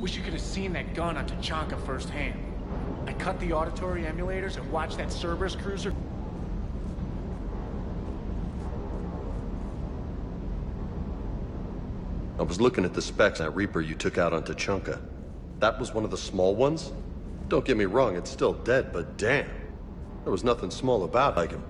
Wish you could have seen that gun on Tachanka firsthand. I cut the auditory emulators and watched that Cerberus cruiser. I was looking at the specs on that Reaper you took out on Tachanka. That was one of the small ones? Don't get me wrong, it's still dead, but damn. There was nothing small about like him.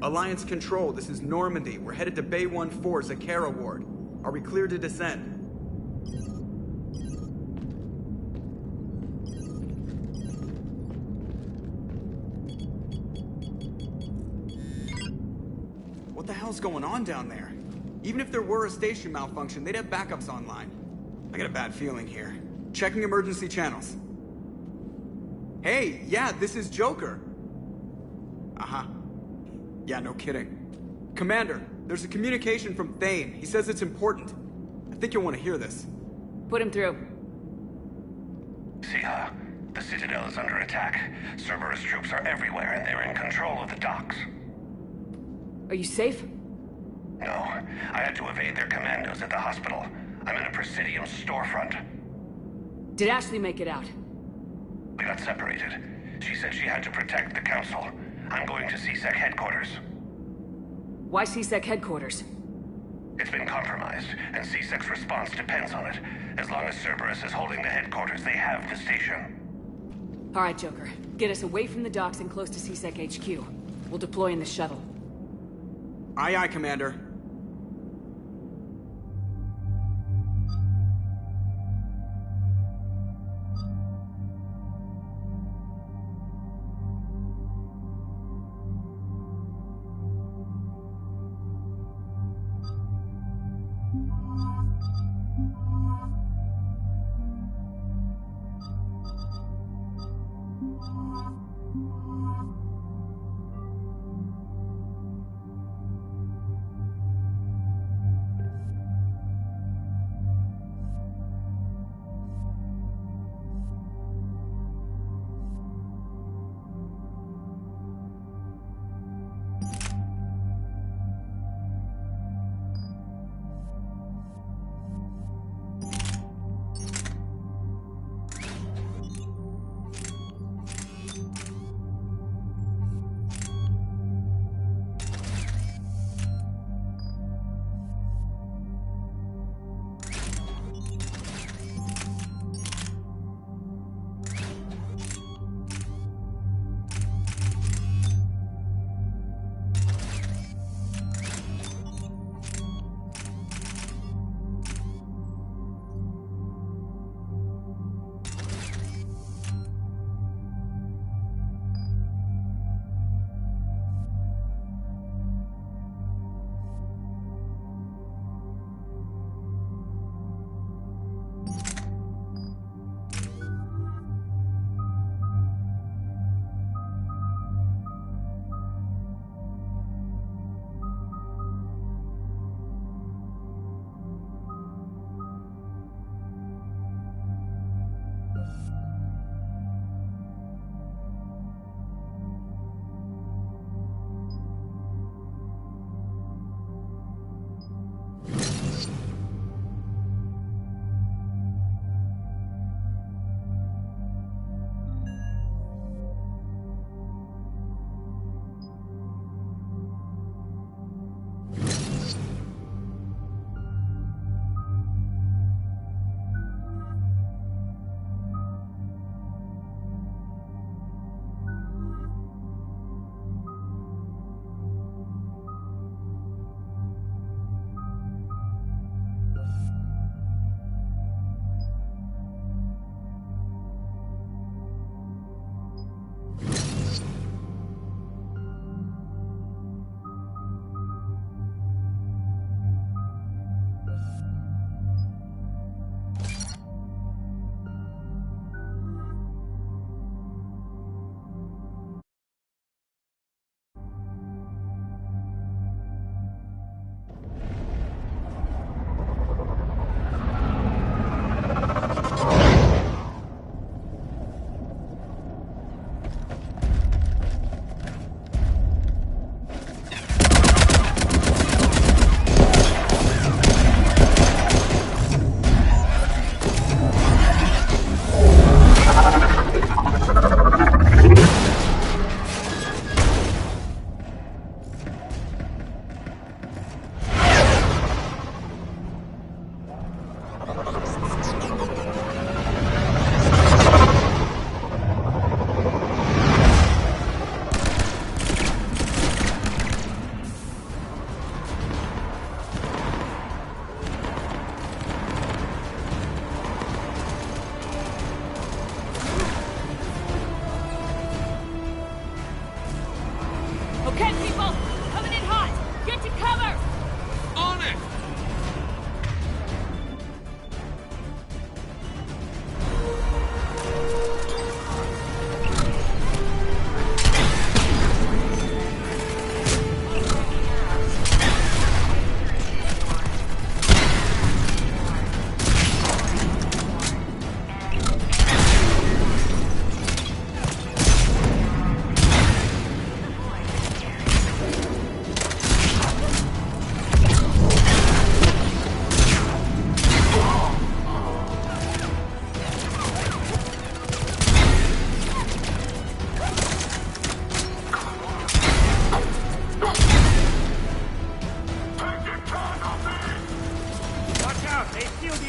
Alliance Control, this is Normandy. We're headed to Bay 1-4, Zakara Ward. Are we cleared to descend? What the hell's going on down there? Even if there were a station malfunction, they'd have backups online. I got a bad feeling here. Checking emergency channels. Hey, yeah, this is Joker. Uh-huh. Yeah, no kidding. Commander, there's a communication from Thane. He says it's important. I think you'll want to hear this. Put him through. Siha, the Citadel is under attack. Cerberus troops are everywhere and they're in control of the docks. Are you safe? No, I had to evade their commandos at the hospital. I'm in a Presidium storefront. Did Ashley make it out? We got separated. She said she had to protect the Council. I'm going to CSEC headquarters. Why CSEC headquarters? It's been compromised, and CSEC's response depends on it. As long as Cerberus is holding the headquarters, they have the station. All right, Joker. Get us away from the docks and close to CSEC HQ. We'll deploy in the shuttle. Aye, aye, Commander.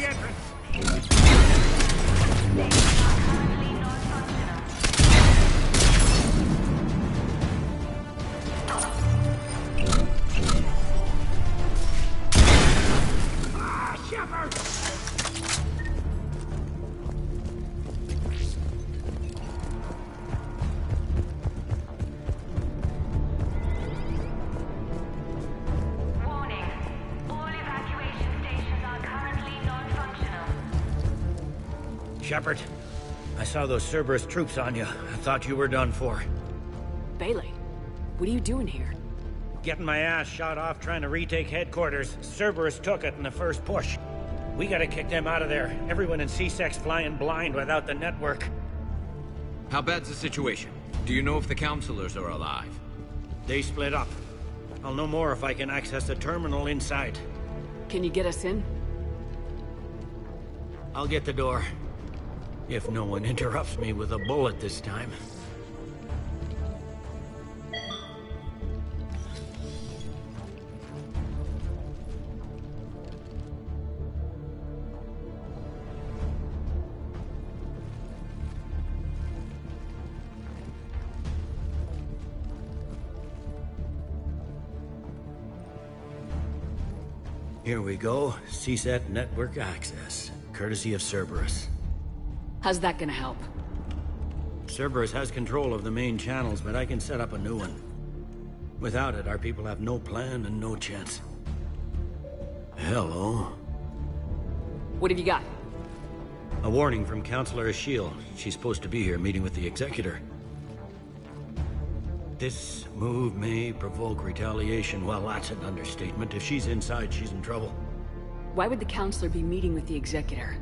the entrance. Shepard, I saw those Cerberus troops on you. I thought you were done for. Bailey, what are you doing here? Getting my ass shot off trying to retake headquarters. Cerberus took it in the first push. We gotta kick them out of there. Everyone in C-Sec's flying blind without the network. How bad's the situation? Do you know if the counselors are alive? They split up. I'll know more if I can access the terminal inside. Can you get us in? I'll get the door. If no one interrupts me with a bullet this time. Here we go. CSAT network access, courtesy of Cerberus. How's that gonna help? Cerberus has control of the main channels, but I can set up a new one. Without it, our people have no plan and no chance. Hello? What have you got? A warning from Counselor Ashiel. She's supposed to be here meeting with the Executor. This move may provoke retaliation. Well, that's an understatement. If she's inside, she's in trouble. Why would the Counselor be meeting with the Executor?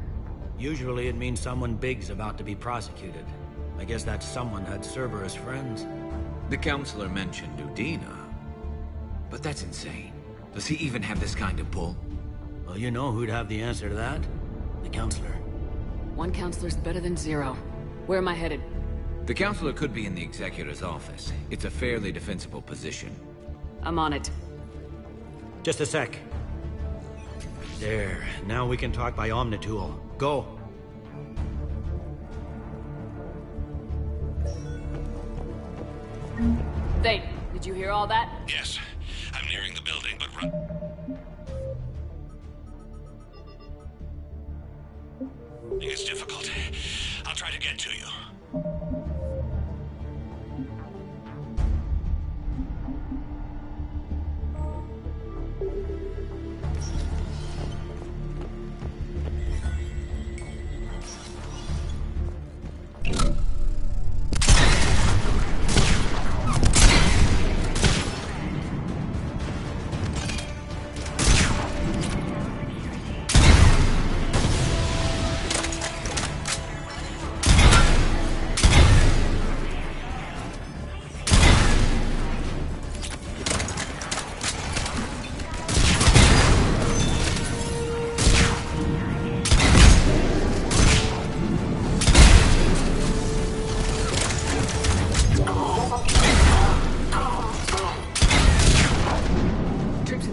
Usually it means someone big's about to be prosecuted. I guess that someone had Cerberus friends. The counselor mentioned Udina. But that's insane. Does he even have this kind of pull? Well, you know who'd have the answer to that? The Counselor. One Counselor's better than zero. Where am I headed? The counselor could be in the Executor's office. It's a fairly defensible position. I'm on it. Just a sec. There. Now we can talk by Omnitool. Go. Thane, did you hear all that? Yes, I'm nearing the building, but run. It's difficult. I'll try to get to you.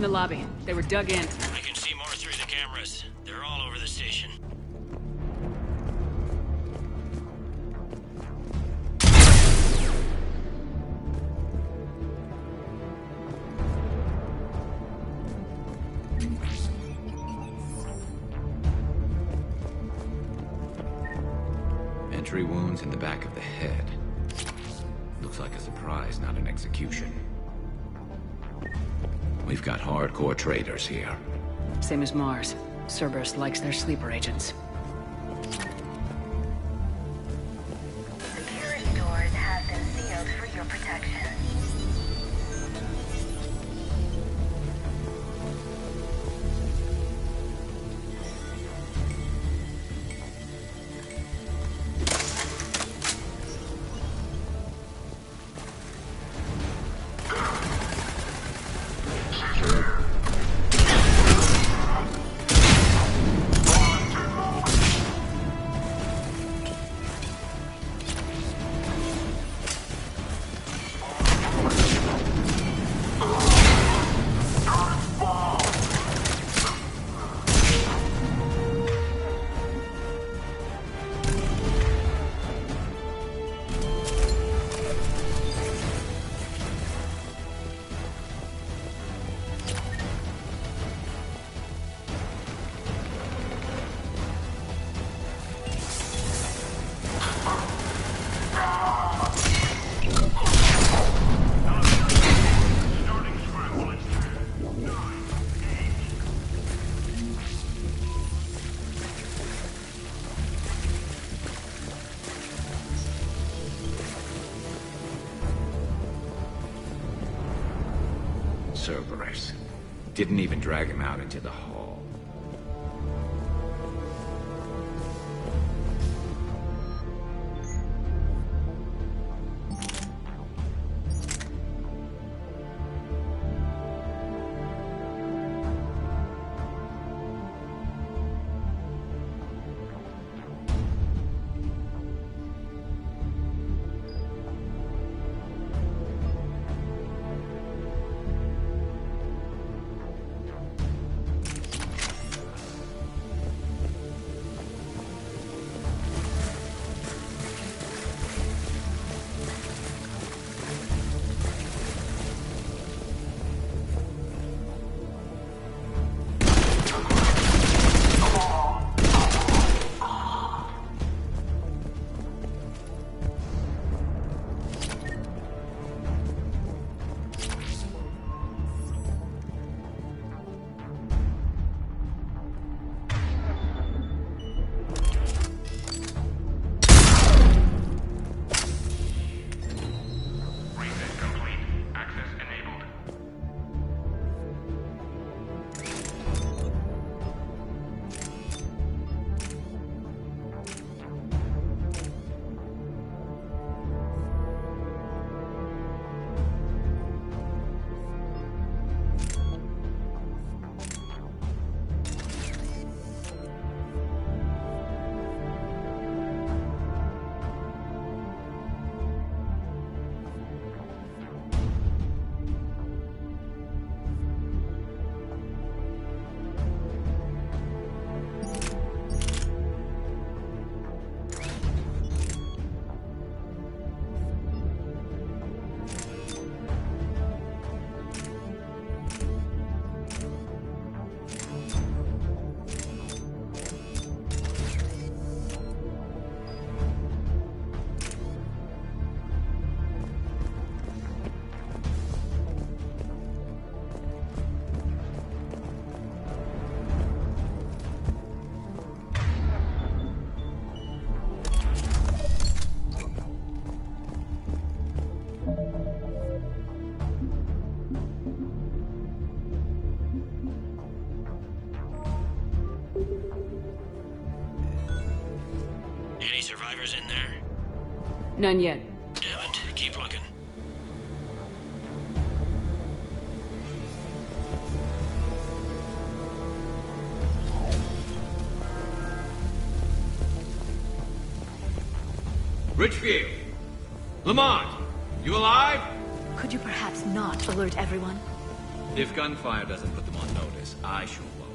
Lobby. They were dug in. I can see more through the cameras. They're all over the station. Entry wounds in the back of the head. Looks like a surprise, not an execution. We've got hardcore traitors here. Same as Mars. Cerberus likes their sleeper agents. Security doors have been sealed for your protection. Cerberus. Didn't even drag him out into the hall. Any survivors in there? None yet. Damn it. Keep looking. Richfield! Lamont! You alive? Could you perhaps not alert everyone? If gunfire doesn't put them on notice, I sure won't.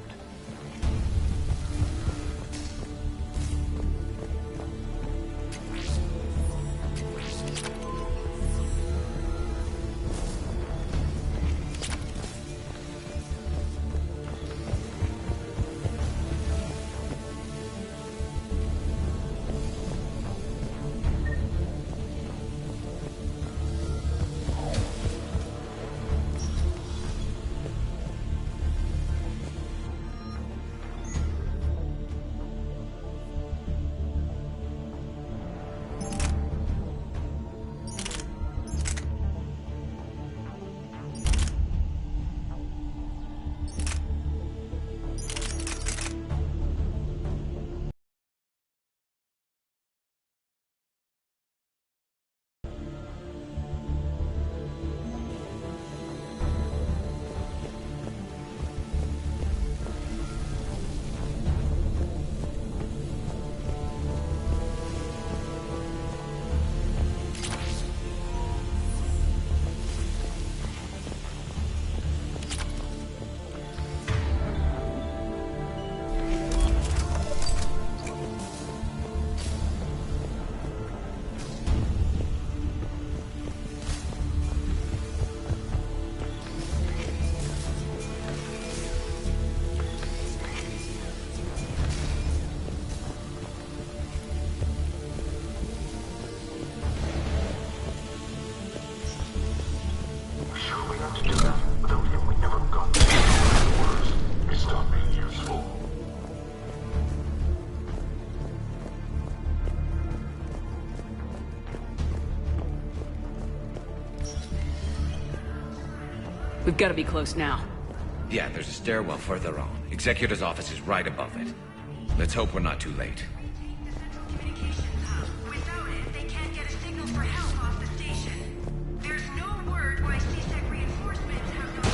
We've got to be close now. Yeah, there's a stairwell further on. Executor's office is right above it. Let's hope we're not too late. Without it, they can't get a signal for help off the station. There's no word why C-Sec reinforcements have not...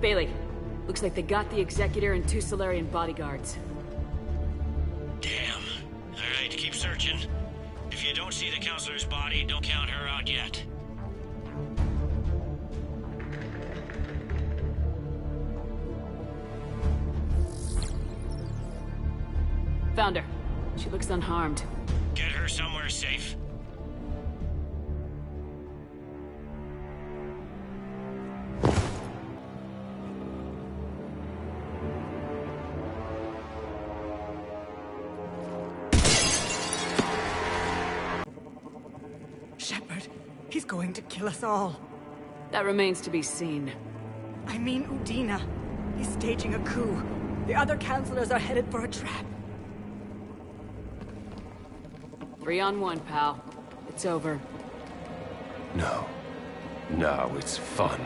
Bailey, looks like they got the Executor and 2 Solarian bodyguards. Damn. Alright, keep searching. If you don't see the counselor's body, don't count her out yet. Found her. She looks unharmed. Get her somewhere safe. Shepard, he's going to kill us all. That remains to be seen. I mean Udina. He's staging a coup. The other counselors are headed for a trap. 3 on 1, pal. It's over. No. No, it's fun.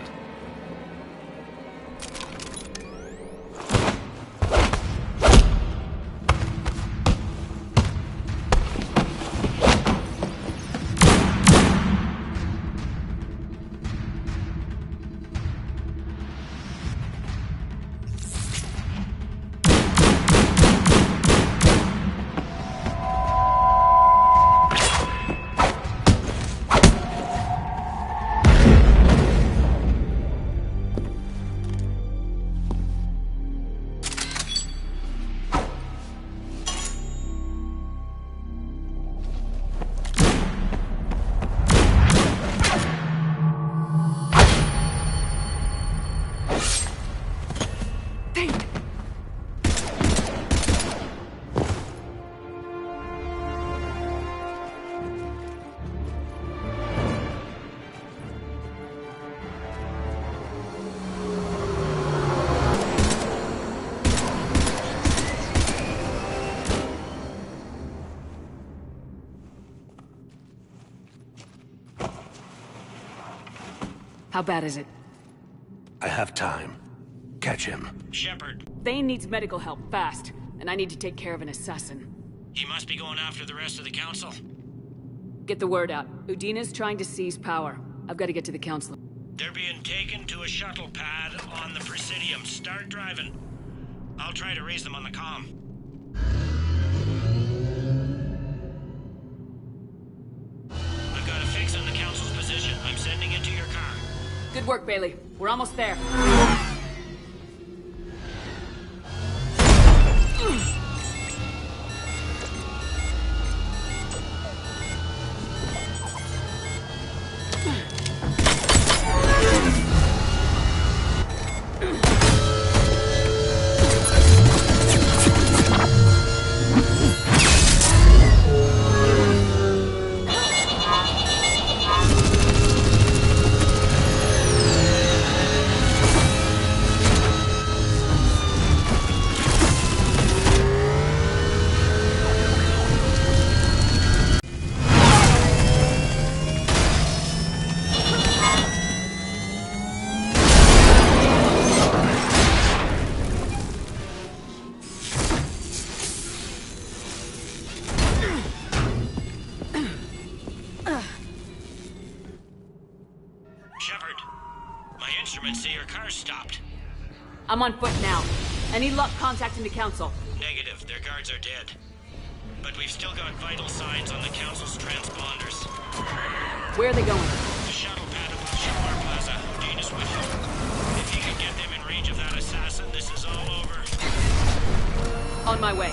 How bad is it? I have time. Catch him. Shepard. Thane needs medical help, fast. And I need to take care of an assassin. He must be going after the rest of the council. Get the word out. Udina's trying to seize power. I've got to get to the council. They're being taken to a shuttle pad on the Presidium. Start driving. I'll try to raise them on the comm. I've got a fix on the council's position. I'm sending it to your car. Good work, Bailey. We're almost there. instruments say your car's stopped. I'm on foot now. Any luck contacting the Council? Negative. Their guards are dead. But we've still got vital signs on the Council's transponders. Where are they going? The shuttle pad above Shamar Plaza. Udina's with you. If you can get them in range of that assassin, this is all over. On my way.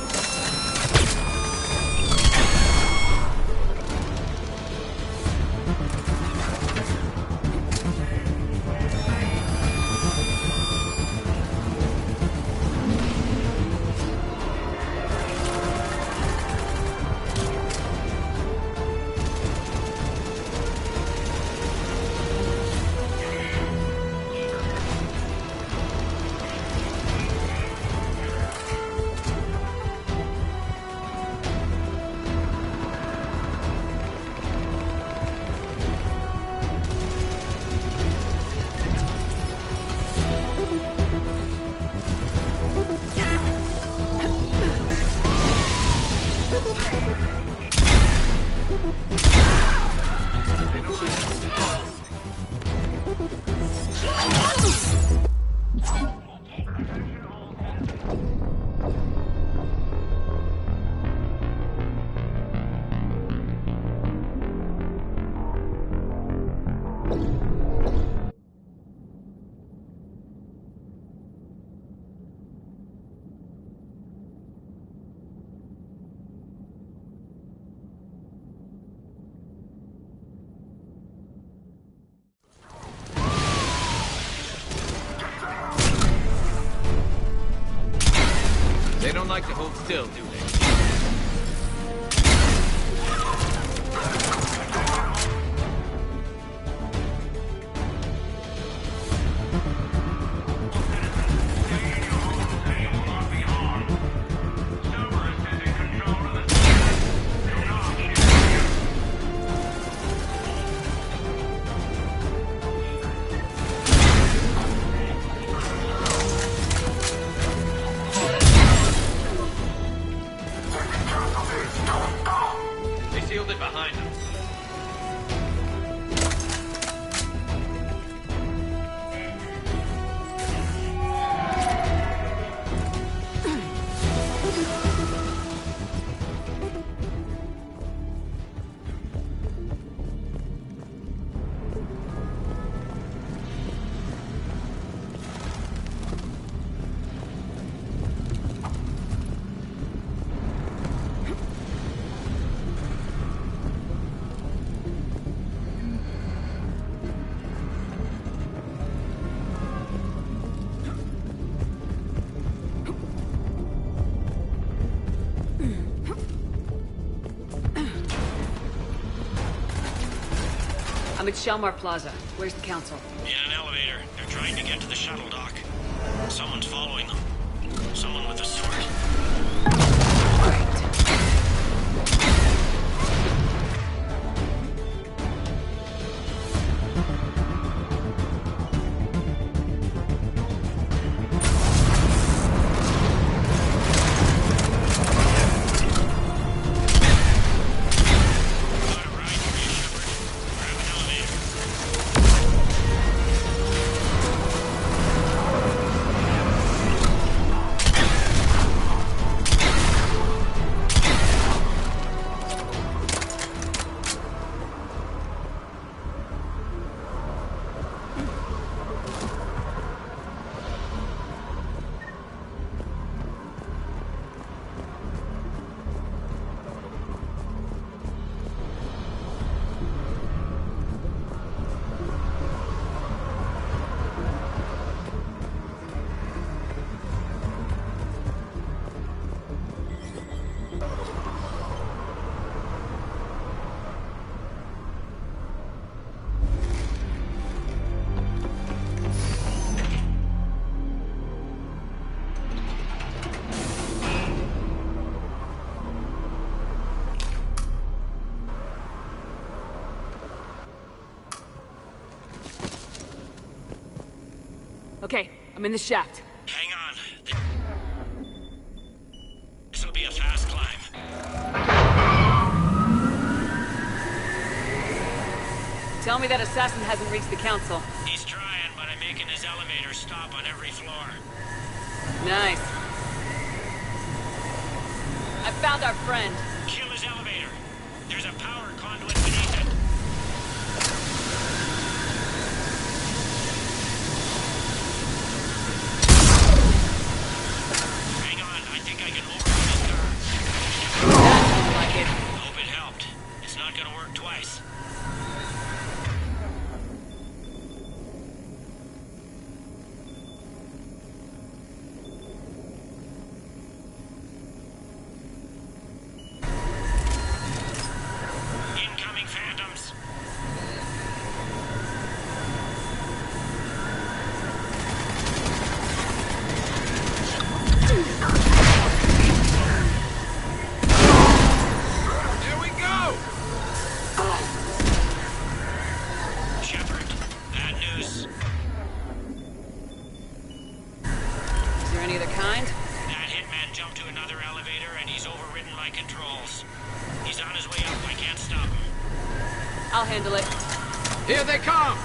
They don't like to hold still, do they? Sealed it behind them. I'm at Shalmar Plaza. Where's the Council? In an elevator. They're trying to get to the shuttle dock. Someone's following them. Someone with a sword. Okay, I'm in the shaft. Hang on. This'll be a fast climb. Tell me that assassin hasn't reached the Council. He's trying, but I made making his elevator stop on every floor. Nice. I found our friend. Kill his elevator. There's a power conduit beneath it. Hang on, I think I can override his car. That looks like it. Hope it helped. It's not gonna work twice. Incoming phantoms. There we go! Shepard, bad news. Is there any other kind? That hitman jumped to another elevator and he's overridden my controls. He's on his way up. I can't stop him. I'll handle it. Here they come!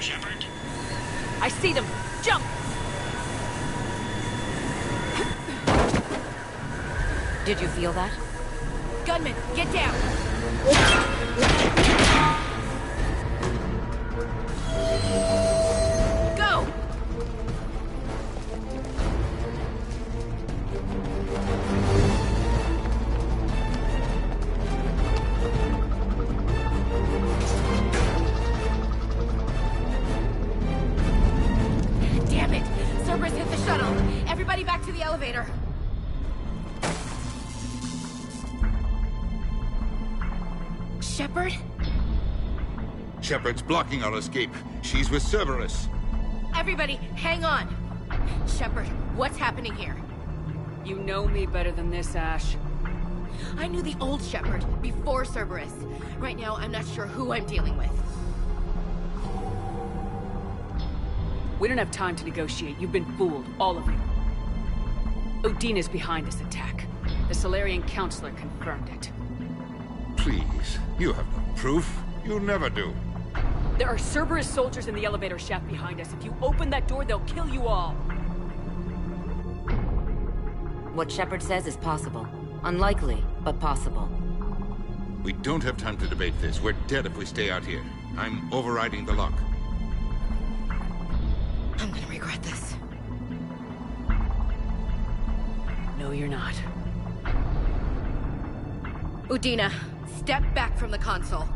Shepard, I see them. Jump! Did you feel that? Gunman, get down! Go! Damn it! Cerberus hit the shuttle! Everybody back to the elevator! Shepard? Shepard's blocking our escape. She's with Cerberus. Everybody, hang on! Shepard, what's happening here? You know me better than this, Ash. I knew the old Shepard before Cerberus. Right now, I'm not sure who I'm dealing with. We don't have time to negotiate. You've been fooled, all of you. Udina's behind this attack. The Solarian Counselor confirmed it. Please, you have no proof. You never do. There are Cerberus soldiers in the elevator shaft behind us. If you open that door, they'll kill you all. What Shepard says is possible. Unlikely, but possible. We don't have time to debate this. We're dead if we stay out here. I'm overriding the lock. I'm gonna regret this. No, you're not. Udina, step back from the console.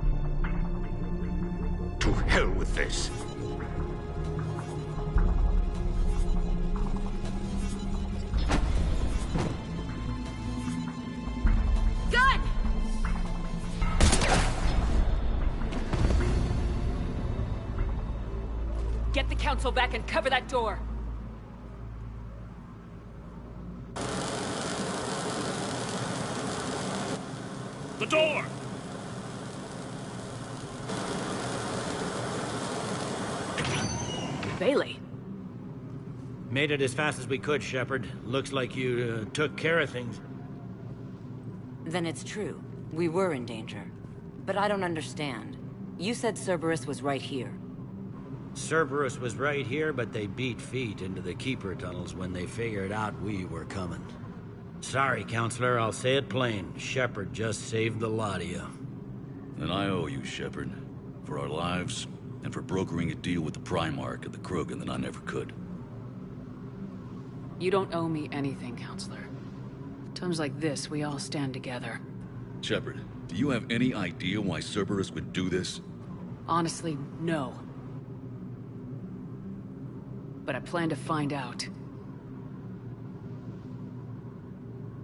To hell with this. Gun! Get the Council back and cover that door. the door! Bailey. Made it as fast as we could, Shepard. Looks like you took care of things. Then it's true. We were in danger. But I don't understand. You said Cerberus was right here. Cerberus was right here, but they beat feet into the Keeper tunnels when they figured out we were coming. Sorry, Counselor, I'll say it plain. Shepard just saved the lot of you. And I owe you, Shepard. For our lives, and for brokering a deal with the Primarch and the Krogan that I never could. You don't owe me anything, Counselor. Times like this, we all stand together. Shepard, do you have any idea why Cerberus would do this? Honestly, no. But I plan to find out.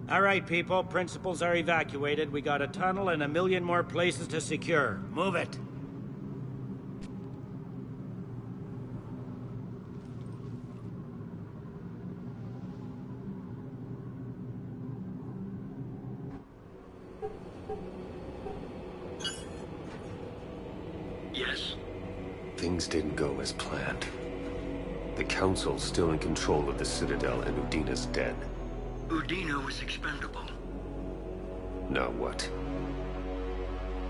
All right, people. Principals are evacuated. We got a tunnel and 1 million more places to secure. Move it. Yes? Things didn't go as planned. The Council's still in control of the Citadel and Udina's dead. Udina was expendable. Now what?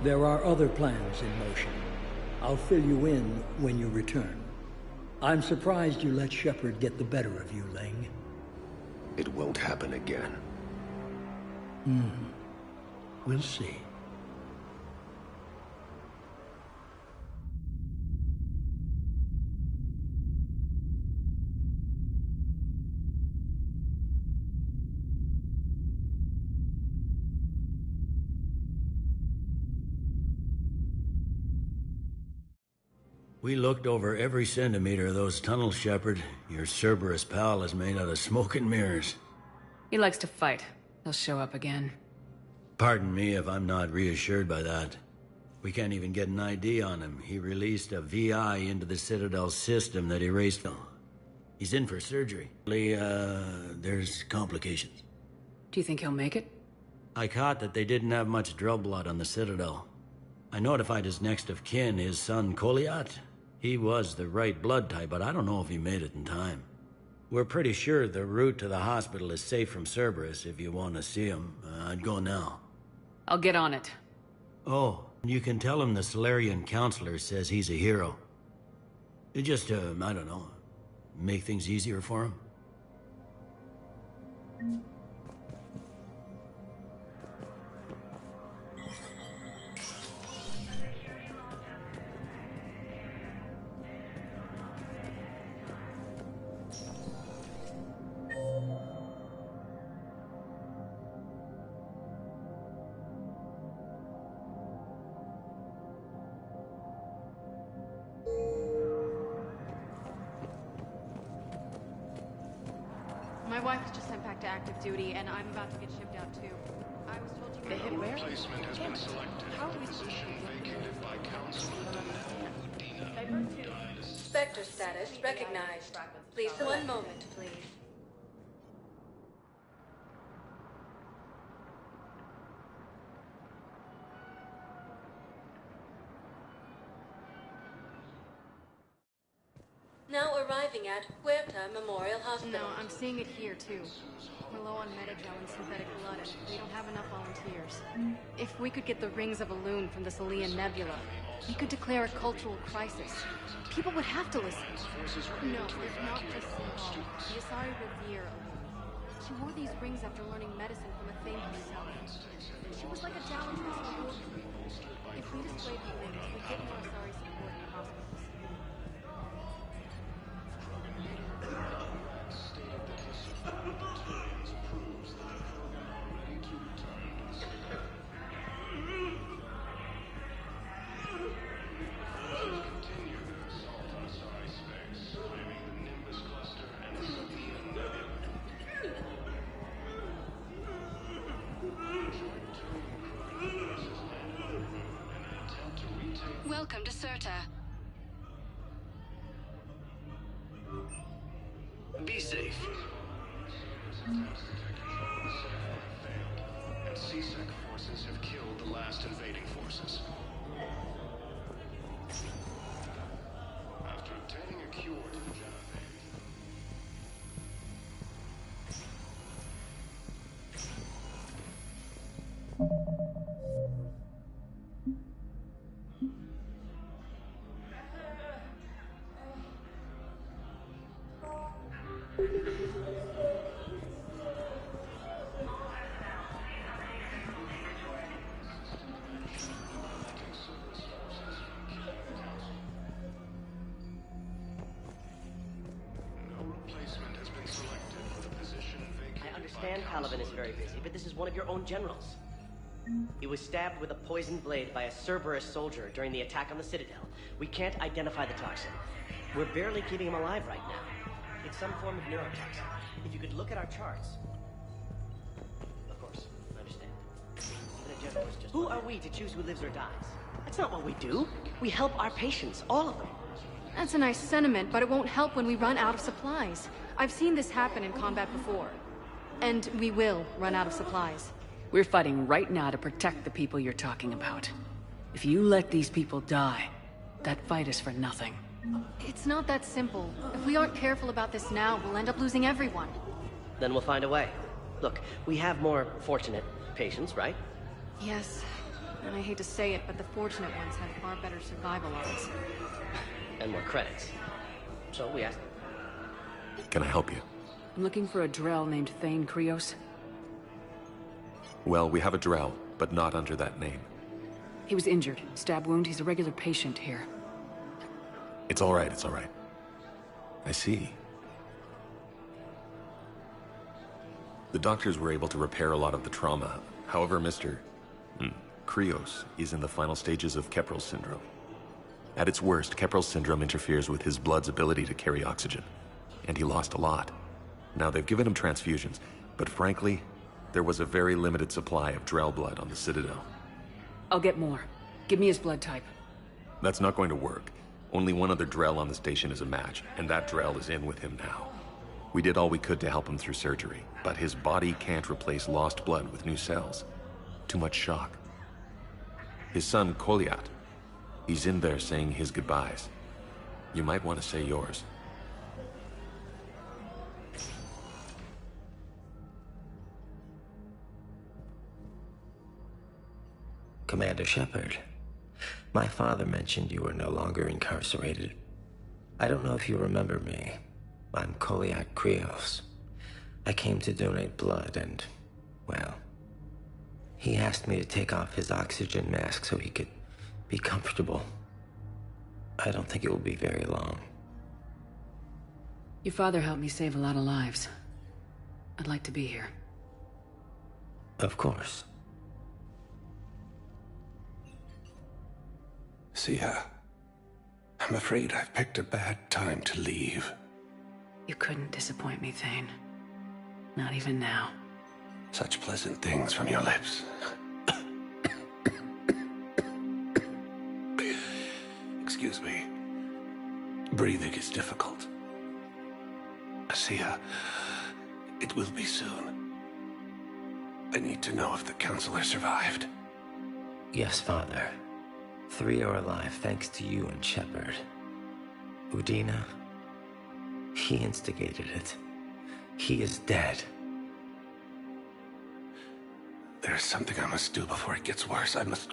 There are other plans in motion. I'll fill you in when you return. I'm surprised you let Shepard get the better of you, Ling. It won't happen again. We'll see. We looked over every centimeter of those tunnels, Shepard. Your Cerberus pal is made out of smoke and mirrors. He likes to fight. He'll show up again. Pardon me if I'm not reassured by that. We can't even get an ID on him. He released a VI into the Citadel system that erased him. He's in for surgery. There's complications. Do you think he'll make it? I caught that they didn't have much drill blood on the Citadel. I notified his next of kin, his son Koliat. He was the right blood type, but I don't know if he made it in time. We're pretty sure the route to the hospital is safe from Cerberus. If you want to see him, I'd go now. I'll get on it. Oh, you can tell him the Solarian counselor says he's a hero. It just, I don't know, make things easier for him. My wife was just sent back to active duty, and I'm about to get shipped out too. I was told you They hit where? Replacement has been selected for the position vacated by Councilor Udina. Spectre status recognized. Please, one moment, please. Now arriving at Huerta Memorial Hospital. No, I'm seeing it here too. We're low on Medi-gel and synthetic blood, and we don't have enough volunteers. If we could get the rings of Elune from the Salian Nebula, we could declare a cultural crisis. People would have to listen. No, it's not just Sinhal. The Asari revere Elune. She wore these rings after learning medicine from a Thane herself. She was like a challenge to support. If we displayed the rings, we'd get more Asari support in the hospitals. Welcome to Certa. Be safe. And CSEC forces have killed the last invading forces. After obtaining a cure to the Genevieve. Paladin is very busy, but this is one of your own generals. He was stabbed with a poisoned blade by a Cerberus soldier during the attack on the Citadel. We can't identify the toxin. We're barely keeping him alive right now. It's some form of neurotoxin. If you could look at our charts... Of course, I understand. But a general is just... Who are we to choose who lives or dies? That's not what we do. We help our patients, all of them. That's a nice sentiment, but it won't help when we run out of supplies. I've seen this happen in combat before. And we will run out of supplies. We're fighting right now to protect the people you're talking about. If you let these people die, that fight is for nothing. It's not that simple. If we aren't careful about this now, we'll end up losing everyone. Then we'll find a way. Look, we have more fortunate patients, right? Yes. And I hate to say it, but the fortunate ones have far better survival odds. And more credits. So we asked. Can I help you? I'm looking for a Drell named Thane Krios. Well, we have a Drell, but not under that name. He was injured. Stab wound. He's a regular patient here. It's all right, it's all right. I see. The doctors were able to repair a lot of the trauma. However, Mr. Krios is in the final stages of Keprel's syndrome. At its worst, Keprel's syndrome interferes with his blood's ability to carry oxygen. And he lost a lot. Now, they've given him transfusions, but frankly, there was a very limited supply of Drell blood on the Citadel. I'll get more. Give me his blood type. That's not going to work. Only one other Drell on the station is a match, and that Drell is in with him now. We did all we could to help him through surgery, but his body can't replace lost blood with new cells. Too much shock. His son, Koliat, he's in there saying his goodbyes. You might want to say yours. Commander Shepard, my father mentioned you were no longer incarcerated. I don't know if you remember me. I'm Koliat Krios. I came to donate blood and, well, he asked me to take off his oxygen mask so he could be comfortable. I don't think it will be very long. Your father helped me save a lot of lives. I'd like to be here. Of course. Sia, I'm afraid I've picked a bad time to leave. You couldn't disappoint me, Thane. Not even now. Such pleasant things from your lips. Excuse me. Breathing is difficult. Sia, it will be soon. I need to know if the counselor survived. Yes, Father. 3 are alive thanks to you and Shepard. Udina, he instigated it. He is dead. There's something I must do before it gets worse. I must...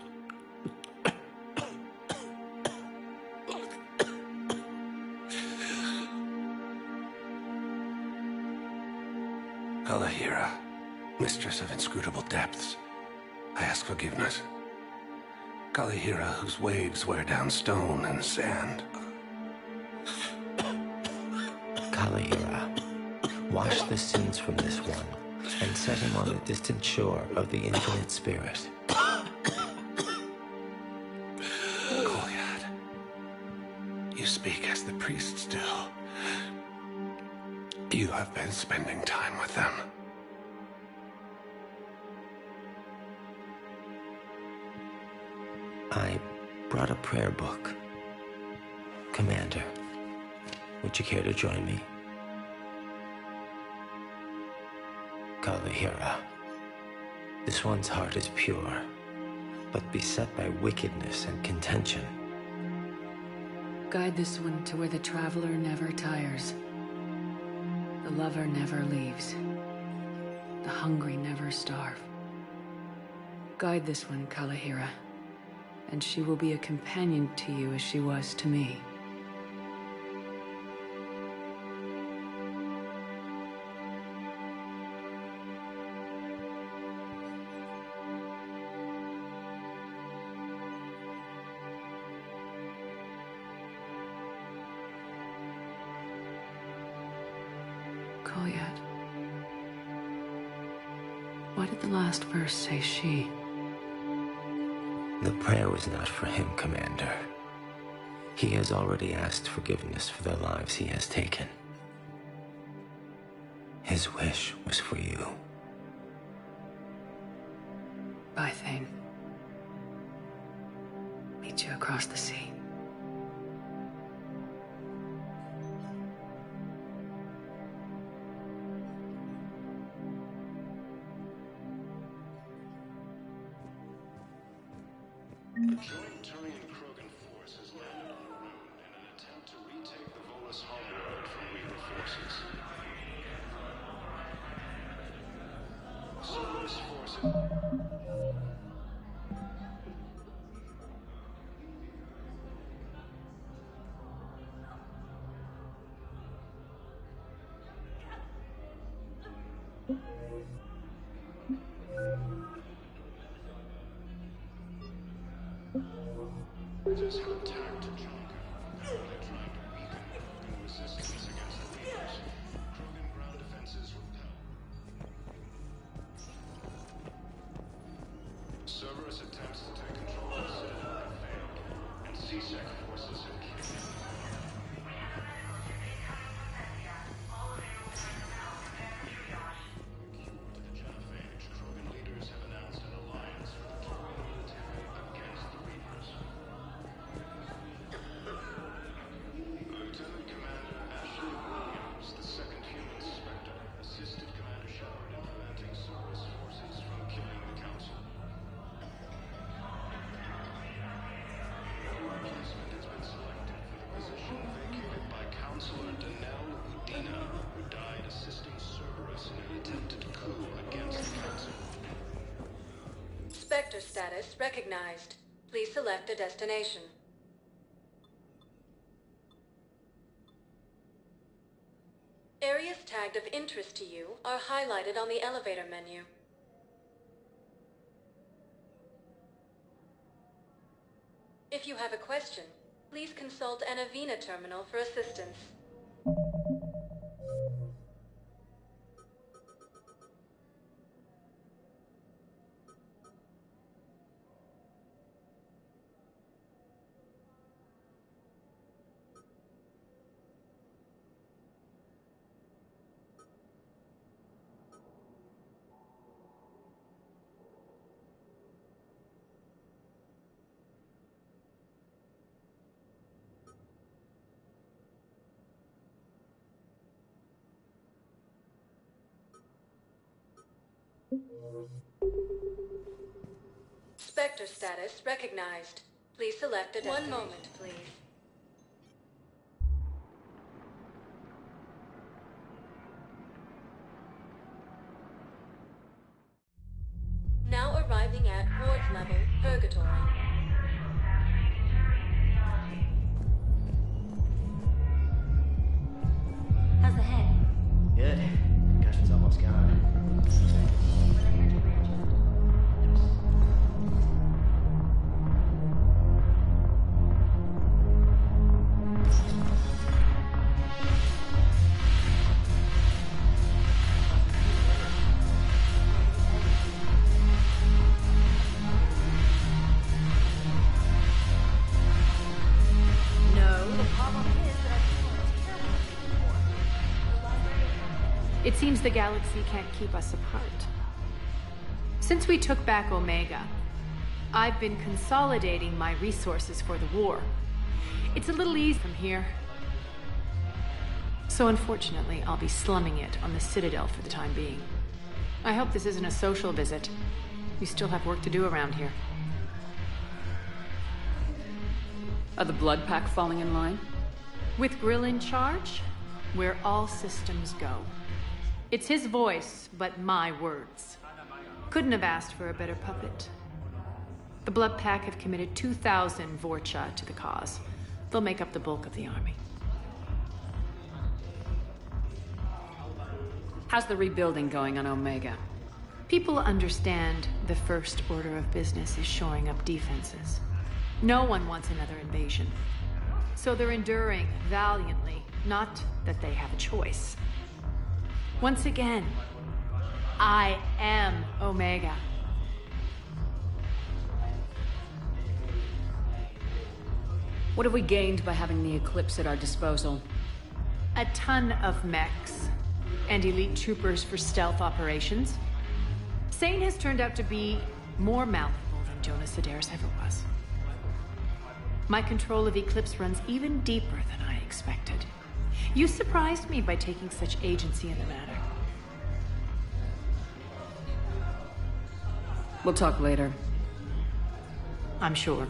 Kalahira, mistress of inscrutable depths, I ask forgiveness. Kalahira, whose waves wear down stone and sand. Kalahira, wash the sins from this one and set him on the distant shore of the infinite spirit. Koliat, you speak as the priests do. You have been spending time with them. I brought a prayer book. Commander, would you care to join me? Kalahira, this one's heart is pure, but beset by wickedness and contention. Guide this one to where the traveler never tires. The lover never leaves. The hungry never starve. Guide this one, Kalahira, and she will be a companion to you as she was to me. Koliat. Why did the last verse say she? The prayer was not for him, Commander. He has already asked forgiveness for the lives he has taken. His wish was for you. Bye, Thane. Meet you across the sea. A joint Turian-Krogan force has landed on Rune in an attempt to retake the Volus homeworld from Reaper forces. Cerberus forces... Just attacked Chonka. They're trying to weaken Krogan resistance against the Reapers. Krogan ground defenses repel. Cerberus attempts to take control of the Citadel have failed, and C-Sec forces have killed. The Genophage, Krogan leaders have announced an alliance with the Turian military against the Reapers. Lieutenant Commander Ashley Williams, the second human Spectre, assisted Commander Shepard in preventing Cerberus forces from killing the Council. Your replacement has been selected for the position vacated by Counselor Danelle Udina, who died assisting Cerberus in an attempted coup against the Council. Spectre status recognized. Please select a destination. Areas tagged of interest to you are highlighted on the elevator menu. If you have a question, please consult an Avena terminal for assistance. Spectre status recognized. Please select a destination. 1 moment, please. Now arriving at Ward level, Purgatory. How's the head? Good. Concussion's almost gone. It seems the galaxy can't keep us apart. Since we took back Omega, I've been consolidating my resources for the war. It's a little easy from here. So unfortunately, I'll be slumming it on the Citadel for the time being. I hope this isn't a social visit. We still have work to do around here. Are the Blood Pack falling in line? With Grill in charge, where all systems go. It's his voice, but my words. Couldn't have asked for a better puppet. The Blood Pack have committed 2,000 Vorcha to the cause. They'll make up the bulk of the army. How's the rebuilding going on Omega? People understand the first order of business is shoring up defenses. No one wants another invasion. So they're enduring valiantly, not that they have a choice. Once again, I am Omega. What have we gained by having the Eclipse at our disposal? A ton of mechs and elite troopers for stealth operations. Sane has turned out to be more malleable than Jonas Adair's ever was. My control of Eclipse runs even deeper than I expected. You surprised me by taking such agency in the matter. We'll talk later. I'm sure.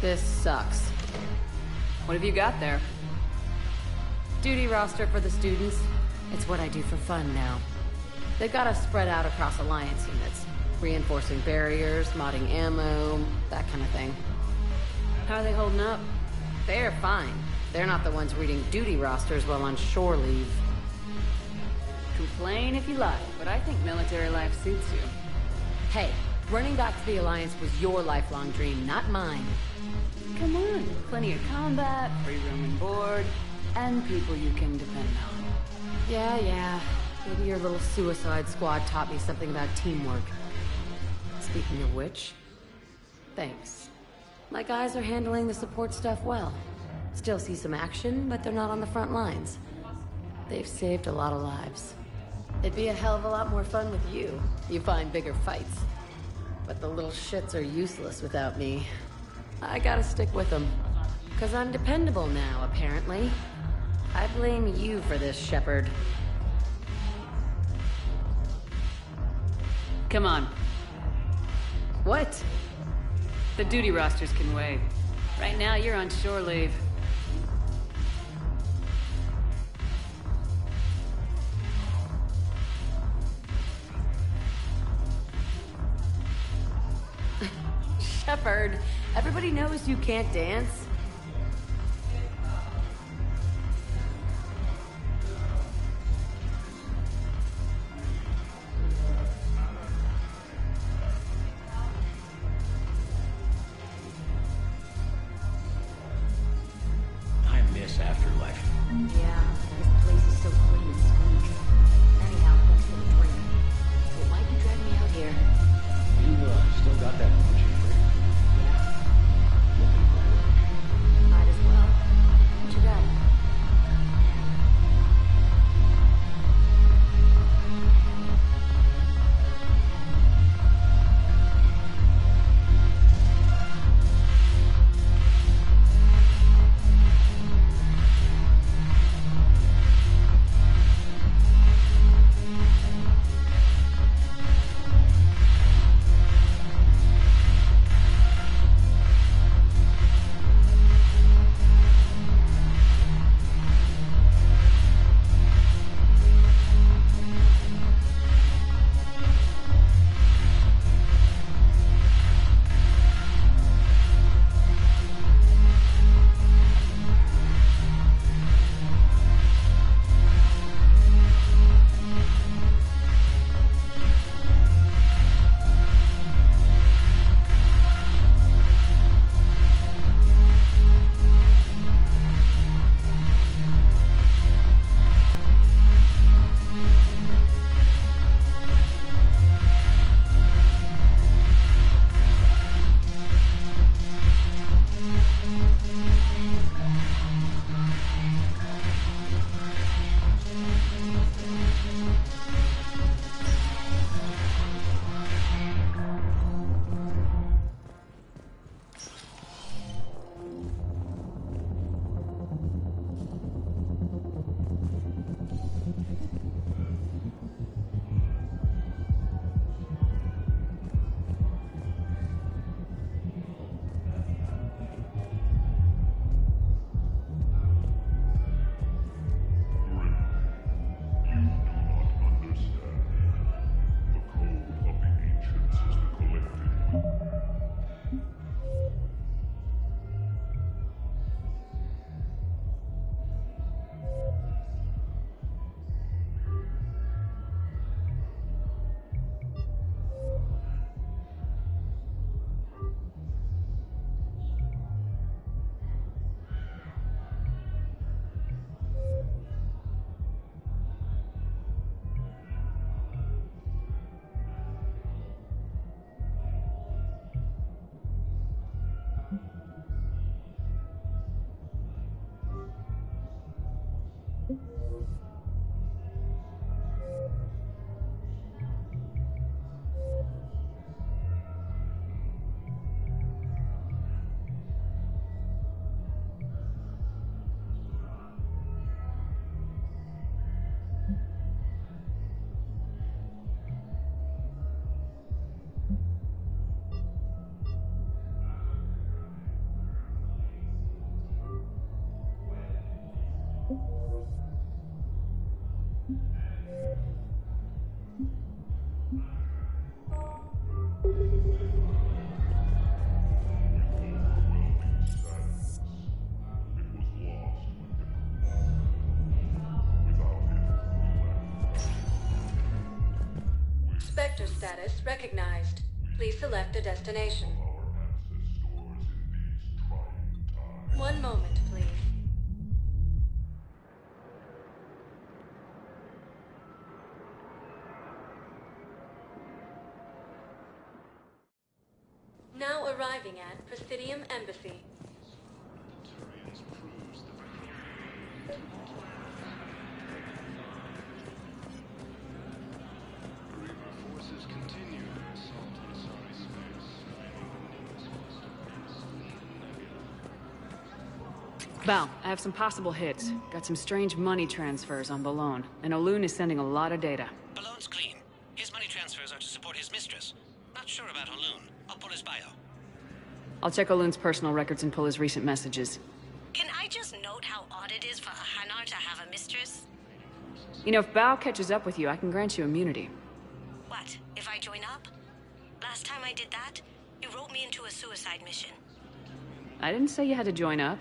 This sucks. What have you got there? Duty roster for the students. It's what I do for fun now. They've got us spread out across Alliance units. Reinforcing barriers, modding ammo, that kind of thing. How are they holding up? They're fine. They're not the ones reading duty rosters while on shore leave. Complain if you like, but I think military life suits you. Hey, running back to the Alliance was your lifelong dream, not mine. Come on, plenty of combat, free room and board, and people you can depend on. Yeah. Maybe your little suicide squad taught me something about teamwork. Speaking of which, thanks. My guys are handling the support stuff well. Still see some action, but they're not on the front lines. They've saved a lot of lives. It'd be a hell of a lot more fun with you. You find bigger fights. But the little shits are useless without me. I gotta stick with them. 'Cause I'm dependable now, apparently. I blame you for this, Shepard. Come on. What? The duty rosters can wait. Right now, you're on shore leave. Shepard, everybody knows you can't dance. I miss Afterlife. Yeah, this place is so clean and sweet. Anyhow, thanks for the drink. But why'd you drag me out here? You still got that motion free? Yeah. status recognized. Please select a destination. One moment, please. Now arriving at Presidium Embassy. Forces continue their assault on Asari space. Val, I have some possible hits. Got some strange money transfers on Balone, and Olun is sending a lot of data. Balone's clean. His money transfers are to support his mistress. Not sure about Olun. I'll pull his bio. I'll check Olun's personal records and pull his recent messages. Can I just note how odd it is for a Hanar to have a mistress? You know, if Bao catches up with you, I can grant you immunity. What, if I join up? Last time I did that, you wrote me into a suicide mission. I didn't say you had to join up.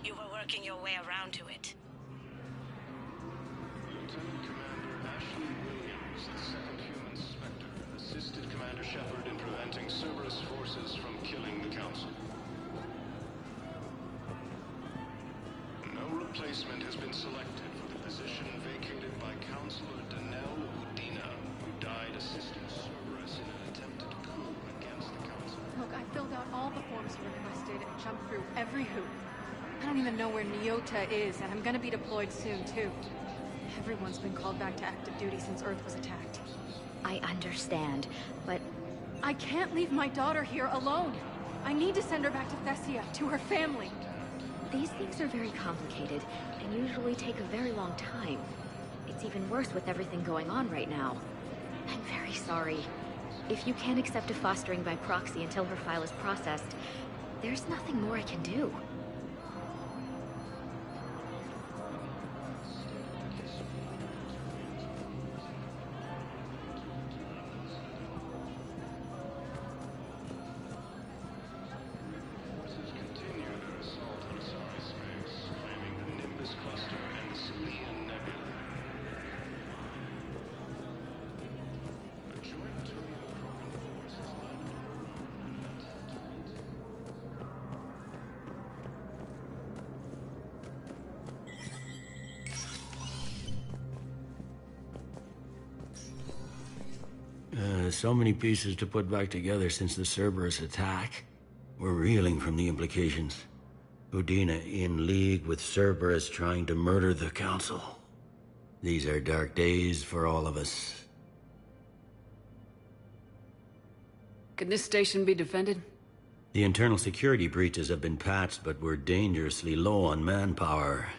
You were working your way around to it. Lieutenant Commander Ashley Williams, the second human Spectre, assisted Commander Shepard in preventing Cerberus forces from killing the Council. No replacement has been selected for the position vacated by Counselor Danelle Udina, who died assisting Cerberus in an attempted coup against the Council. Look, I filled out all the forms you requested and jumped through every hoop. I don't even know where Nyota is, and I'm gonna be deployed soon, too. Everyone's been called back to active duty since Earth was attacked. I understand, but... I can't leave my daughter here alone! I need to send her back to Thessia, to her family! These things are very complicated, and usually take a very long time. It's even worse with everything going on right now. I'm very sorry. If you can't accept a fostering by proxy until her file is processed, there's nothing more I can do. Forces continue their assault on Asari space, claiming the Nimbus cluster and the Selian Nebula. A joint Turian-Krogan force is landed on So many pieces to put back together since the Cerberus attack. We're reeling from the implications. Udina in league with Cerberus trying to murder the Council. These are dark days for all of us. Can this station be defended? The internal security breaches have been patched, but we're dangerously low on manpower.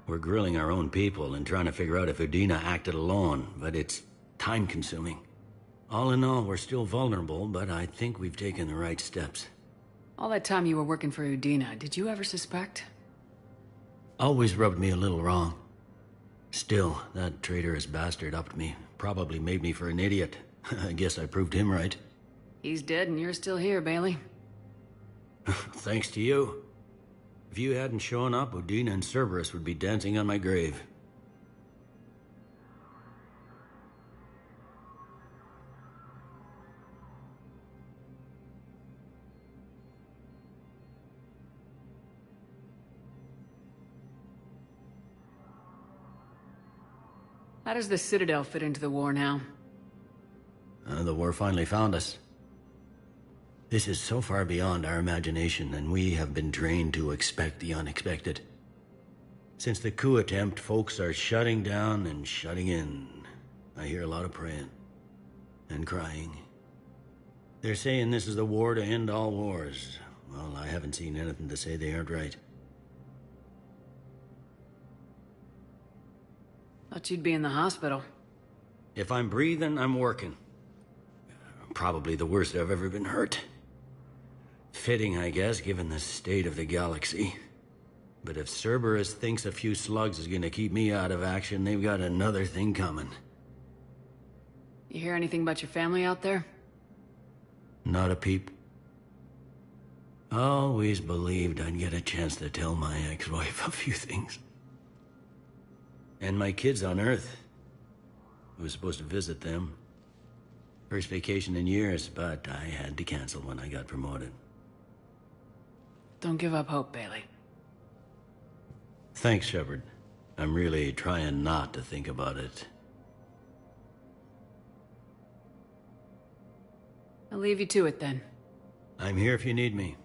We're grilling our own people and trying to figure out if Udina acted alone, but it's time-consuming. All in all, we're still vulnerable, but I think we've taken the right steps. All that time you were working for Udina, did you ever suspect? Always rubbed me a little wrong. Still, that traitorous bastard upped me. Probably made me for an idiot. I guess I proved him right. He's dead and you're still here, Bailey. Thanks to you. If you hadn't shown up, Udina and Cerberus would be dancing on my grave. How does the Citadel fit into the war now? The war finally found us. This is so far beyond our imagination, and we have been trained to expect the unexpected. Since the coup attempt, folks are shutting down and shutting in. I hear a lot of praying. And crying. They're saying this is the war to end all wars. Well, I haven't seen anything to say they aren't right. Thought you'd be in the hospital. If I'm breathing, I'm working. Probably the worst I've ever been hurt. Fitting, I guess, given the state of the galaxy. But if Cerberus thinks a few slugs is gonna keep me out of action, they've got another thing coming. You hear anything about your family out there? Not a peep. Always believed I'd get a chance to tell my ex-wife a few things. And my kids on Earth. I was supposed to visit them. First vacation in years, but I had to cancel when I got promoted. Don't give up hope, Bailey. Thanks, Shepard. I'm really trying not to think about it. I'll leave you to it then. I'm here if you need me.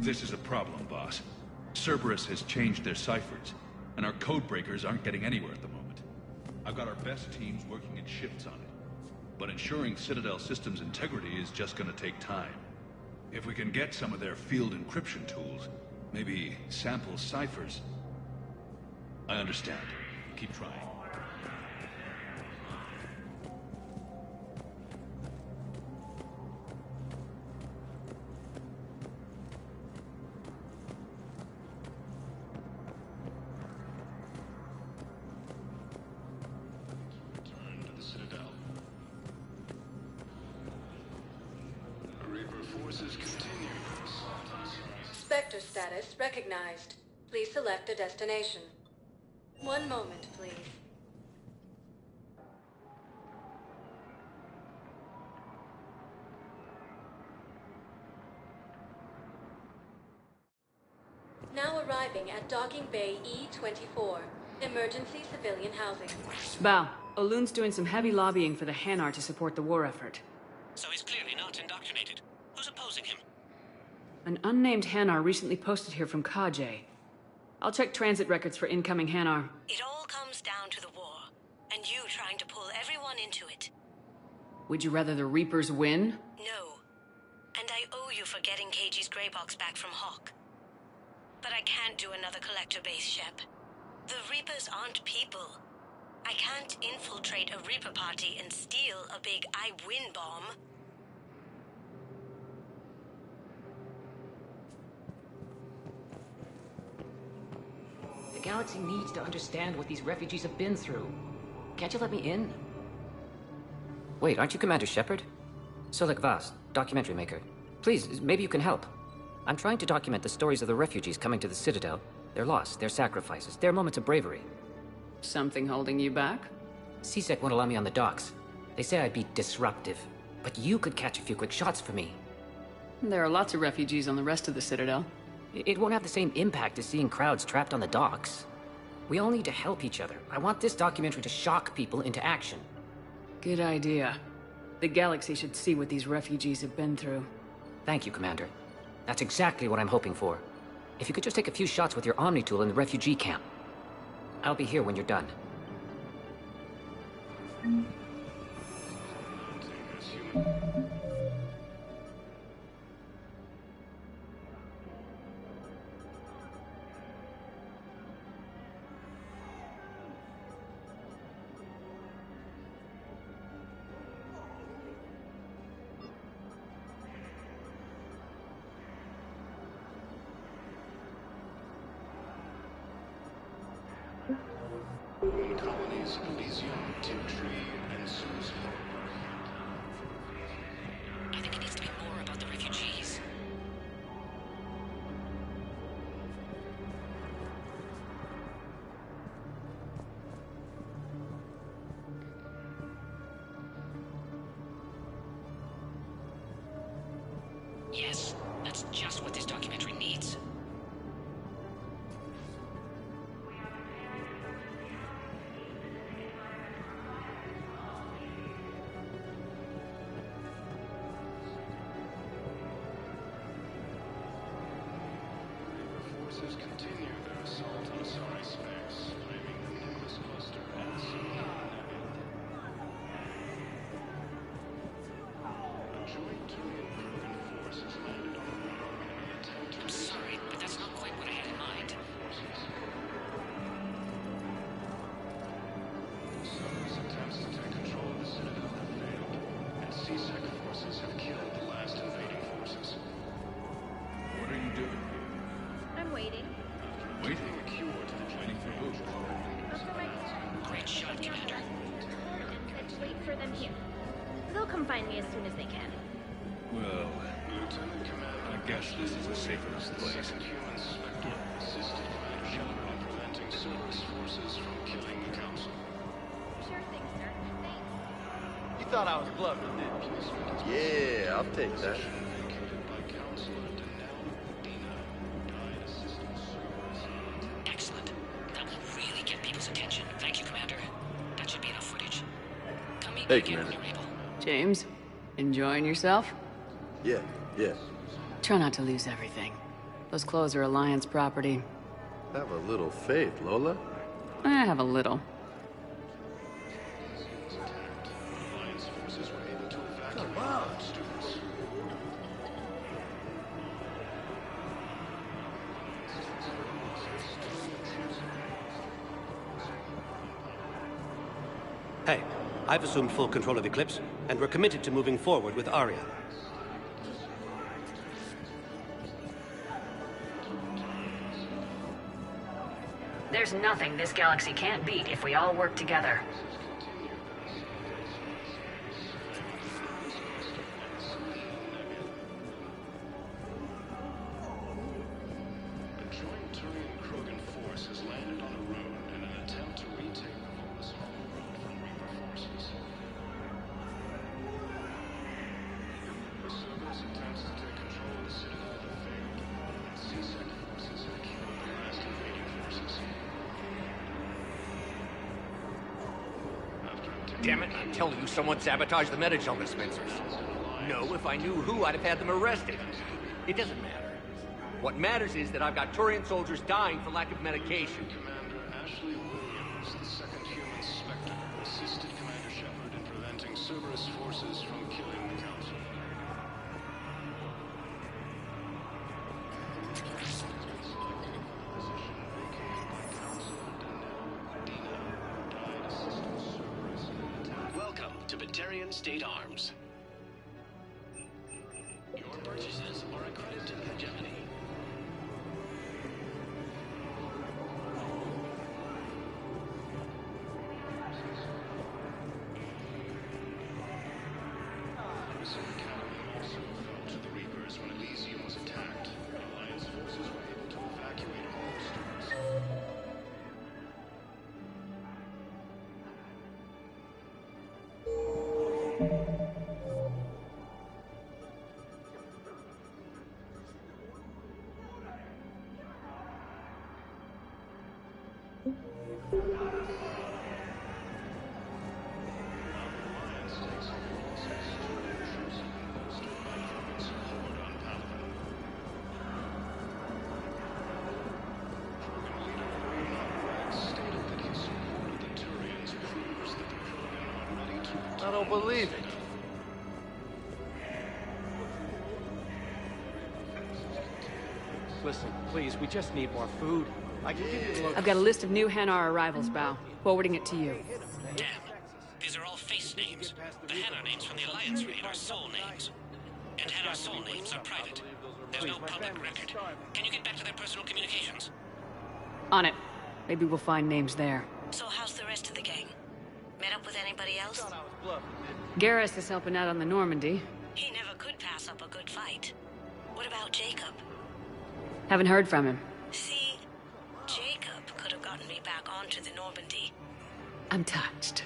This is a problem, boss. Cerberus has changed their ciphers, and our codebreakers aren't getting anywhere at the moment. I've got our best teams working in shifts on it, but ensuring Citadel systems integrity is just gonna take time. If we can get some of their field encryption tools, maybe sample ciphers. I understand. Keep trying. Spectre status recognized. Please select a destination. One moment, please. Now arriving at Docking Bay E-24. Emergency civilian housing. Bao, Olun's doing some heavy lobbying for the Hanar to support the war effort. So he's clearly not indoctrinated. Who's opposing him? An unnamed Hanar recently posted here from Kajay. I'll check transit records for incoming Hanar. It all comes down to the war, and you trying to pull everyone into it. Would you rather the Reapers win? No. And I owe you for getting KG's grey box back from Hawk. But I can't do another collector base, Shep. The Reapers aren't people. I can't infiltrate a Reaper party and steal a big I win bomb. The galaxy needs to understand what these refugees have been through. Can't you let me in? Wait, aren't you Commander Shepard? Solik Vast, documentary maker. Please, maybe you can help. I'm trying to document the stories of the refugees coming to the Citadel. Their loss, their sacrifices, their moments of bravery. Something holding you back? CSEC won't allow me on the docks. They say I'd be disruptive. But you could catch a few quick shots for me. There are lots of refugees on the rest of the Citadel. It won't have the same impact as seeing crowds trapped on the docks. We all need to help each other. I want this documentary to shock people into action. Good idea. The galaxy should see what these refugees have been through. Thank you, Commander. That's exactly what I'm hoping for. If you could just take a few shots with your Omni tool in the refugee camp. I'll be here when you're done. Colonies Elysium, Tiptree, and Susan. I think it needs to be more about the refugees. forces continue their assault on Asari space, claiming the Nicholas cluster as a joint Turian force has landed on the moon in an attempt to... I'm sorry, but that's not quite what I had in mind. Cerberus attempts to take control of the Citadel have failed, and CSEC forces have killed the last invading forces. What are you doing? I'm waiting. Waiting? A cure to the Waiting for who? For my parents. Great shot, Commander. And said wait for them here. They'll come find me as soon as they can. Well, Lieutenant Commander, I guess this is a safer place. second human Spectre assisted Commander Shepard in preventing Cerberus forces from killing the Council. Sure thing, sir. Thanks. You thought I was bluffing, didn't you? Yeah, I'll take that. Excellent. That will really get people's attention. Thank you, Commander. That should be enough footage. Come meet me again when you're able. James, enjoying yourself? Yeah. Try not to lose everything. Those clothes are Alliance property. Have a little faith, Lola. I have a little. Alliance forces were able to evacuate Come on. students. Hey, I've assumed full control of Eclipse, and we're committed to moving forward with Arya. There's nothing this galaxy can't beat if we all work together. A joint Turian-Krogan force has landed on a rune in an attempt to retake the Volus Hall Road from Reaper forces. Cerberus attempts to take control of the Citadel have failed, and CSEC forces have killed the last invading forces. Damn it, I'm telling you, someone sabotaged the Metagel dispensers. No, if I knew who, I'd have had them arrested. It doesn't matter. What matters is that I've got Turian soldiers dying for lack of medication. Commander Ashley Williams, the second human Spectre, assisted Commander Shepard in preventing Cerberus forces from killing the Council. Welcome to Batarian State Arms. Your purchases are a credit to the hegemony. Harrison Academy also fell to the Reapers when Elysium was attacked. Alliance forces were able to evacuate all students. I don't believe it. Listen, please, we just need more food. I can give you the I've got a list of new Hanar arrivals, Bao. Forwarding it to you. Damn. These are all face names. The Hanar names from the Alliance raid are soul names. And Hanar soul names are private. There's no public record. Can you get back to their personal communications? On it. Maybe we'll find names there. So how's the rest of the gang? Met up with anybody else? Garrus is helping out on the Normandy. He never could pass up a good fight. What about Jacob? Haven't heard from him. See, Jacob could have gotten me back onto the Normandy. I'm touched.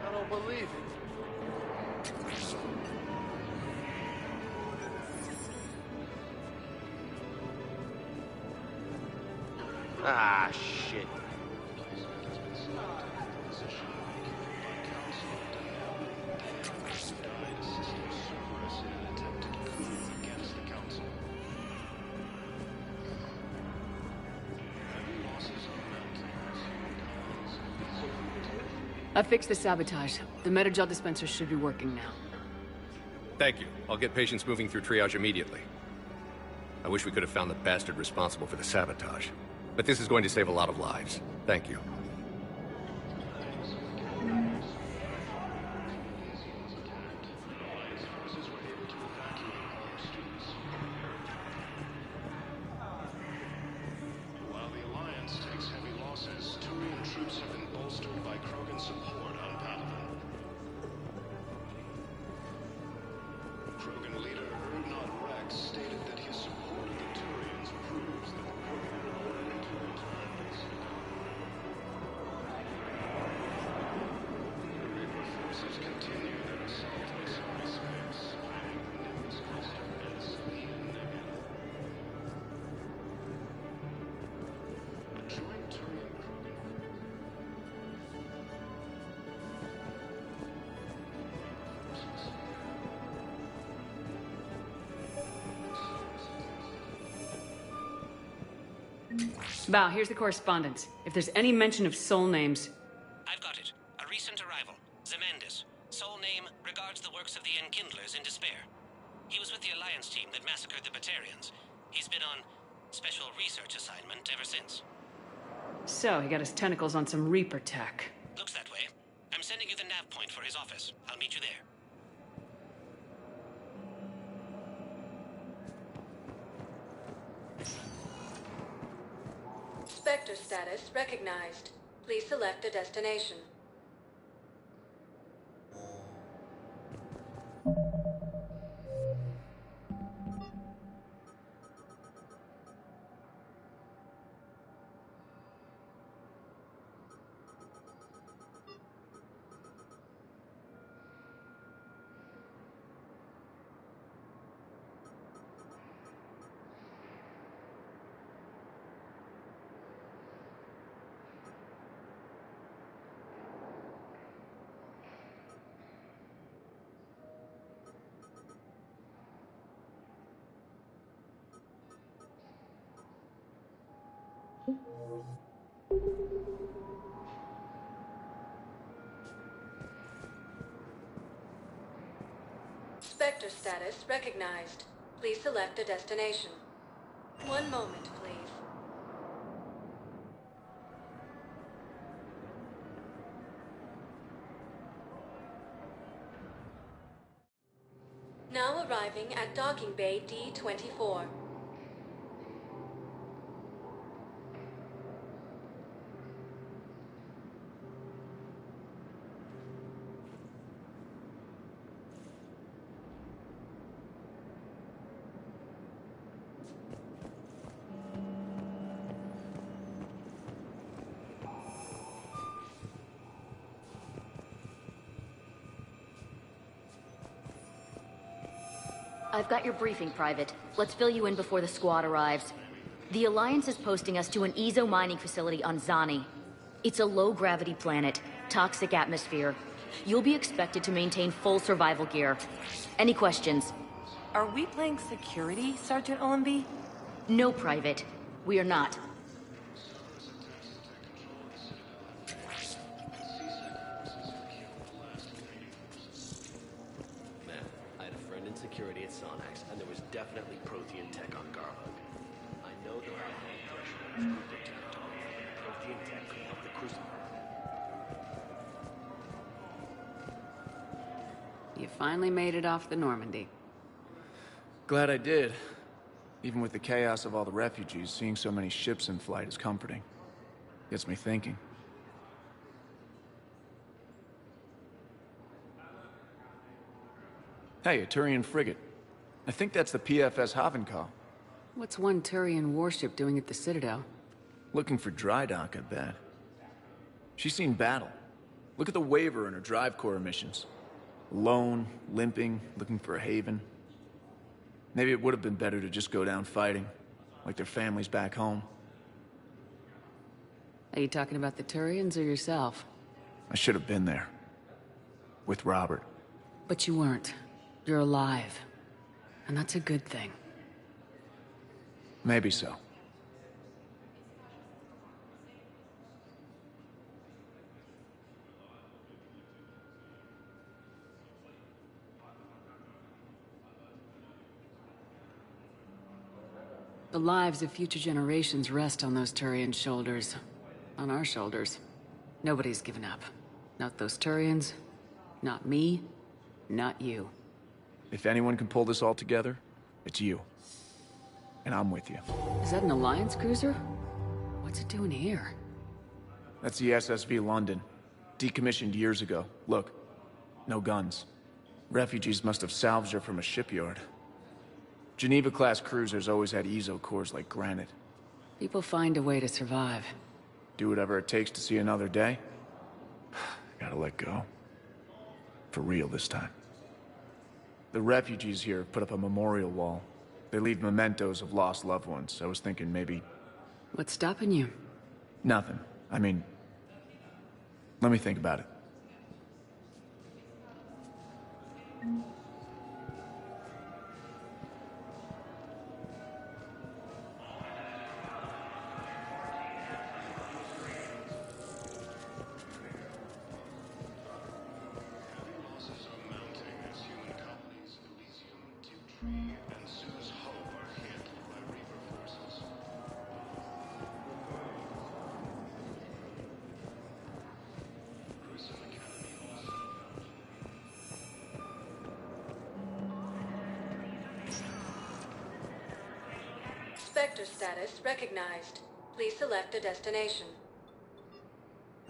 I don't believe it. Ah, shit. I fixed the sabotage. The Metagel dispenser should be working now. Thank you. I'll get patients moving through triage immediately. I wish we could have found the bastard responsible for the sabotage. But this is going to save a lot of lives. Thank you. While the Alliance takes heavy losses, Turian troops have been bolstered by Krogan's support on Paladin. Krogan leader Erdnot Rex stated that his support of the Turians proves that the Krogan are ready to return to the Citadel. The Reaper forces continue their assault on cyberspace, mining the Nimbus cluster and Salian Nebula. A joint Turian Krogan Val, here's the correspondence. If there's any mention of soul names... I've got it. A recent arrival. Zemandis. Soul name regards the works of the Enkindlers in despair. He was with the Alliance team that massacred the Batarians. He's been on special research assignment ever since. So, he got his tentacles on some Reaper tech. Looks that way. I'm sending you the nav point for his office. I'll meet you there. Spectre status recognized. Please select a destination. Spectre status recognized. Please select a destination. One moment, please. Now arriving at docking bay D-24. I've got your briefing, Private. Let's fill you in before the squad arrives. The Alliance is posting us to an Ezo mining facility on Zani. It's a low-gravity planet, toxic atmosphere. You'll be expected to maintain full survival gear. Any questions? Are we playing security, Sergeant Olenby? No, Private. We are not. Man, I had a friend in security at Sonax, and there was definitely Prothean tech on Garhug. I know that our high pressure was moved into the tunnel, but Prothean tech could help the Crucible. You finally made it off the Normandy. Glad I did. Even with the chaos of all the refugees, seeing so many ships in flight is comforting. Gets me thinking. Hey, a Turian frigate. I think that's the PFS Havenkal. What's one Turian warship doing at the Citadel? Looking for dry dock, I bet. She's seen battle. Look at the waiver in her drive core emissions. Alone, limping, looking for a haven. Maybe it would have been better to just go down fighting, like their families back home. Are you talking about the Turians or yourself? I should have been there. With Robert. But you weren't. You're alive. And that's a good thing. Maybe so. The lives of future generations rest on those Turian shoulders. On our shoulders. Nobody's given up. Not those Turians, not me, not you. If anyone can pull this all together, it's you. And I'm with you. Is that an Alliance cruiser? What's it doing here? That's the SSV London. Decommissioned years ago. Look, no guns. Refugees must have salvaged her from a shipyard. Geneva-class cruisers always had eezo cores like granite. People find a way to survive. Do whatever it takes to see another day. Gotta let go. For real this time. The refugees here put up a memorial wall. They leave mementos of lost loved ones. I was thinking maybe... What's stopping you? Nothing. I mean... Let me think about it. Spectre status recognized. Please select a destination.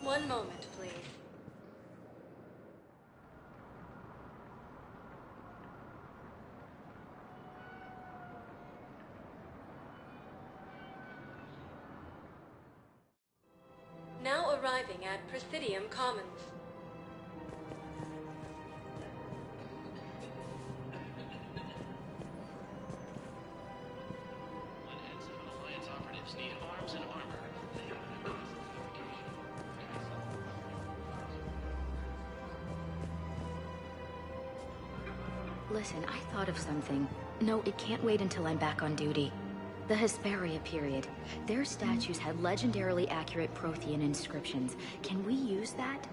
One moment, please. Now arriving at Presidium Commons. Need arms and armor. Listen, I thought of something. No, it can't wait until I'm back on duty. The Hesperia period. Their statues had legendarily accurate Prothean inscriptions. Can we use that?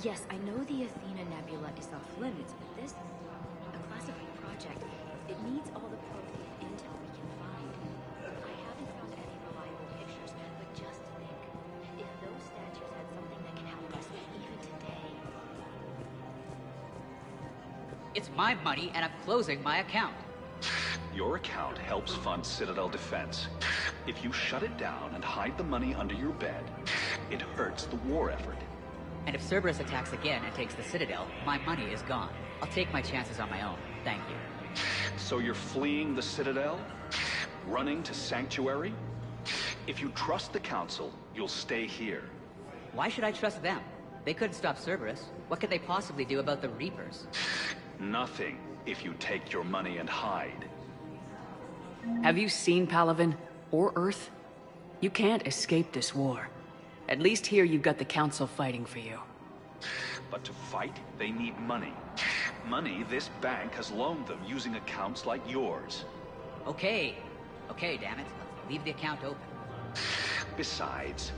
Yes, I know the Athena Nebula is off limits, but this... a classified project. It needs all the Prothean intel we can find. I haven't found any reliable pictures, but just think. If those statues had something that can help us, even today... It's my money, and I'm closing my account. Your account helps fund Citadel defense. If you shut it down and hide the money under your bed, it hurts the war effort. And if Cerberus attacks again and takes the Citadel, my money is gone. I'll take my chances on my own. Thank you. So you're fleeing the Citadel? Running to Sanctuary? If you trust the Council, you'll stay here. Why should I trust them? They couldn't stop Cerberus. What could they possibly do about the Reapers? Nothing, if you take your money and hide. Have you seen Palaven? Or Earth? You can't escape this war. At least here you've got the Council fighting for you. But to fight, they need money. Money this bank has loaned them using accounts like yours. Okay, damn it. Leave the account open. Besides,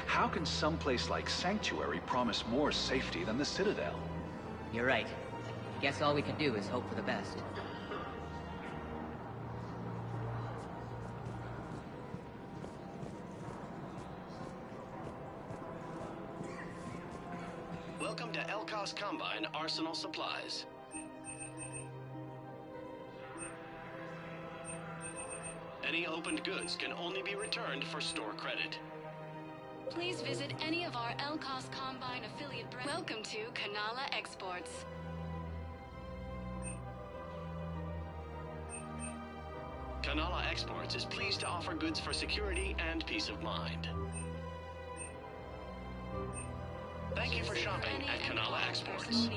how can someplace like Sanctuary promise more safety than the Citadel? You're right. Guess all we can do is hope for the best. Welcome to Elkos Combine Arsenal Supplies. Any opened goods can only be returned for store credit. Please visit any of our Elkos Combine affiliate brands. Welcome to Kanala Exports. Kanala Exports is pleased to offer goods for security and peace of mind. Thank you for shopping at Kanala Exports.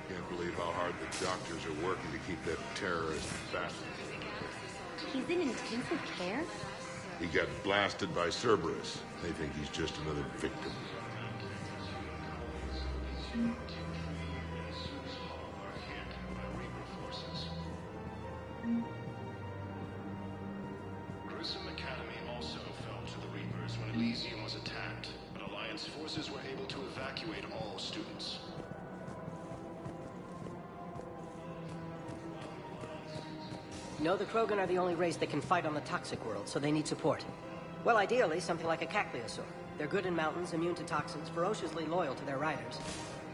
Can't believe how hard the doctors are working to keep that terrorist bastard. He's in intensive care? He got blasted by Cerberus. They think he's just another victim. Gruesome Academy also fell to the Reapers when Elysium was attacked, but Alliance forces were able to evacuate all students. No, the Krogan are the only race that can fight on the toxic world, so they need support. Well, ideally, something like a Cacliosaur. They're good in mountains, immune to toxins, ferociously loyal to their riders.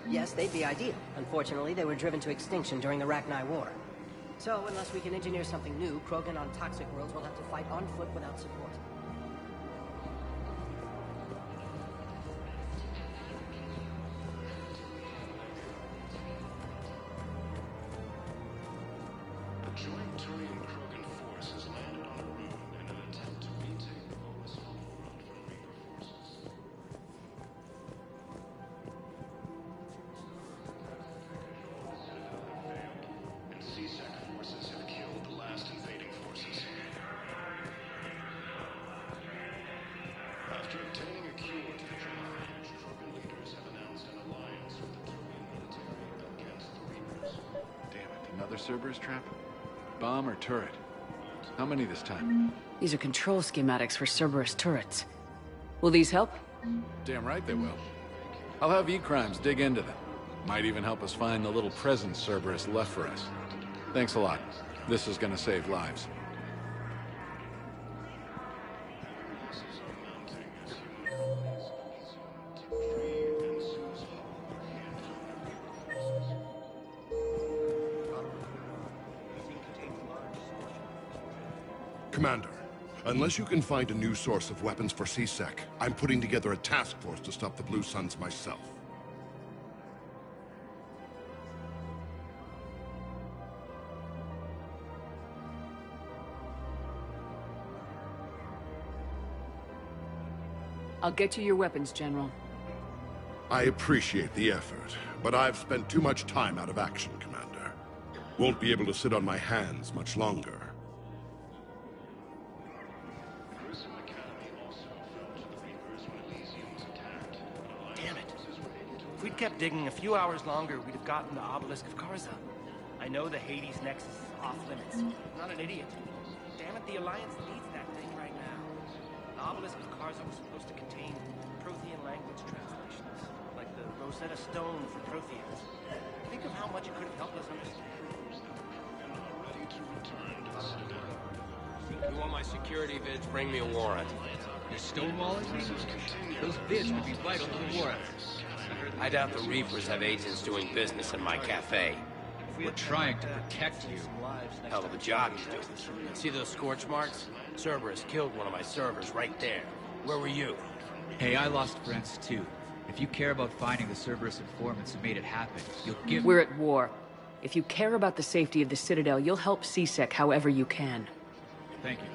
Yes, they'd be ideal. Unfortunately, they were driven to extinction during the Rachni War. So, unless we can engineer something new, Krogan on toxic worlds will have to fight on foot without support. The joint Turian-Krogan force has landed on a rune in an attempt to retake the Volus homeworld from Reaper forces. And C-Sec forces have killed the last invading forces. After obtaining a cure to the challenge, Krogan leaders have announced an alliance with the Turian military against the Reapers. Damn it, another Cerberus trap? Bomb or turret? How many this time? These are control schematics for Cerberus turrets. Will these help? Damn right they will. I'll have E-Crimes dig into them. Might even help us find the little presents Cerberus left for us. Thanks a lot. This is gonna save lives. Commander, unless you can find a new source of weapons for C-Sec, I'm putting together a task force to stop the Blue Suns myself. I'll get you your weapons, General. I appreciate the effort, but I've spent too much time out of action, Commander. Won't be able to sit on my hands much longer. Damn it. If we'd kept digging a few hours longer, we'd have gotten the Obelisk of Karza. I know the Hades Nexus is off limits. I'm not an idiot. Damn it, the Alliance needs that thing right now. The Obelisk of Karza was supposed to contain Prothean language translations, like the Rosetta Stone for Protheans. Think of how much it could have helped us understand. You want my security vids? Bring me a warrant. You're stonewalling me? Those vids would be vital to the war effort. I doubt the Reapers have agents doing business in my cafe. We're trying to protect you. Hell of a job you do. See those scorch marks? Cerberus killed one of my servers right there. Where were you? Hey, I lost friends too. If you care about finding the Cerberus informants who made it happen, you'll give— We're at war. If you care about the safety of the Citadel, you'll help C-Sec however you can. Thank you.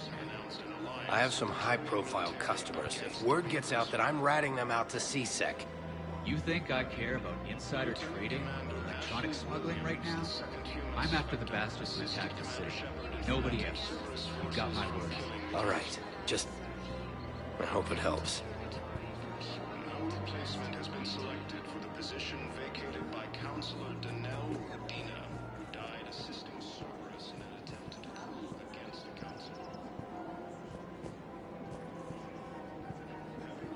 I have some high-profile customers. If word gets out that I'm ratting them out to C-Sec. You think I care about insider trading or electronic smuggling right now? I'm after the bastards who attacked the city. Nobody else. You got my word. All right. Just— I hope it helps. No replacement has been selected for the position vacated by Counselor Danelle Udina, who died assisting Cerberus in an attempted coup against the Council.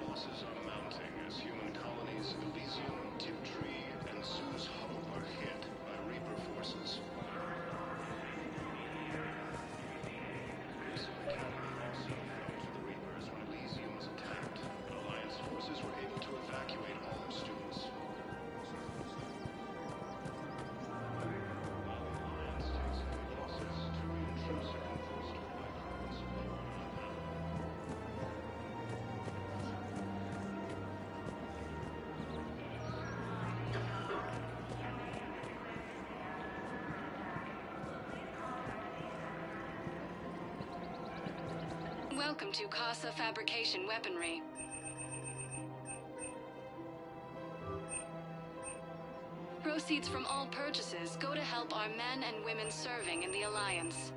Losses are mounting as human colonies of Elysium, Tiptree, and Zeus Hope are hit by Reaper forces. Elysium was attacked, but Alliance forces were able to evacuate all students. Welcome to Casa Fabrication Weaponry. Proceeds from all purchases go to help our men and women serving in the Alliance.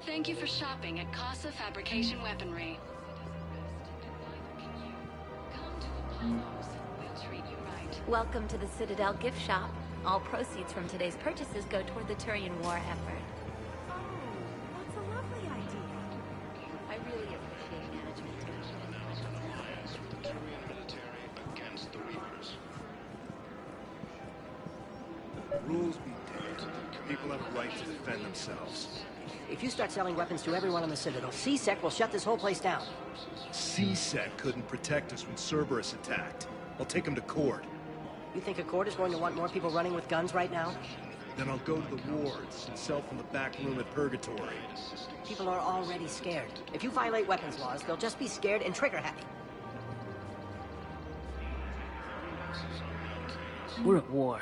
Thank you for shopping at Casa Fabrication Weaponry. Come to Welcome to the Citadel gift shop. All proceeds from today's purchases go toward the Turian war effort. Oh, that's a lovely idea. I really appreciate management. Turian military against the Reapers. Rules be damned. People have a right to defend themselves. If you start selling weapons to everyone on the Citadel, C-Sec will shut this whole place down. C-Sec couldn't protect us when Cerberus attacked. I'll take him to court. You think a court is going to want more people running with guns right now? Then I'll go to the wards and sell from the back room at Purgatory. People are already scared. If you violate weapons laws, they'll just be scared and trigger-happy. We're at war.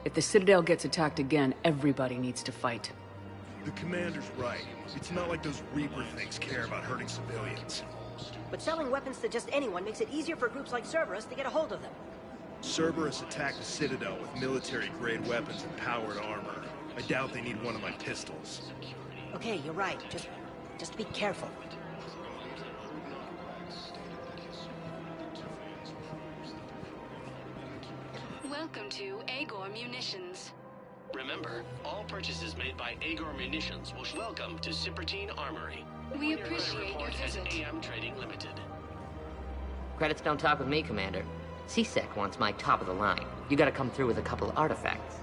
If the Citadel gets attacked again, everybody needs to fight. The commander's right. It's not like those Reaper things care about hurting civilians. But selling weapons to just anyone makes it easier for groups like Cerberus to get a hold of them. Cerberus attacked the Citadel with military-grade weapons and powered armor. I doubt they need one of my pistols. Okay, you're right. Just be careful. Welcome to Agor Munitions. Remember, all purchases made by Agor Munitions will welcome to Cipertine Armory. We appreciate your visit. As AM Trading Limited. Credits don't talk with me, Commander. C-Sec wants my top of the line. You gotta come through with a couple of artifacts.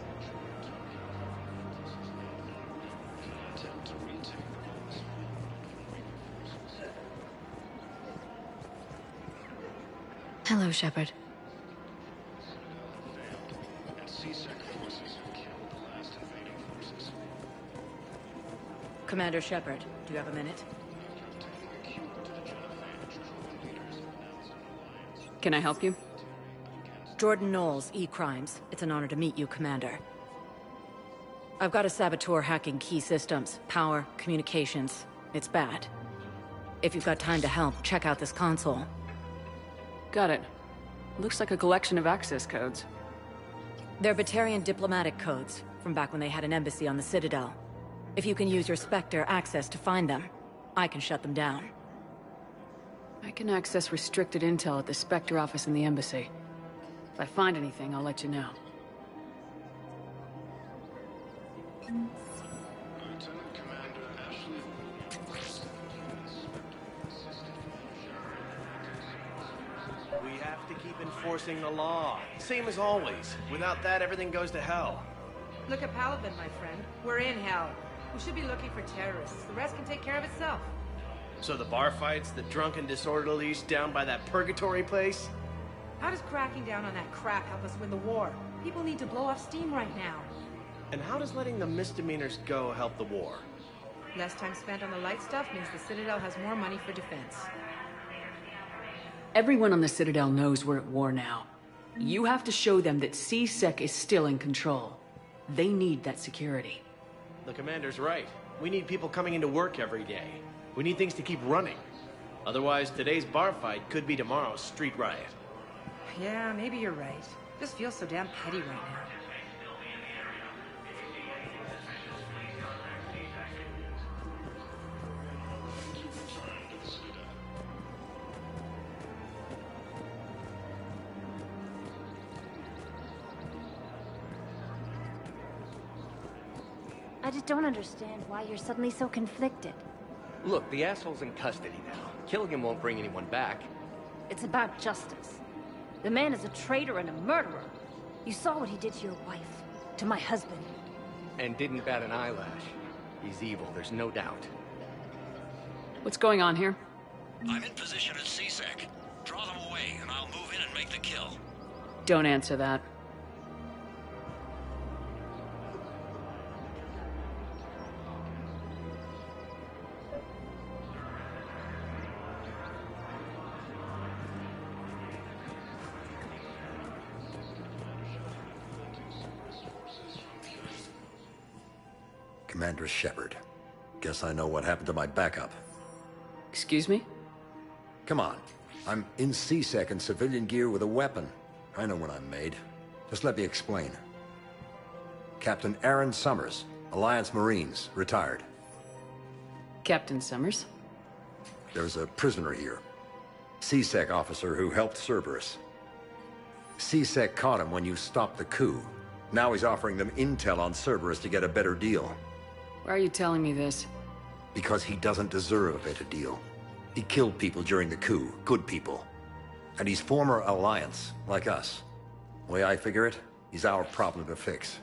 Hello, Shepard. Commander Shepard, do you have a minute? Can I help you? Jordan Knowles, E-Crimes. It's an honor to meet you, Commander. I've got a saboteur hacking key systems, power, communications. It's bad. If you've got time to help, check out this console. Got it. Looks like a collection of access codes. They're Batarian diplomatic codes, from back when they had an embassy on the Citadel. If you can use your Spectre access to find them, I can shut them down. I can access restricted intel at the Spectre office in the embassy. If I find anything, I'll let you know. We have to keep enforcing the law. Same as always. Without that, everything goes to hell. Look at Paladin, my friend. We're in hell. We should be looking for terrorists. The rest can take care of itself. So the bar fights, the drunken disorderlies down by that purgatory place? How does cracking down on that crap help us win the war? People need to blow off steam right now. And how does letting the misdemeanors go help the war? Less time spent on the light stuff means the Citadel has more money for defense. Everyone on the Citadel knows we're at war now. You have to show them that C-Sec is still in control. They need that security. The commander's right. We need people coming into work every day. We need things to keep running. Otherwise, today's bar fight could be tomorrow's street riot. Yeah, maybe you're right. This feels so damn petty right now. I just don't understand why you're suddenly so conflicted. Look, the asshole's in custody now. Killing him won't bring anyone back. It's about justice. The man is a traitor and a murderer. You saw what he did to your wife, to my husband. And didn't bat an eyelash. He's evil, there's no doubt. What's going on here? I'm in position at C-Sec. Draw them away, and I'll move in and make the kill. Don't answer that. Commander Shepard. Guess I know what happened to my backup. Excuse me? Come on. I'm in C-Sec in civilian gear with a weapon. I know when I'm made. Just let me explain. Captain Aaron Summers, Alliance Marines, retired. Captain Summers? There's a prisoner here. C-Sec officer who helped Cerberus. CSEC caught him when you stopped the coup. Now he's offering them intel on Cerberus to get a better deal. Why are you telling me this? Because he doesn't deserve a better deal. He killed people during the coup, good people. And he's former Alliance, like us. The way I figure it, he's our problem to fix.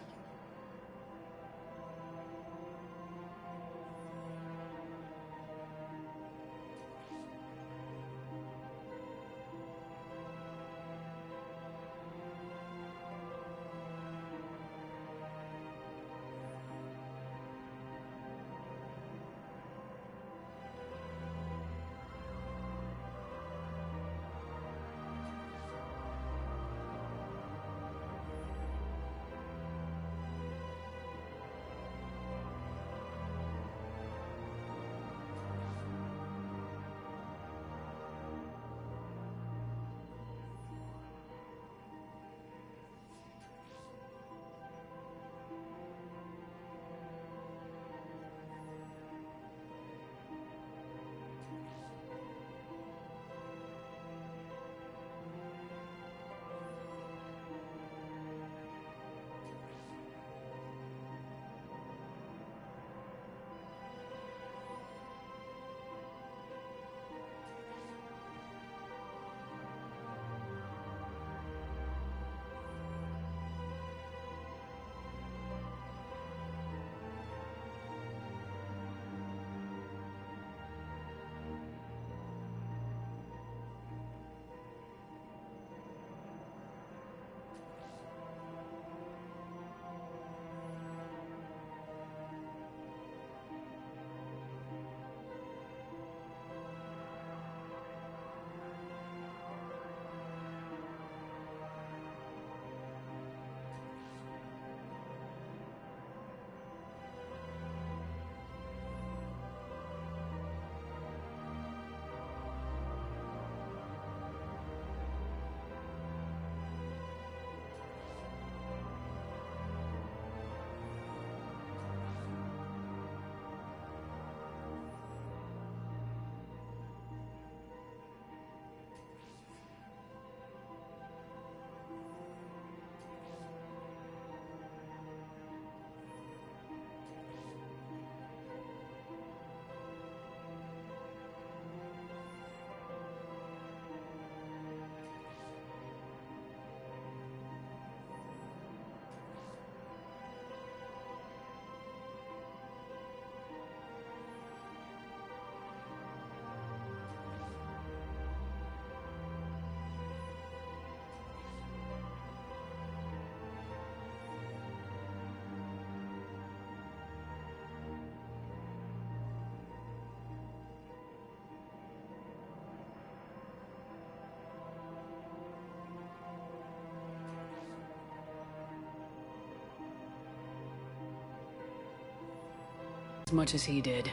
As much as he did.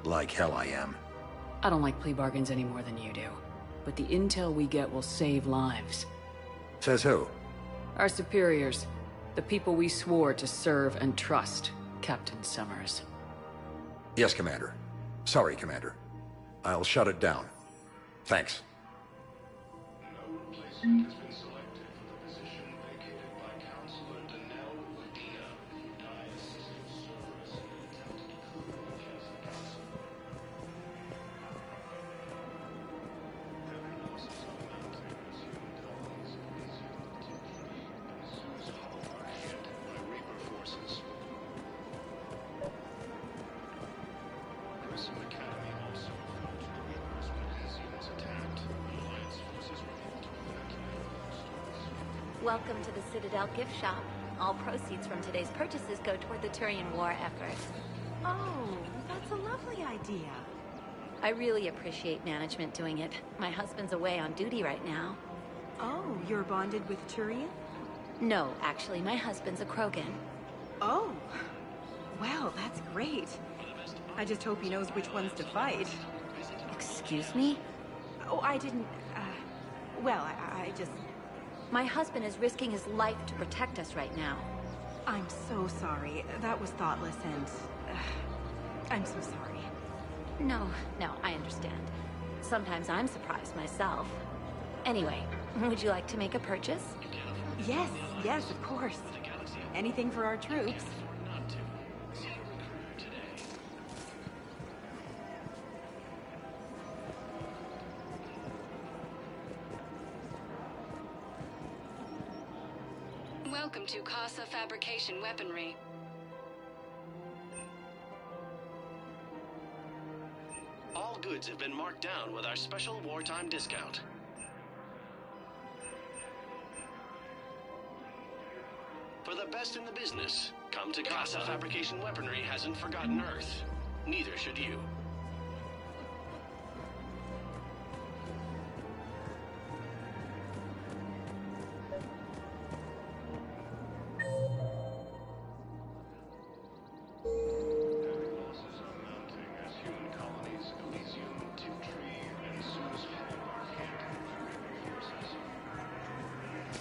Like hell I am. I don't like plea bargains any more than you do. But the intel we get will save lives. Says who? Our superiors. The people we swore to serve and trust, Captain Summers. Yes, Commander. Sorry, Commander. I'll shut it down. Thanks. No replacement has been selected for the position vacated by Counselor Danelle Udina, who died assisting Cerberus in an attempted coup against the Council. Heavy losses amount to consumed towns of these units are hit by Reaper forces. Grissom Academy also fought the Reapers when Elysium was attacked. Alliance forces were able to evacuate most stores. Welcome to the Citadel gift shop. All proceeds from today's purchases go toward the Turian War effort. Oh, that's a lovely idea. I really appreciate management doing it. My husband's away on duty right now. Oh, you're bonded with Turian? No, actually, my husband's a Krogan. Oh, well, that's great. I just hope he knows which ones to fight. Excuse me? Oh, I didn't, well, I just... My husband is risking his life to protect us right now. I'm so sorry. That was thoughtless and... I'm so sorry. No, I understand. Sometimes I'm surprised myself. Anyway, Would you like to make a purchase? Yes, yes, of course. Anything for our troops. Welcome to Casa Fabrication Weaponry. All goods have been marked down with our special wartime discount. For the best in the business, come to Casa Fabrication Weaponry hasn't forgotten Earth. Neither should you.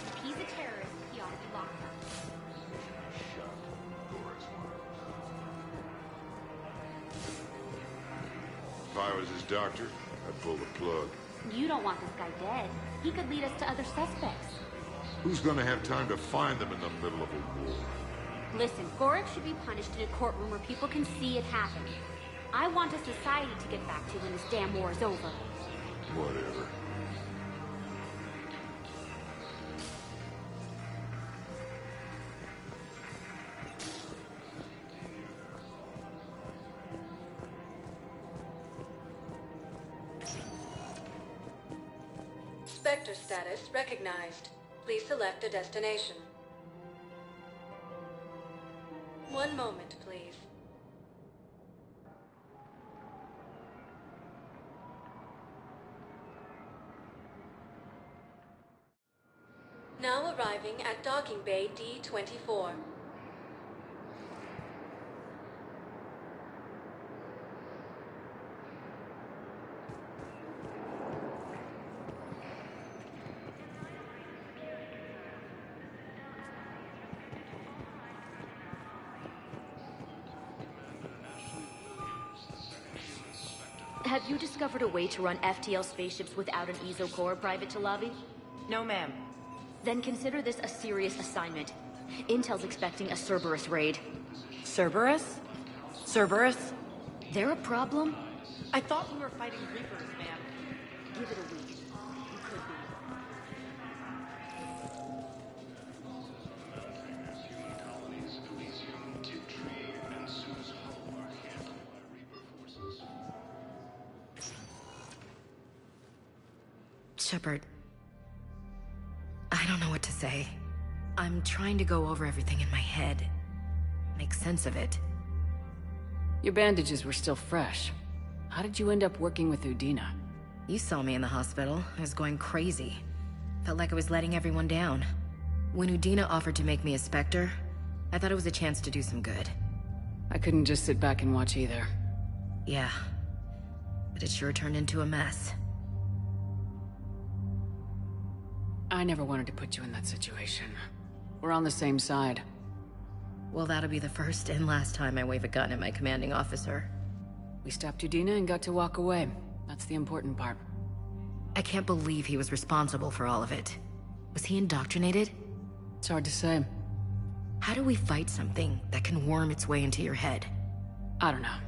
If he's a terrorist, he ought to be locked up. If I was his doctor, I'd pull the plug. You don't want this guy dead. He could lead us to other suspects. Who's gonna have time to find them in the middle of a war? Listen, Gorik should be punished in a courtroom where people can see it happen. I want a society to get back to when this damn war is over. Whatever. Spectre status recognized. Please select a destination. One moment, please. Now arriving at Docking Bay D-24. Have you discovered a way to run FTL spaceships without an ESO core, Private Talavi? No, ma'am. Then consider this a serious assignment. Intel's expecting a Cerberus raid. Cerberus? Cerberus? They're a problem? I thought we were fighting Reapers, ma'am. Give it a week. You could be. Shepard, I don't know what to say. I'm trying to go over everything in my head. Make sense of it. Your bandages were still fresh. How did you end up working with Udina? You saw me in the hospital. I was going crazy. Felt like I was letting everyone down. When Udina offered to make me a Spectre, I thought it was a chance to do some good. I couldn't just sit back and watch either. Yeah. But it sure turned into a mess. I never wanted to put you in that situation. We're on the same side. Well, that'll be the first and last time I wave a gun at my commanding officer. We stopped Udina and got to walk away. That's the important part. I can't believe he was responsible for all of it. Was he indoctrinated? It's hard to say. How do we fight something that can worm its way into your head? I don't know,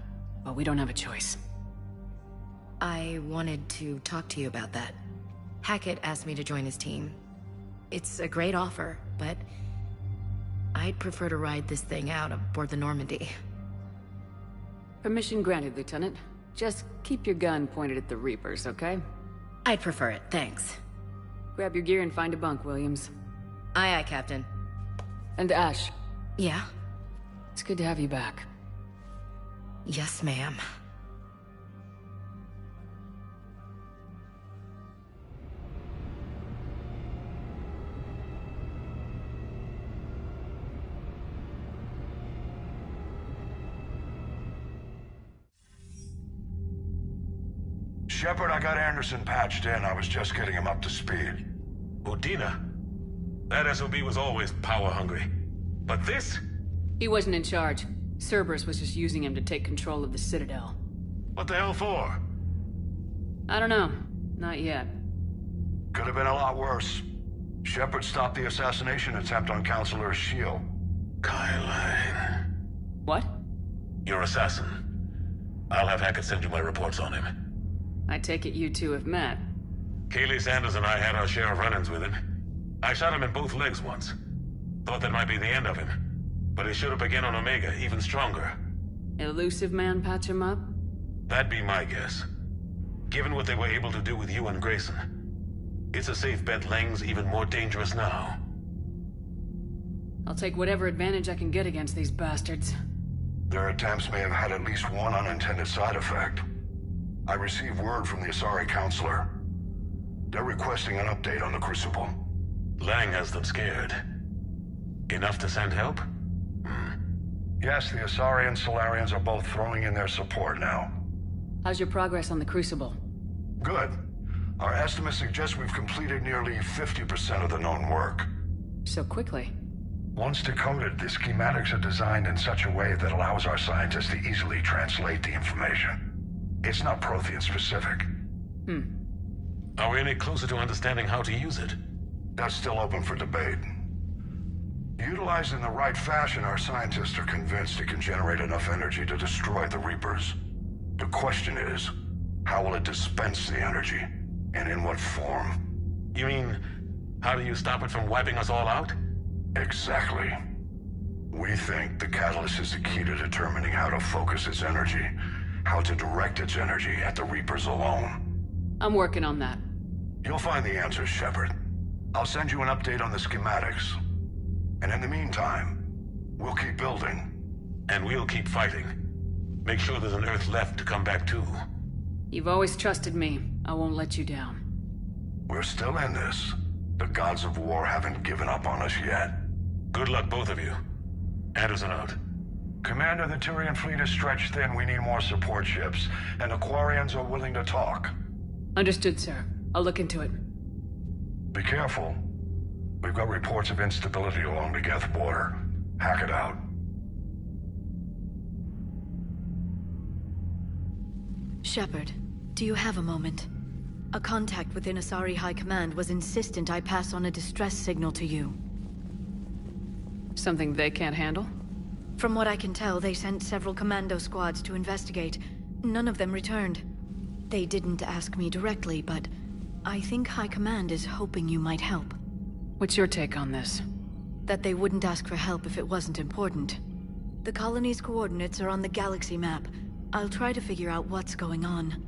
but we don't have a choice. I wanted to talk to you about that. Hackett asked me to join his team. It's a great offer, but I'd prefer to ride this thing out aboard the Normandy. Permission granted, Lieutenant. Just keep your gun pointed at the Reapers, okay? I'd prefer it, thanks. Grab your gear and find a bunk, Williams. Aye, aye, Captain. And Ash. Yeah? It's good to have you back. Yes, ma'am. Shepard, I got Anderson patched in. I was just getting him up to speed. Udina? That SOB was always power-hungry. But this? He wasn't in charge. Cerberus was just using him to take control of the Citadel. What the hell for? I don't know. Not yet. Could have been a lot worse. Shepard stopped the assassination attempt on Counselor Shield. Kai Lang. What? Your assassin. I'll have Hackett send you my reports on him. I take it you two have met. Kaylee Sanders and I had our share of run-ins with him. I shot him in both legs once. Thought that might be the end of him. But he showed up again on Omega, even stronger. Elusive man patch him up? That'd be my guess. Given what they were able to do with you and Grayson, it's a safe bet Lang's even more dangerous now. I'll take whatever advantage I can get against these bastards. Their attempts may have had at least one unintended side effect. I received word from the Asari Counselor. They're requesting an update on the Crucible. Lang has them scared. Enough to send help? Yes, the Asari and Solarians are both throwing in their support now. How's your progress on the Crucible? Good. Our estimates suggest we've completed nearly 50% of the known work. So quickly? Once decoded, the schematics are designed in such a way that allows our scientists to easily translate the information. It's not Prothean specific. Are we any closer to understanding how to use it? That's still open for debate. Utilized in the right fashion, our scientists are convinced it can generate enough energy to destroy the Reapers. The question is, how will it dispense the energy? And in what form? You mean, how do you stop it from wiping us all out? Exactly. We think the catalyst is the key to determining how to focus its energy, how to direct its energy at the Reapers alone. I'm working on that. You'll find the answers, Shepard. I'll send you an update on the schematics. And in the meantime, we'll keep building. And we'll keep fighting. Make sure there's an Earth left to come back to. You've always trusted me. I won't let you down. We're still in this. The gods of war haven't given up on us yet. Good luck, both of you. Anderson out. Commander, the Turian fleet is stretched thin. We need more support ships. And the Quarians are willing to talk. Understood, sir. I'll look into it. Be careful. We've got reports of instability along the Geth border. Hack it out. Shepard, do you have a moment? A contact within Asari High Command was insistent I pass on a distress signal to you. Something they can't handle? From what I can tell, they sent several commando squads to investigate. None of them returned. They didn't ask me directly, but I think High Command is hoping you might help. What's your take on this? That they wouldn't ask for help if it wasn't important. The colony's coordinates are on the galaxy map. I'll try to figure out what's going on.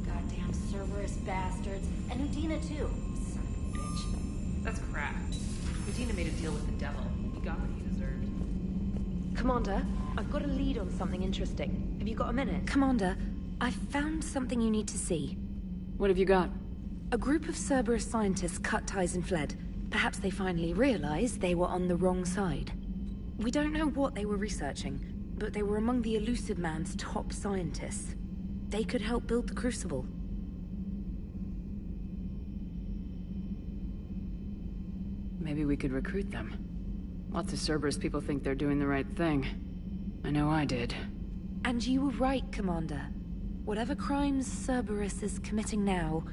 Goddamn Cerberus bastards. And Udina too. Son of a bitch. That's crap. Regina made a deal with the devil. He got what he deserved. Commander, I've got a lead on something interesting. Have you got a minute? Commander, I've found something you need to see. What have you got? A group of Cerberus scientists cut ties and fled. Perhaps they finally realized they were on the wrong side. We don't know what they were researching, but they were among the Elusive Man's top scientists. They could help build the Crucible. Maybe we could recruit them. Lots of Cerberus people think they're doing the right thing. I know I did. And you were right, Commander. Whatever crimes Cerberus is committing now,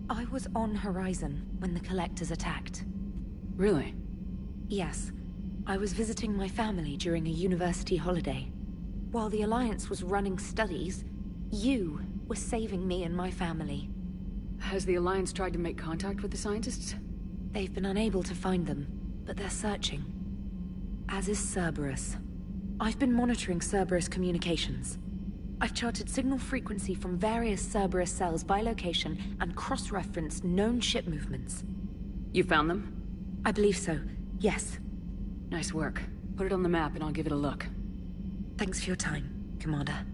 I was on Horizon when the Collectors attacked. Really? Yes. I was visiting my family during a university holiday. While the Alliance was running studies, you were saving me and my family. Has the Alliance tried to make contact with the scientists? They've been unable to find them, but they're searching. As is Cerberus. I've been monitoring Cerberus communications. I've charted signal frequency from various Cerberus cells by location and cross-referenced known ship movements. You found them? I believe so, yes. Nice work. Put it on the map and I'll give it a look. Thanks for your time, Commander.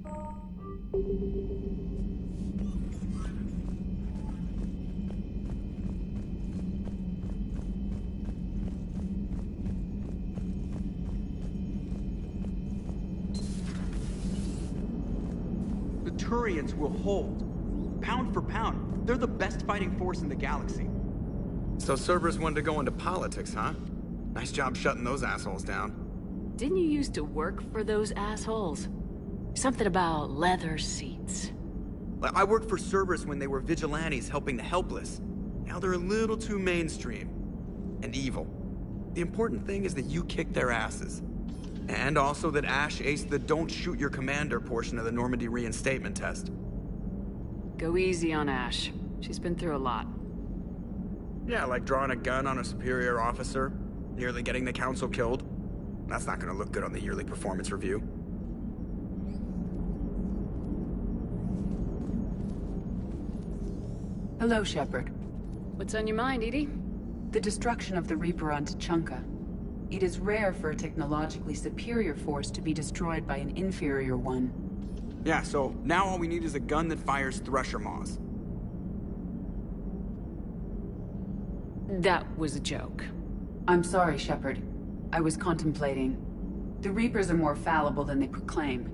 The Turians will hold. Pound for pound, they're the best fighting force in the galaxy. So Cerberus wanted to go into politics, huh? Nice job shutting those assholes down. Didn't you used to work for those assholes? Something about leather seats. I worked for Cerberus when they were vigilantes helping the helpless. Now they're a little too mainstream. And evil. The important thing is that you kick their asses. And also that Ash aced the don't shoot your commander portion of the Normandy reinstatement test. Go easy on Ash. She's been through a lot. Yeah, like drawing a gun on a superior officer, nearly getting the council killed. That's not gonna look good on the yearly performance review. Hello, Shepard. What's on your mind, Edie? The destruction of the Reaper on Tuchanka. It is rare for a technologically superior force to be destroyed by an inferior one. Yeah, so now all we need is a gun that fires Thresher Maws. That was a joke. I'm sorry, Shepard. I was contemplating. The Reapers are more fallible than they proclaim.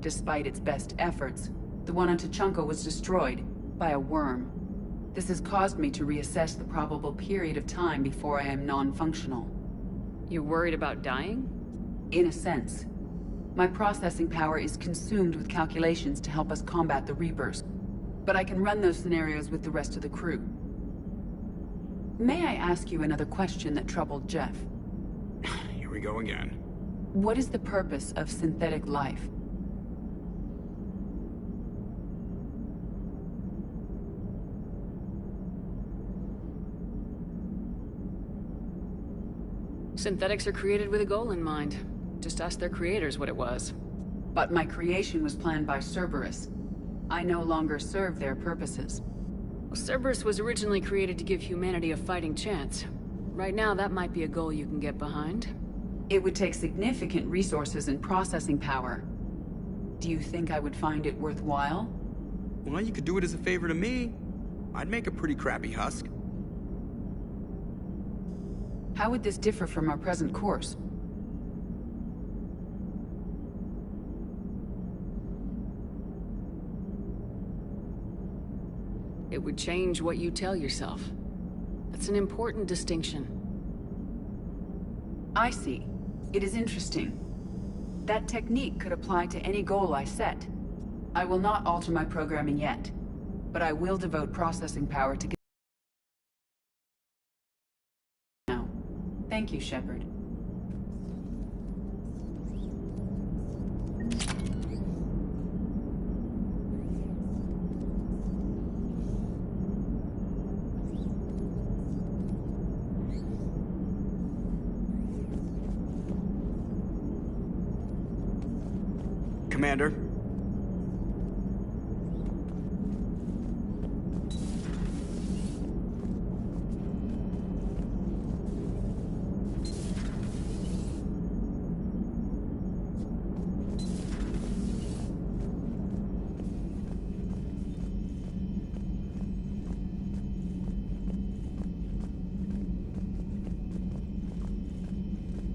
Despite its best efforts, the one on Tuchanka was destroyed by a worm. This has caused me to reassess the probable period of time before I am non-functional. You're worried about dying? In a sense. My processing power is consumed with calculations to help us combat the Reapers. But I can run those scenarios with the rest of the crew. May I ask you another question that troubled Jeff? Here we go again. What is the purpose of synthetic life? Synthetics are created with a goal in mind. Just ask their creators what it was. But my creation was planned by Cerberus. I no longer serve their purposes. Well, Cerberus was originally created to give humanity a fighting chance. Right now, that might be a goal you can get behind. It would take significant resources and processing power. Do you think I would find it worthwhile? Well, you could do it as a favor to me. I'd make a pretty crappy husk. How would this differ from our present course? It would change what you tell yourself. That's an important distinction. I see. It is interesting. That technique could apply to any goal I set. I will not alter my programming yet, but I will devote processing power to... Now. Thank you, Shepard. Commander.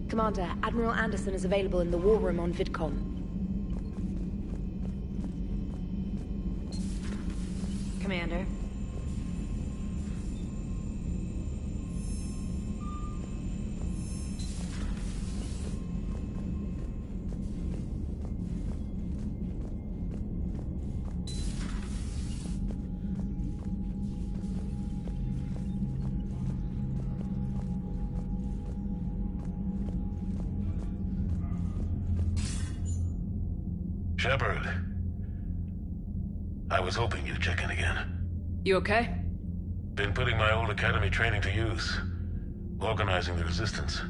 Commander, Admiral Anderson is available in the war room on VidCom. Commander. Shepard. I was hoping you'd check in again. You okay? Been putting my old academy training to use. Organizing the resistance.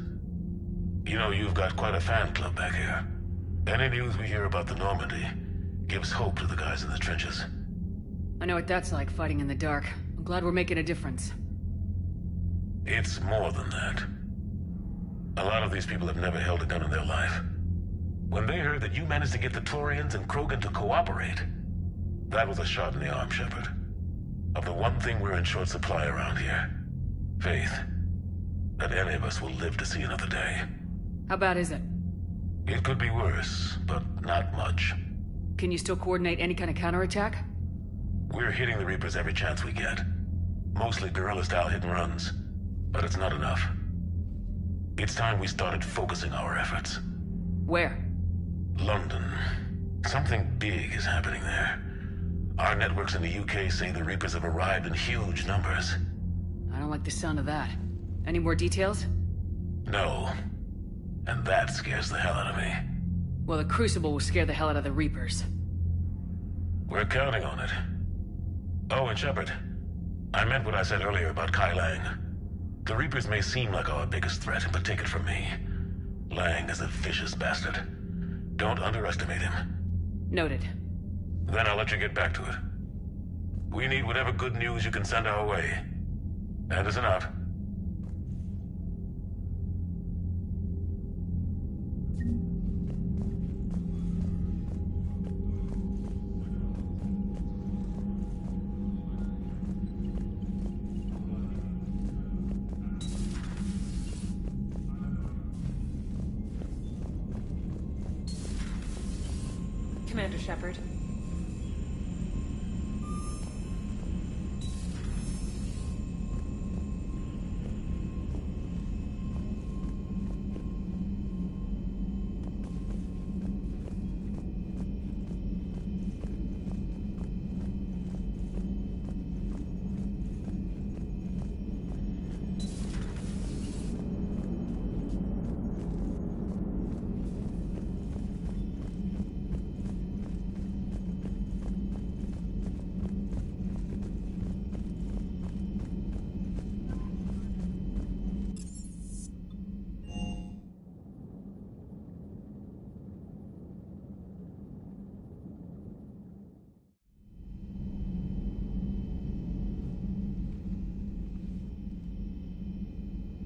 You know, you've got quite a fan club back here. Any news we hear about the Normandy gives hope to the guys in the trenches. I know what that's like, fighting in the dark. I'm glad we're making a difference. It's more than that. A lot of these people have never held a gun in their life. When they heard that you managed to get the Turians and Krogan to cooperate, that was a shot in the arm, Shepard. Of the one thing we're in short supply around here, faith. That any of us will live to see another day. How bad is it? It could be worse, but not much. Can you still coordinate any kind of counterattack? We're hitting the Reapers every chance we get. Mostly guerrilla-style hit-and-runs, but it's not enough. It's time we started focusing our efforts. Where? London. Something big is happening there. Our networks in the UK say the Reapers have arrived in huge numbers. I don't like the sound of that. Any more details? No. And that scares the hell out of me. Well, the Crucible will scare the hell out of the Reapers. We're counting on it. Oh, and Shepard, I meant what I said earlier about Kai Lang. The Reapers may seem like our biggest threat, but take it from me. Lang is a vicious bastard. Don't underestimate him. Noted. Then I'll let you get back to it. We need whatever good news you can send our way. And listen up. Commander Shepard.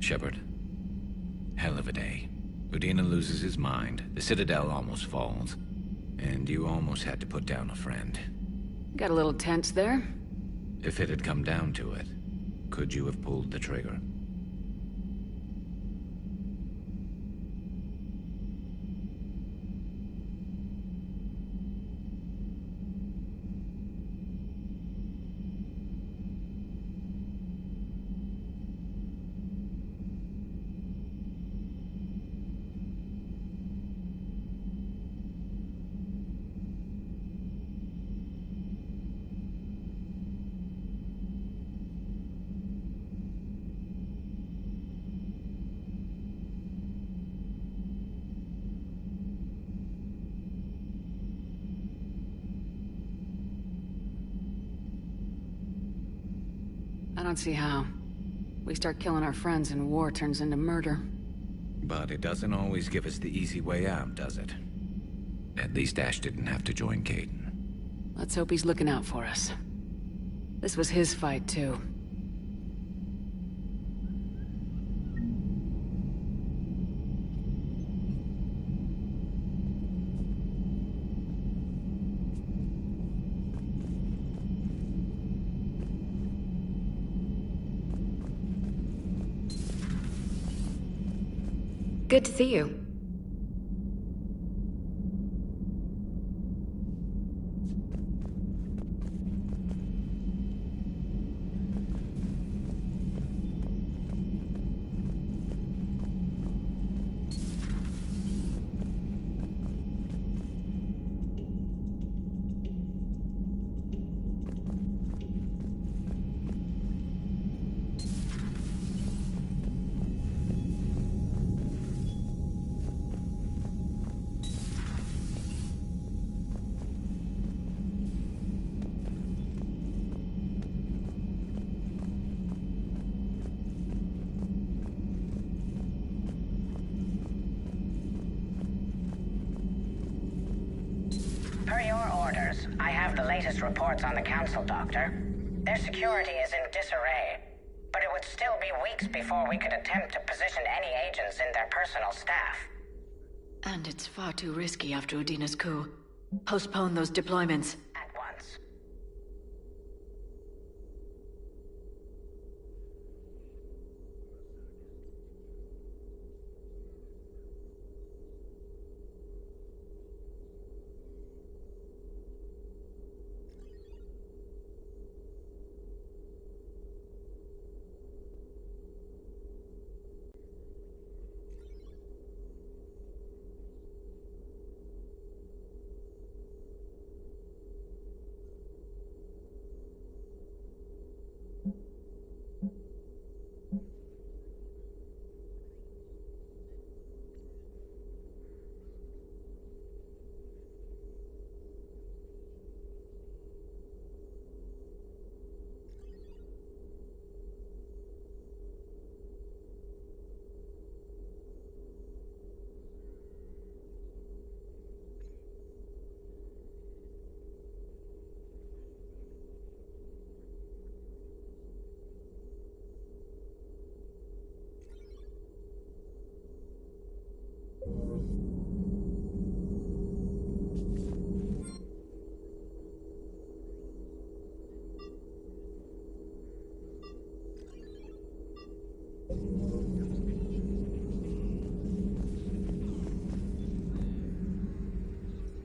Shepard. Hell of a day. Udina loses his mind, the Citadel almost falls, and you almost had to put down a friend. Got a little tense there. If it had come down to it, could you have pulled the trigger? I don't see how. We start killing our friends and war turns into murder. But it doesn't always give us the easy way out, does it? At least Ash didn't have to join Caden. Let's hope he's looking out for us. This was his fight, too. Good to see you. Per your orders, I have the latest reports on the Council, Doctor. Their security is in disarray, but it would still be weeks before we could attempt to position any agents in their personal staff. And it's far too risky after Udina's coup. Postpone those deployments. At once.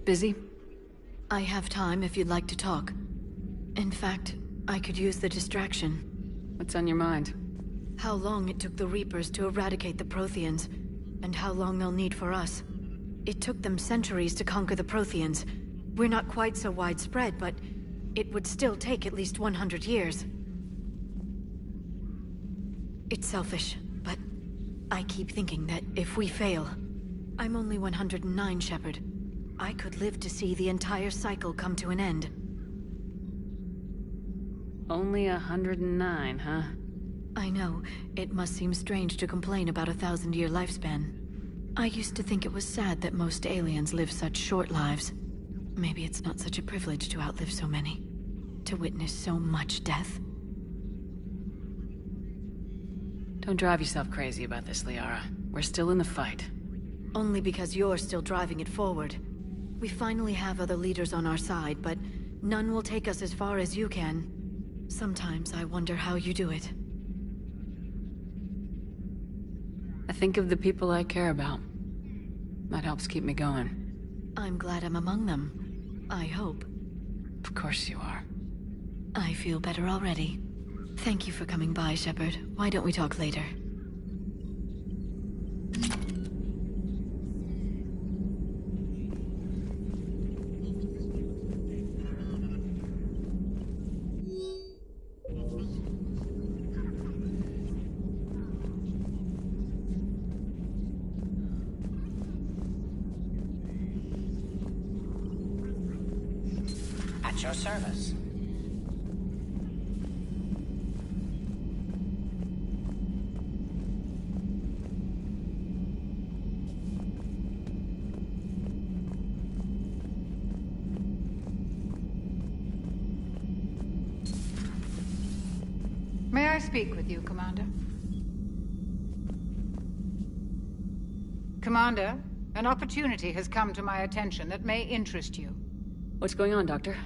Busy? I have time if you'd like to talk. In fact, I could use the distraction. What's on your mind? How long it took the Reapers to eradicate the Protheans, and how long they'll need for us. It took them centuries to conquer the Protheans. We're not quite so widespread, but it would still take at least 100 years. It's selfish, but I keep thinking that if we fail... I'm only 109, Shepard. I could live to see the entire cycle come to an end. Only 109, huh? I know. It must seem strange to complain about a 1,000-year lifespan. I used to think it was sad that most aliens live such short lives. Maybe it's not such a privilege to outlive so many. To witness so much death. Don't drive yourself crazy about this, Liara. We're still in the fight. Only because you're still driving it forward. We finally have other leaders on our side, but none will take us as far as you can. Sometimes I wonder how you do it. I think of the people I care about. That helps keep me going. I'm glad I'm among them. I hope. Of course you are. I feel better already. Thank you for coming by, Shepard. Why don't we talk later? At your service. May I speak with you, Commander? Commander, an opportunity has come to my attention that may interest you. What's going on, Doctor?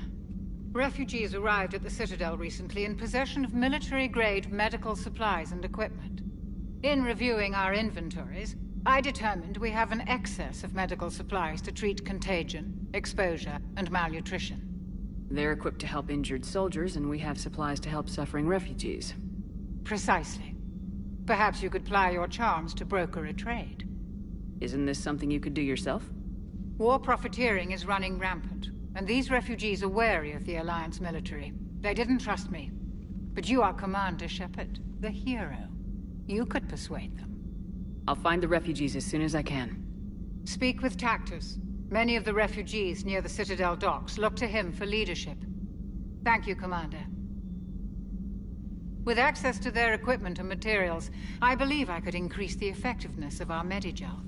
Refugees arrived at the Citadel recently in possession of military-grade medical supplies and equipment. In reviewing our inventories, I determined we have an excess of medical supplies to treat contagion, exposure, and malnutrition. They're equipped to help injured soldiers, and we have supplies to help suffering refugees. Precisely. Perhaps you could ply your charms to broker a trade. Isn't this something you could do yourself? War profiteering is running rampant, and these refugees are wary of the Alliance military. They didn't trust me. But you are Commander Shepard, the hero. You could persuade them. I'll find the refugees as soon as I can. Speak with Tactus. Many of the refugees near the Citadel docks look to him for leadership. Thank you, Commander. With access to their equipment and materials, I believe I could increase the effectiveness of our Medigel.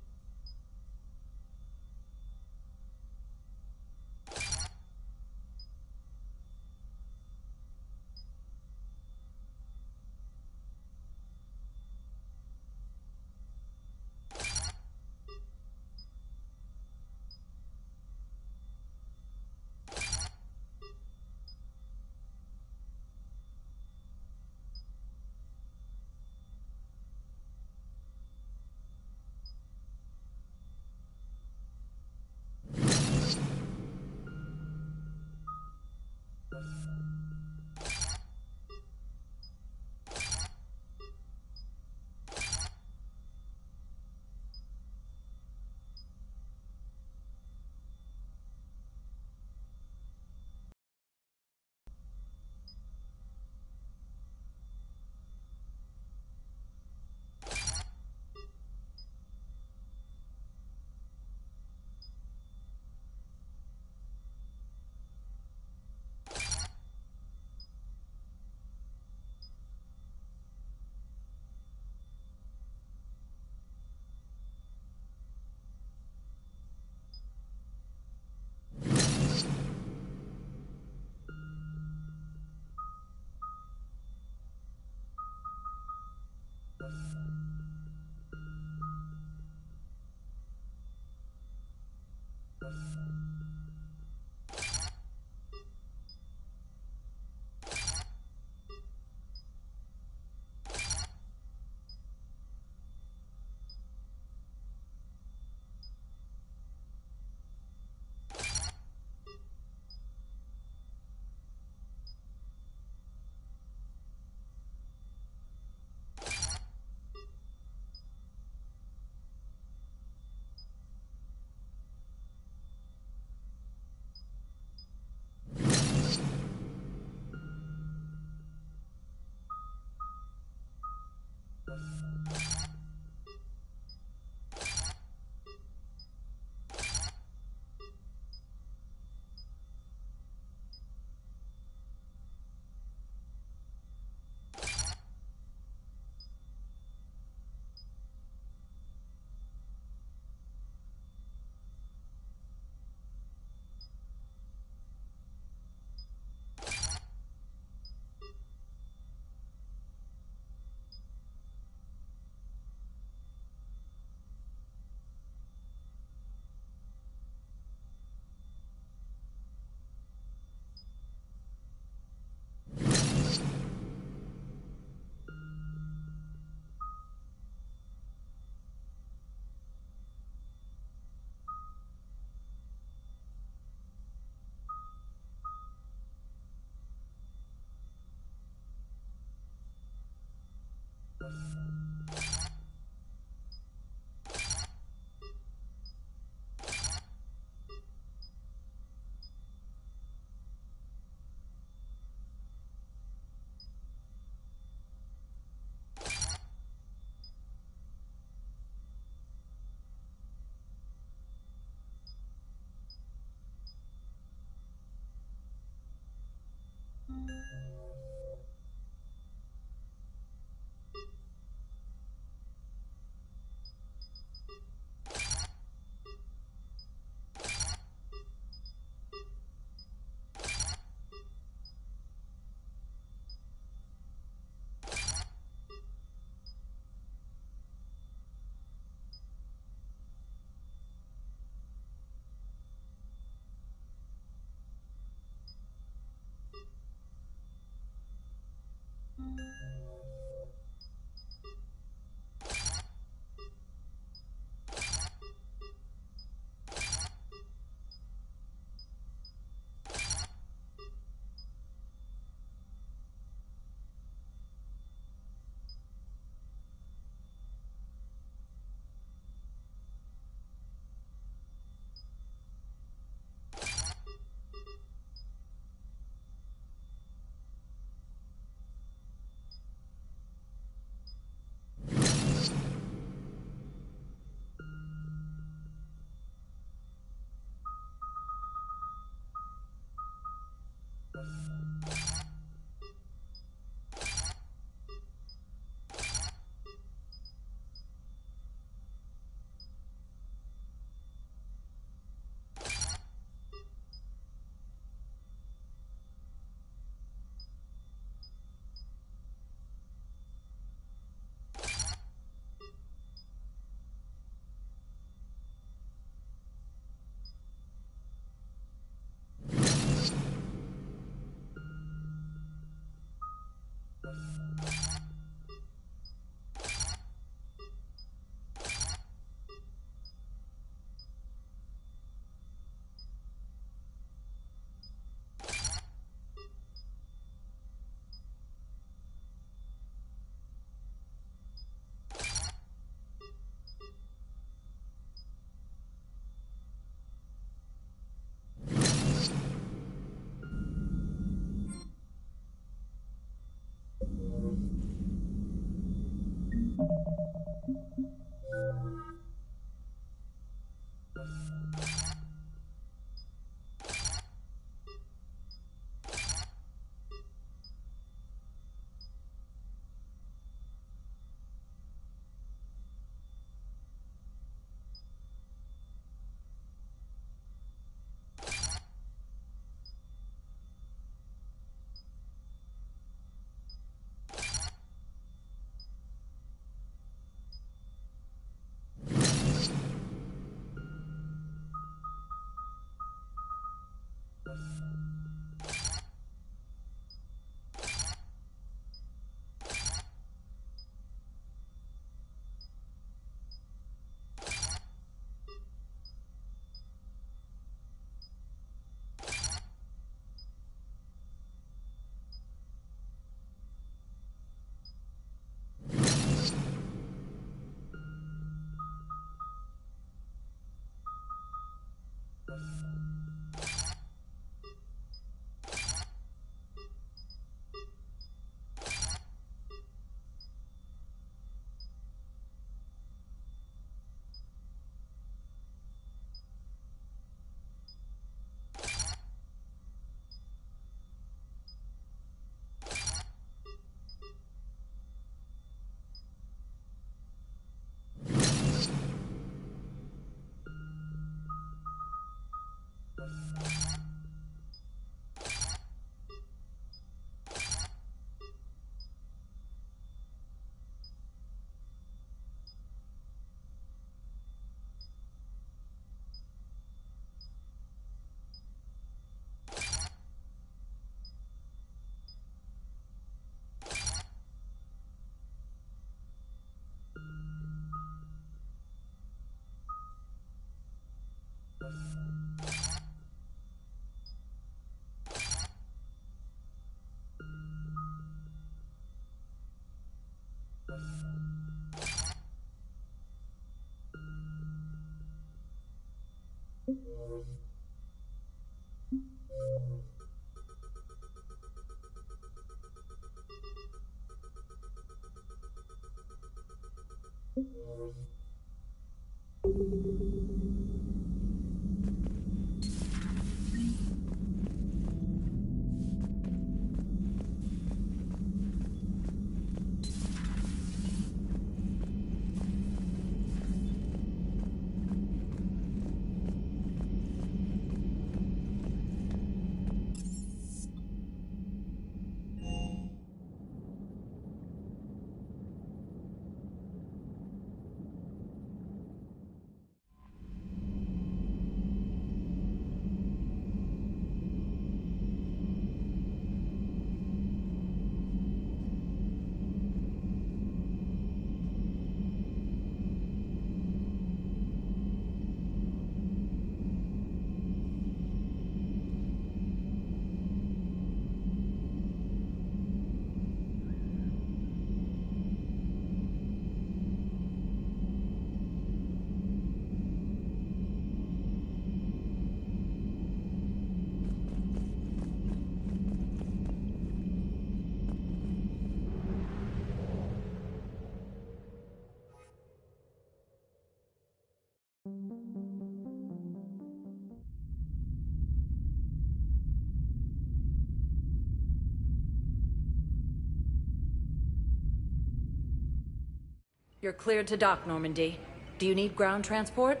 You're cleared to dock, Normandy. Do you need ground transport?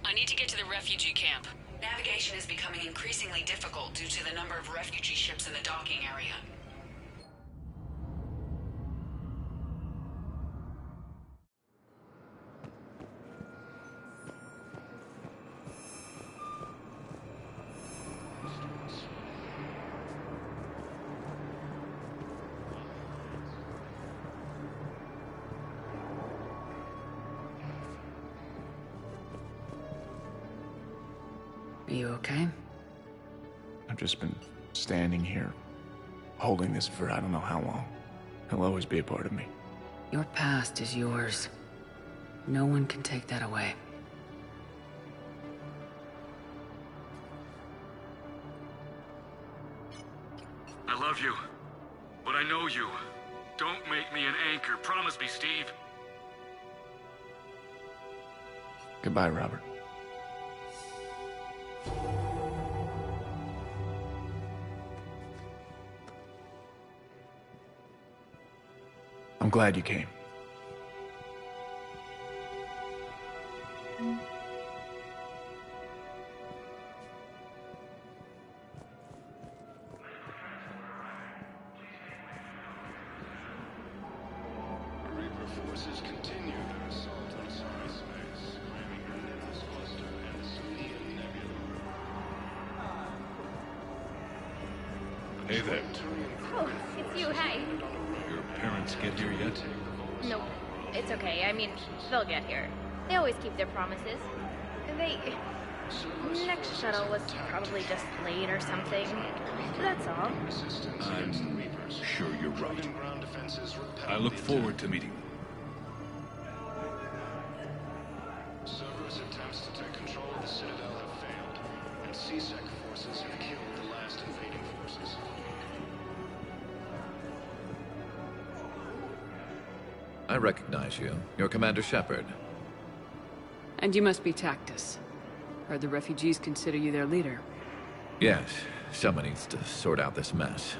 I need to get to the refugee camp. Navigation is becoming increasingly difficult due to the number of refugee ships in the docking area. Are you okay? I've just been standing here, holding this for I don't know how long. He'll always be a part of me. Your past is yours. No one can take that away. I love you, but I know you. Don't make me an anchor. Promise me, Steve. Goodbye, Robert. I'm glad you came. Reaper forces continue their assault on Sorry Space, claiming Granados cluster and the Hey there. Oh, it's you, hi. Your parents get here yet? Nope. It's okay. I mean, they'll get here. They always keep their promises. Next shuttle was probably just late or something. That's all. I'm sure you're right. I look forward to meeting them. Cerberus attempts to take control of the Citadel have failed, and C-Sec forces have killed the last invading forces. I recognize you. You're Commander Shepard. And you must be Tactus. Heard the refugees consider you their leader. Yes, someone needs to sort out this mess.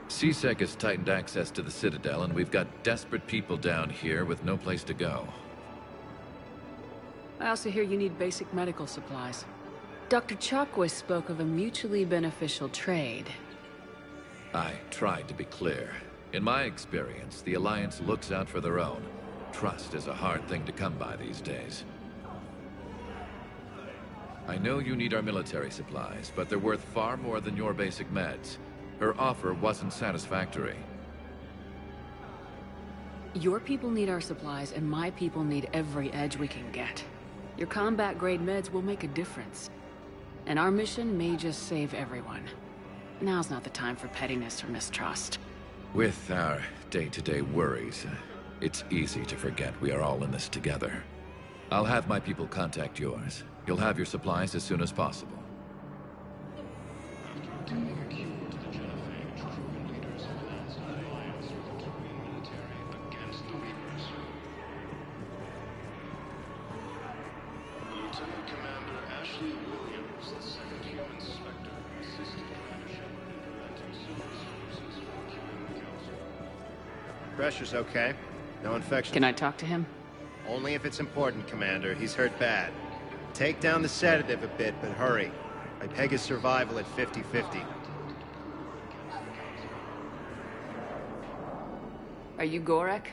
C-Sec has tightened access to the Citadel, and we've got desperate people down here with no place to go. I also hear you need basic medical supplies. Dr. Chakwas spoke of a mutually beneficial trade. I tried to be clear. In my experience, the Alliance looks out for their own. Trust is a hard thing to come by these days. I know you need our military supplies, but they're worth far more than your basic meds. Her offer wasn't satisfactory. Your people need our supplies, and my people need every edge we can get. Your combat-grade meds will make a difference. And our mission may just save everyone. Now's not the time for pettiness or mistrust. With our day-to-day worries, it's easy to forget we are all in this together. I'll have my people contact yours. You'll have your supplies as soon as possible. Pressure's okay. No infection. Can I talk to him? Only if it's important, Commander. He's hurt bad. Take down the sedative a bit, but hurry. I peg his survival at 50-50. Are you Gorek?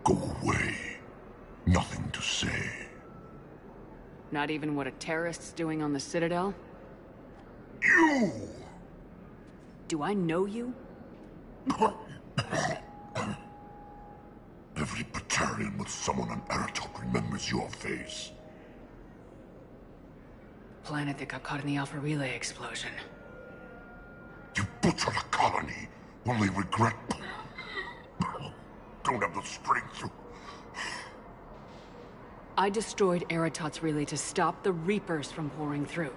Go away. Nothing to say. Not even what a terrorist's doing on the Citadel? You! Do I know you? Every Batarian with someone on Aratok remembers your face. Planet that got caught in the Alpha Relay explosion. You butchered a colony, only regret... Don't have the strength to... I destroyed Eratot's relay to stop the Reapers from pouring through.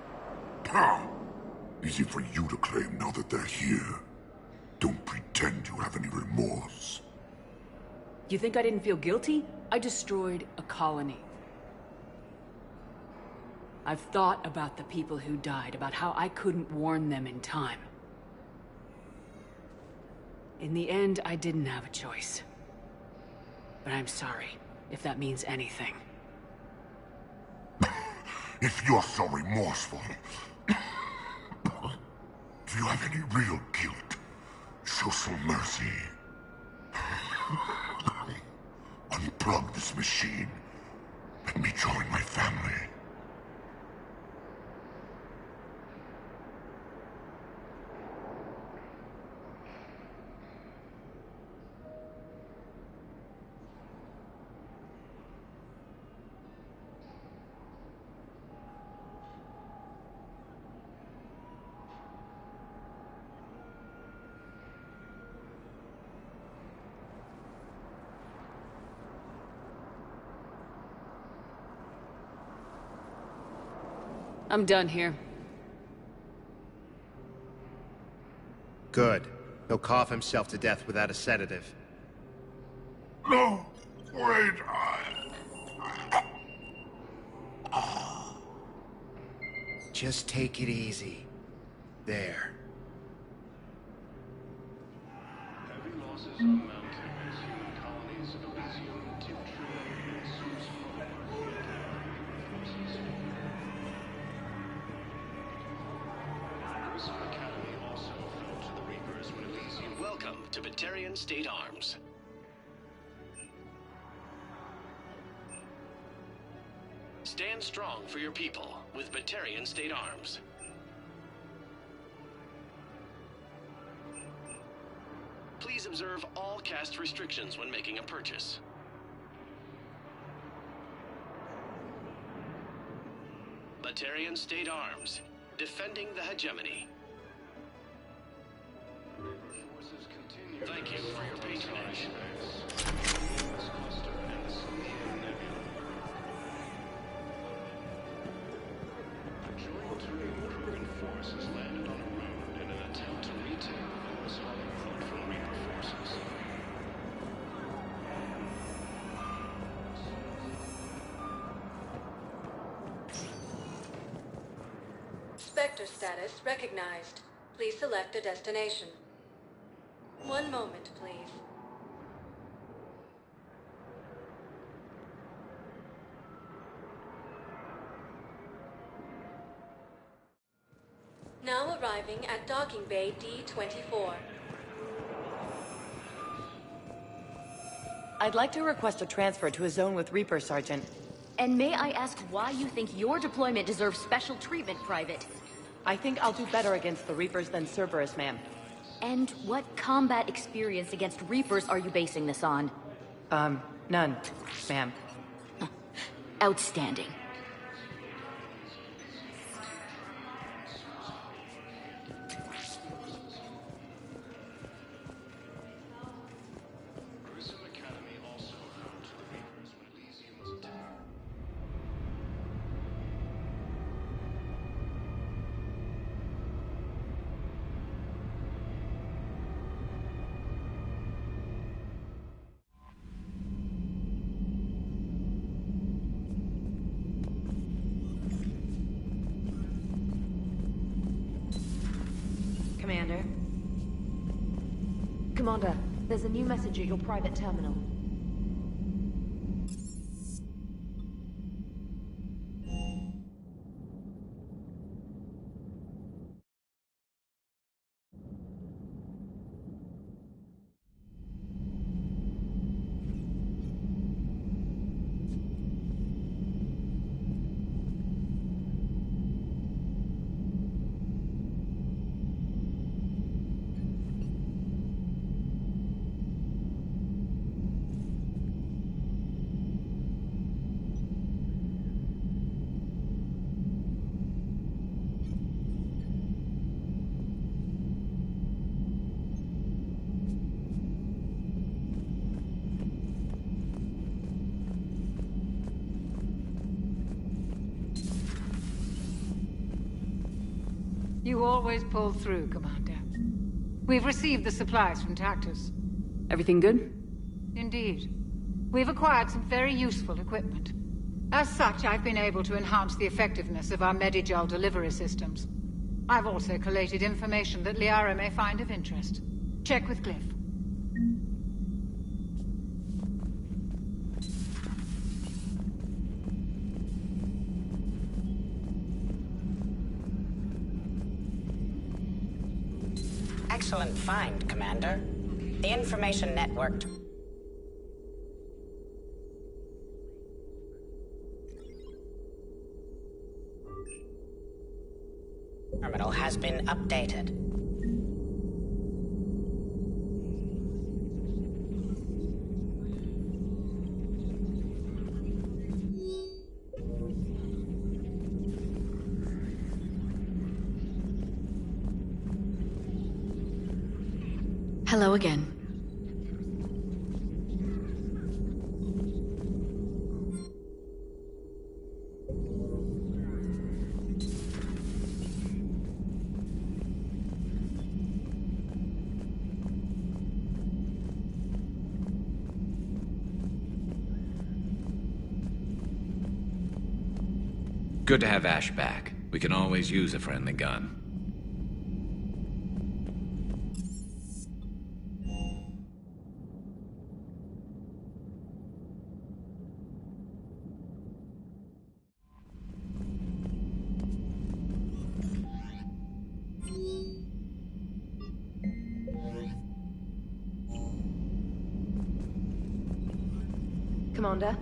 Easy for you to claim now that they're here. Don't pretend you have any remorse. You think I didn't feel guilty? I destroyed a colony. I've thought about the people who died, about how I couldn't warn them in time. In the end, I didn't have a choice. But I'm sorry, if that means anything. If you're so remorseful, do you have any real guilt? Show some mercy. Unplug this machine. Let me join my family. I'm done here. Good. He'll cough himself to death without a sedative. No! Wait! Just take it easy. There. Heavy losses are mounting as human colonies of Elysium, Tiptree, and Zeus fall forces. Elysium Academy also fell to the Reapers when Elysium... Welcome to Batarian State Arms. Stand strong for your people with Batarian State Arms. Please observe all caste restrictions when making a purchase. Batarian State Arms, defending the hegemony. Thank you for your patronage. A joint Turian force has landed on a road in an attempt to retake the Lewis Hauling Road from Reaper forces. Spectre status recognized. Please select a destination. One moment, please. Now arriving at docking bay D-24. I'd like to request a transfer to a zone with Reaper, Sergeant. And may I ask why you think your deployment deserves special treatment, Private? I think I'll do better against the Reapers than Cerberus, ma'am. And what combat experience against Reapers are you basing this on? None, ma'am. Outstanding. Commander? Commander, there's a new message at your private terminal. You always pull through, Commander. We've received the supplies from Tactus. Everything good? Indeed. We've acquired some very useful equipment. As such, I've been able to enhance the effectiveness of our Medigel delivery systems. I've also collated information that Liara may find of interest. Check with Glyph. Excellent find, Commander. The information networked. Terminal has been updated. Hello again. Good to have Ash back. We can always use a friendly gun. Commander?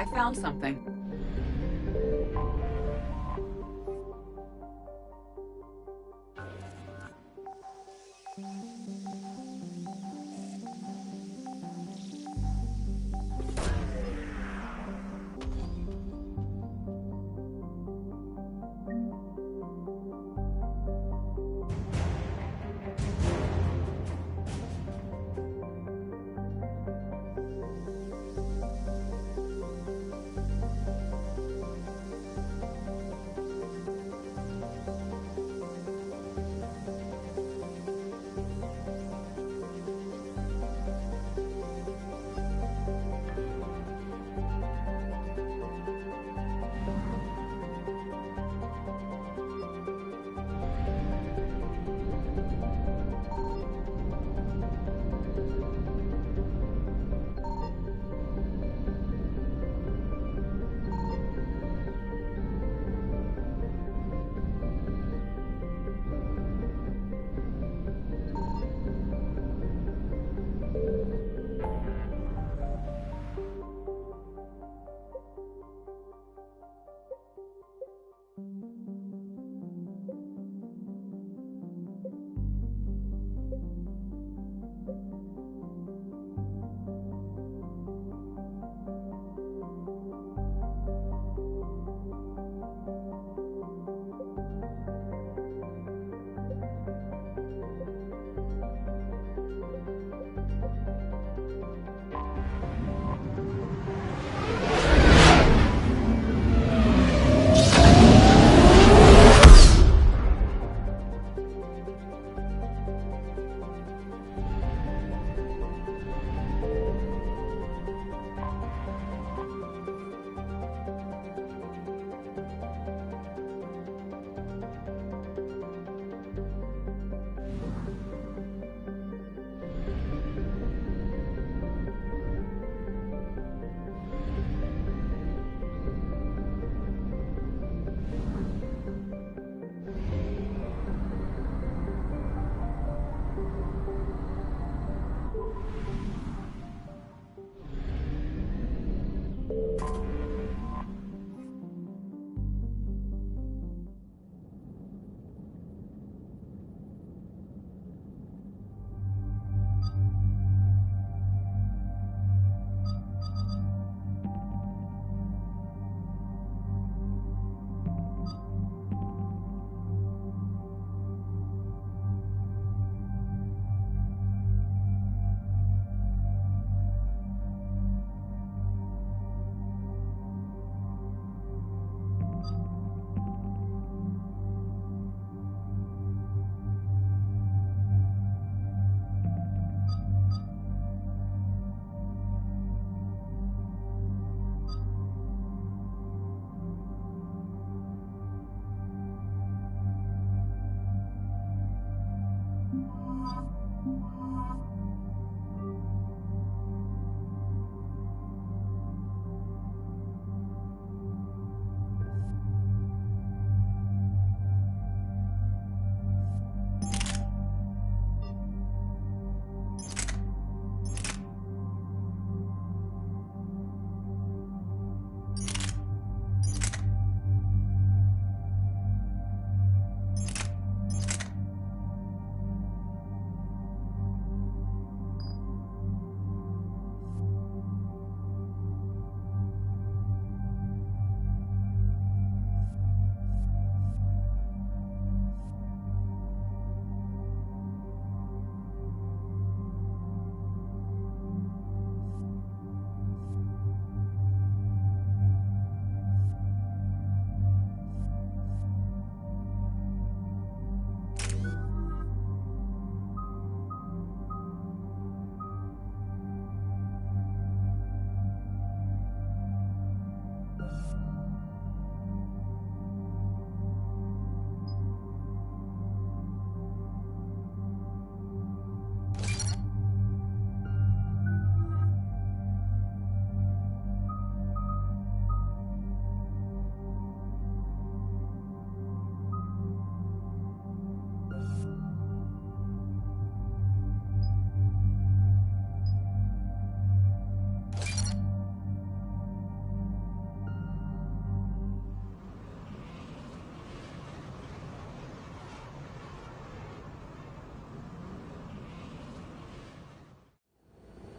I found something.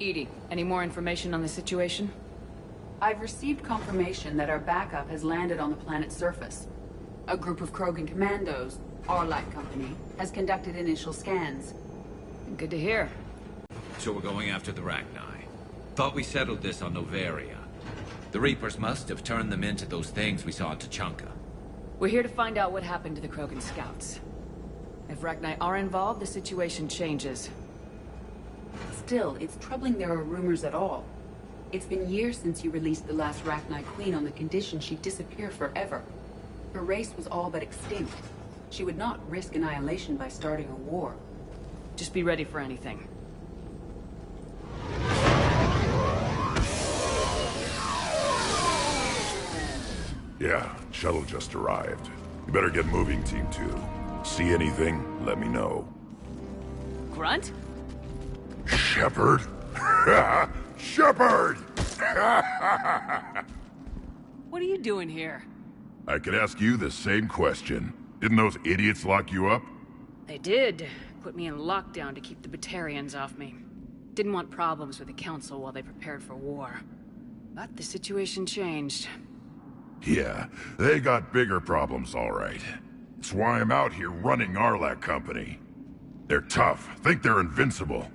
EDI, any more information on the situation? I've received confirmation that our backup has landed on the planet's surface. A group of Krogan commandos, Arlac Company, has conducted initial scans. Good to hear. So we're going after the Rachni. Thought we settled this on Novaria. The Reapers must have turned them into those things we saw in Tachanka. We're here to find out what happened to the Krogan scouts. If Rachni are involved, the situation changes. Still, it's troubling there are rumors at all. It's been years since you released the last Rachni Queen on the condition she'd disappear forever. Her race was all but extinct. She would not risk annihilation by starting a war. Just be ready for anything. Yeah, shuttle just arrived. You better get moving, Team 2. See anything, let me know. Grunt? Shepard? Shepard! What are you doing here? I could ask you the same question. Didn't those idiots lock you up? They did. Put me in lockdown to keep the Batarians off me. Didn't want problems with the Council while they prepared for war. But the situation changed. Yeah, they got bigger problems, all right. That's why I'm out here running Arlac Company. They're tough, think they're invincible.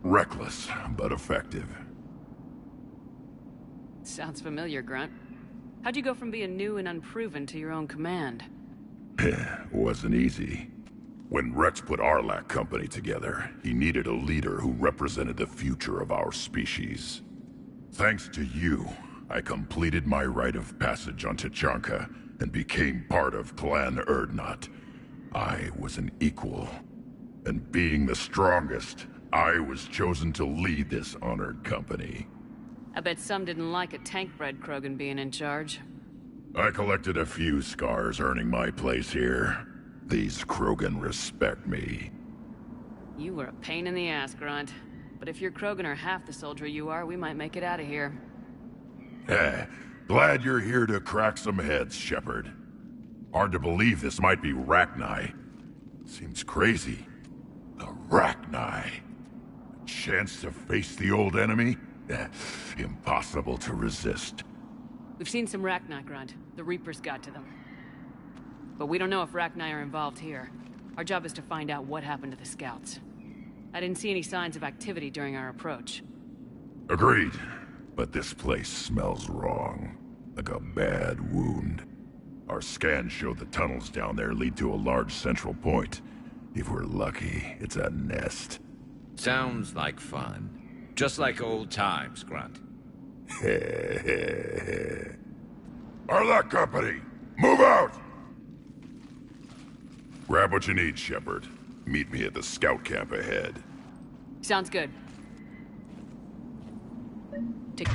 Reckless, but effective. Sounds familiar, Grunt. How'd you go from being new and unproven to your own command? Wasn't easy. When Rex put Arlac Company together, he needed a leader who represented the future of our species. Thanks to you, I completed my rite of passage on Tachanka and became part of Clan Urdnot. I was an equal. And being the strongest, I was chosen to lead this honored company. I bet some didn't like a tank-bred Krogan being in charge. I collected a few scars earning my place here. These Krogan respect me. You were a pain in the ass, Grunt. But if your Krogan are half the soldier you are, we might make it out of here. Glad you're here to crack some heads, Shepard. Hard to believe this might be Rachni. Seems crazy. The Rachni. A chance to face the old enemy? Impossible to resist. We've seen some Rachni, Grunt. The Reapers got to them. But we don't know if Rachni are involved here. Our job is to find out what happened to the scouts. I didn't see any signs of activity during our approach. Agreed. But this place smells wrong. Like a bad wound. Our scans show the tunnels down there lead to a large central point. If we're lucky, it's a nest. Sounds like fun. Just like old times, Grunt. Arlac Company, move out! Grab what you need, Shepard. Meet me at the scout camp ahead. Sounds good. Take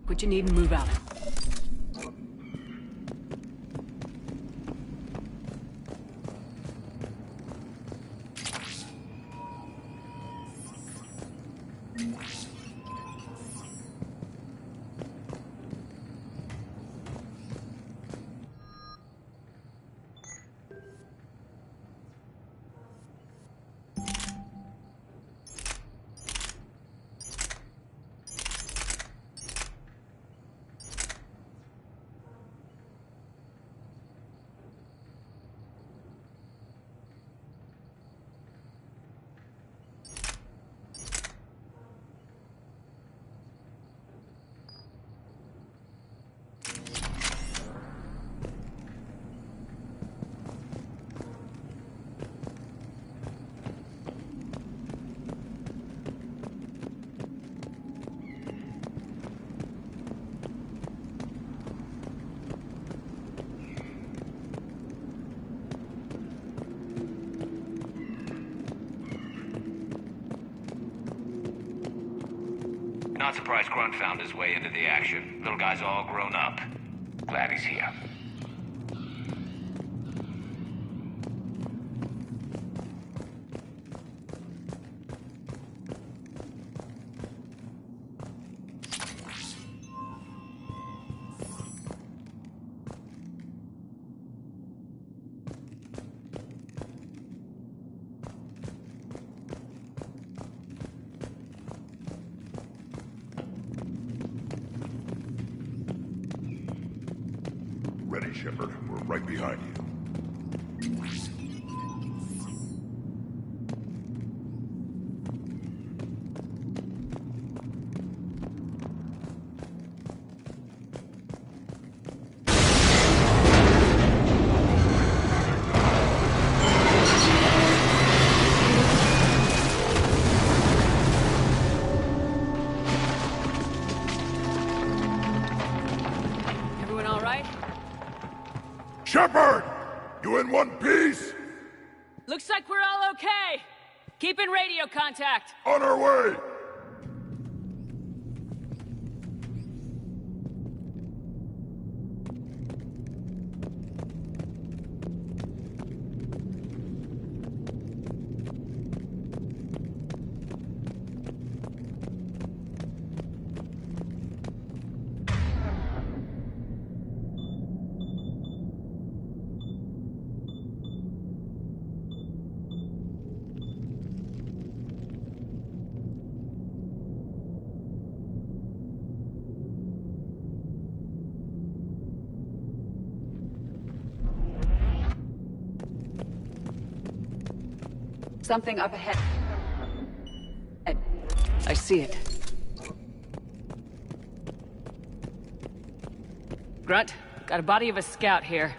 what you need and move out. Not surprised Grunt found his way into the action. Little guy's all grown up. Glad he's here. Ready, Shepard. We're right behind you. Everyone all right? Shepard! You in one piece? Looks like we're all okay. Keep in radio contact. On our way! Something up ahead. I see it. Grunt, got a body of a scout here.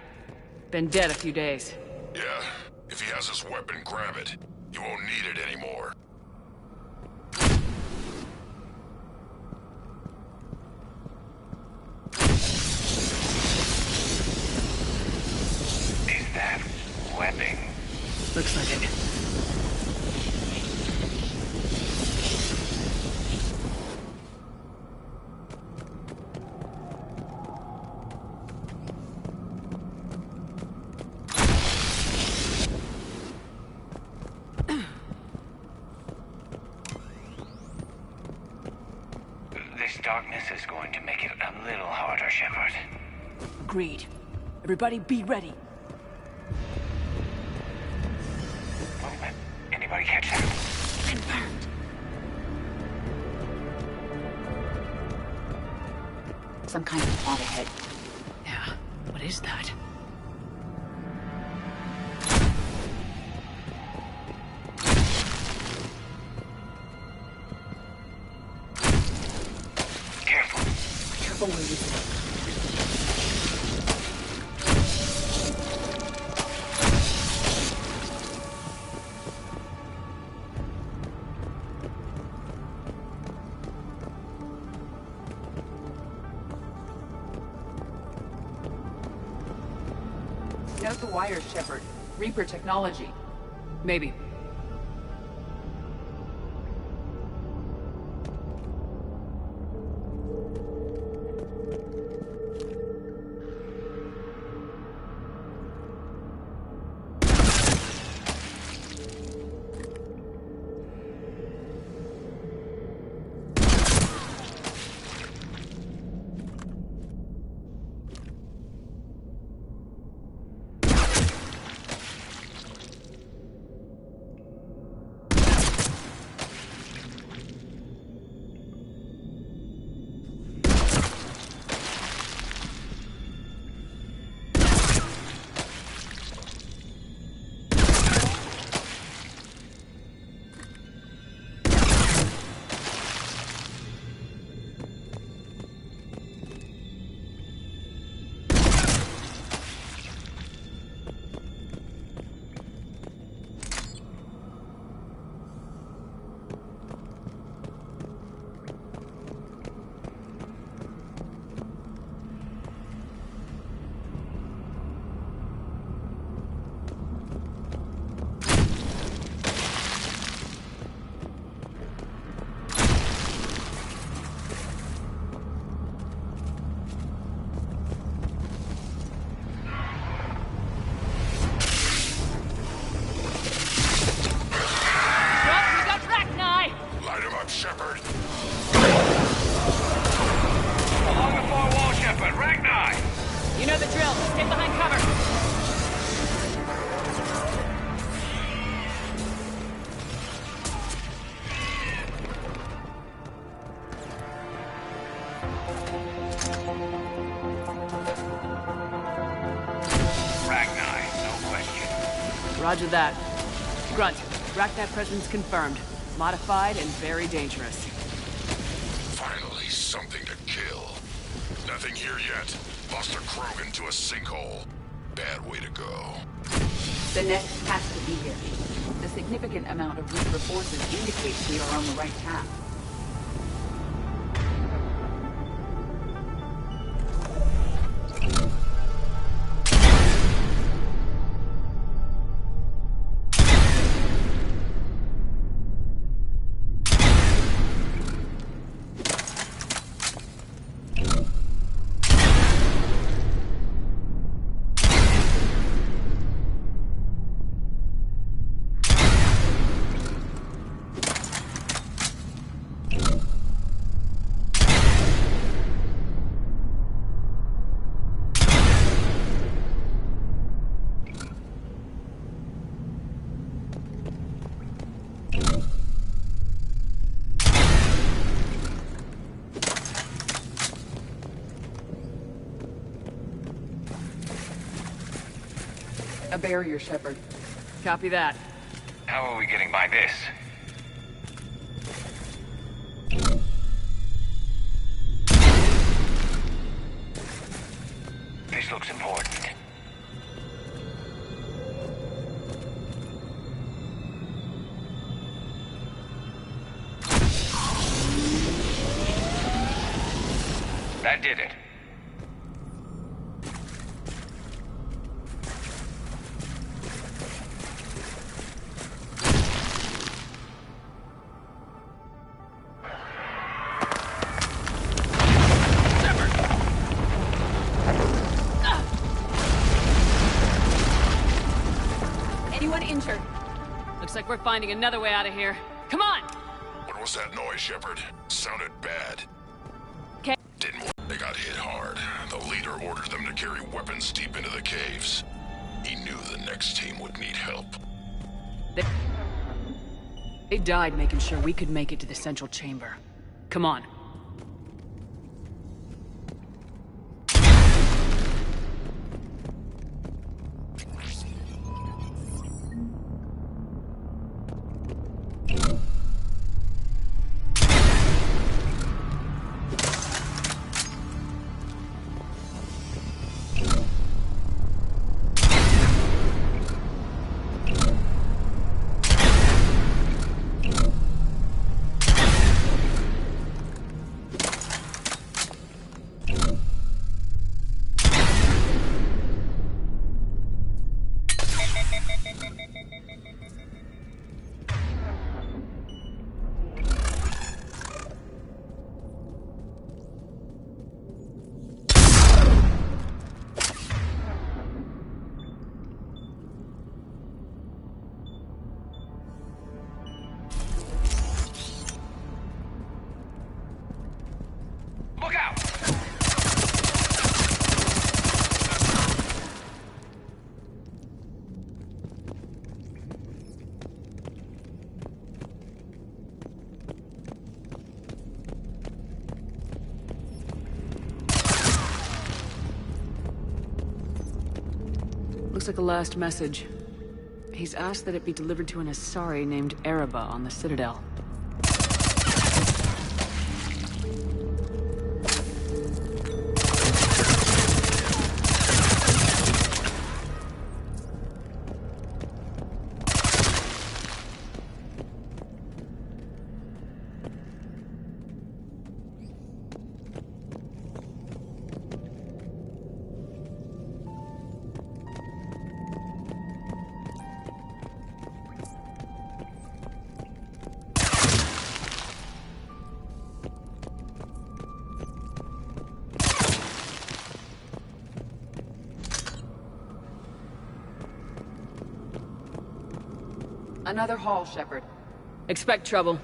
Been dead a few days. Yeah. If he has his weapon, grab it. You won't need it anymore. Is that webbing? Looks like it. This darkness is going to make it a little harder, Shepard. Agreed. Everybody be ready. Movement. Anybody catch that? Confirmed. Some kind of plot ahead. Yeah, what is that? Careful where you go. Note the wires, Shepard. Reaper technology. Maybe. Shepard. Along the far wall, Shepard. Ragnar! You know the drill. Stay behind cover. Roger that. Grunt, rack that presence confirmed. Modified and very dangerous. Finally, something to kill. Nothing here yet. Lost a Krogan to a sinkhole. Bad way to go. The nest has to be here. The significant amount of Reaper forces indicates we are on the right path. A barrier, Shepard. Copy that. How are we getting by this? This looks important. That did it. Anyone injured? Looks like we're finding another way out of here. Come on! What was that noise, Shepard? Sounded bad. Okay. Didn't work. They got hit hard. The leader ordered them to carry weapons deep into the caves. He knew the next team would need help. They died making sure we could make it to the central chamber. Come on. Looks like a last message. He's asked that it be delivered to an Asari named Ereba on the Citadel. Another hall, Shepard. Expect trouble.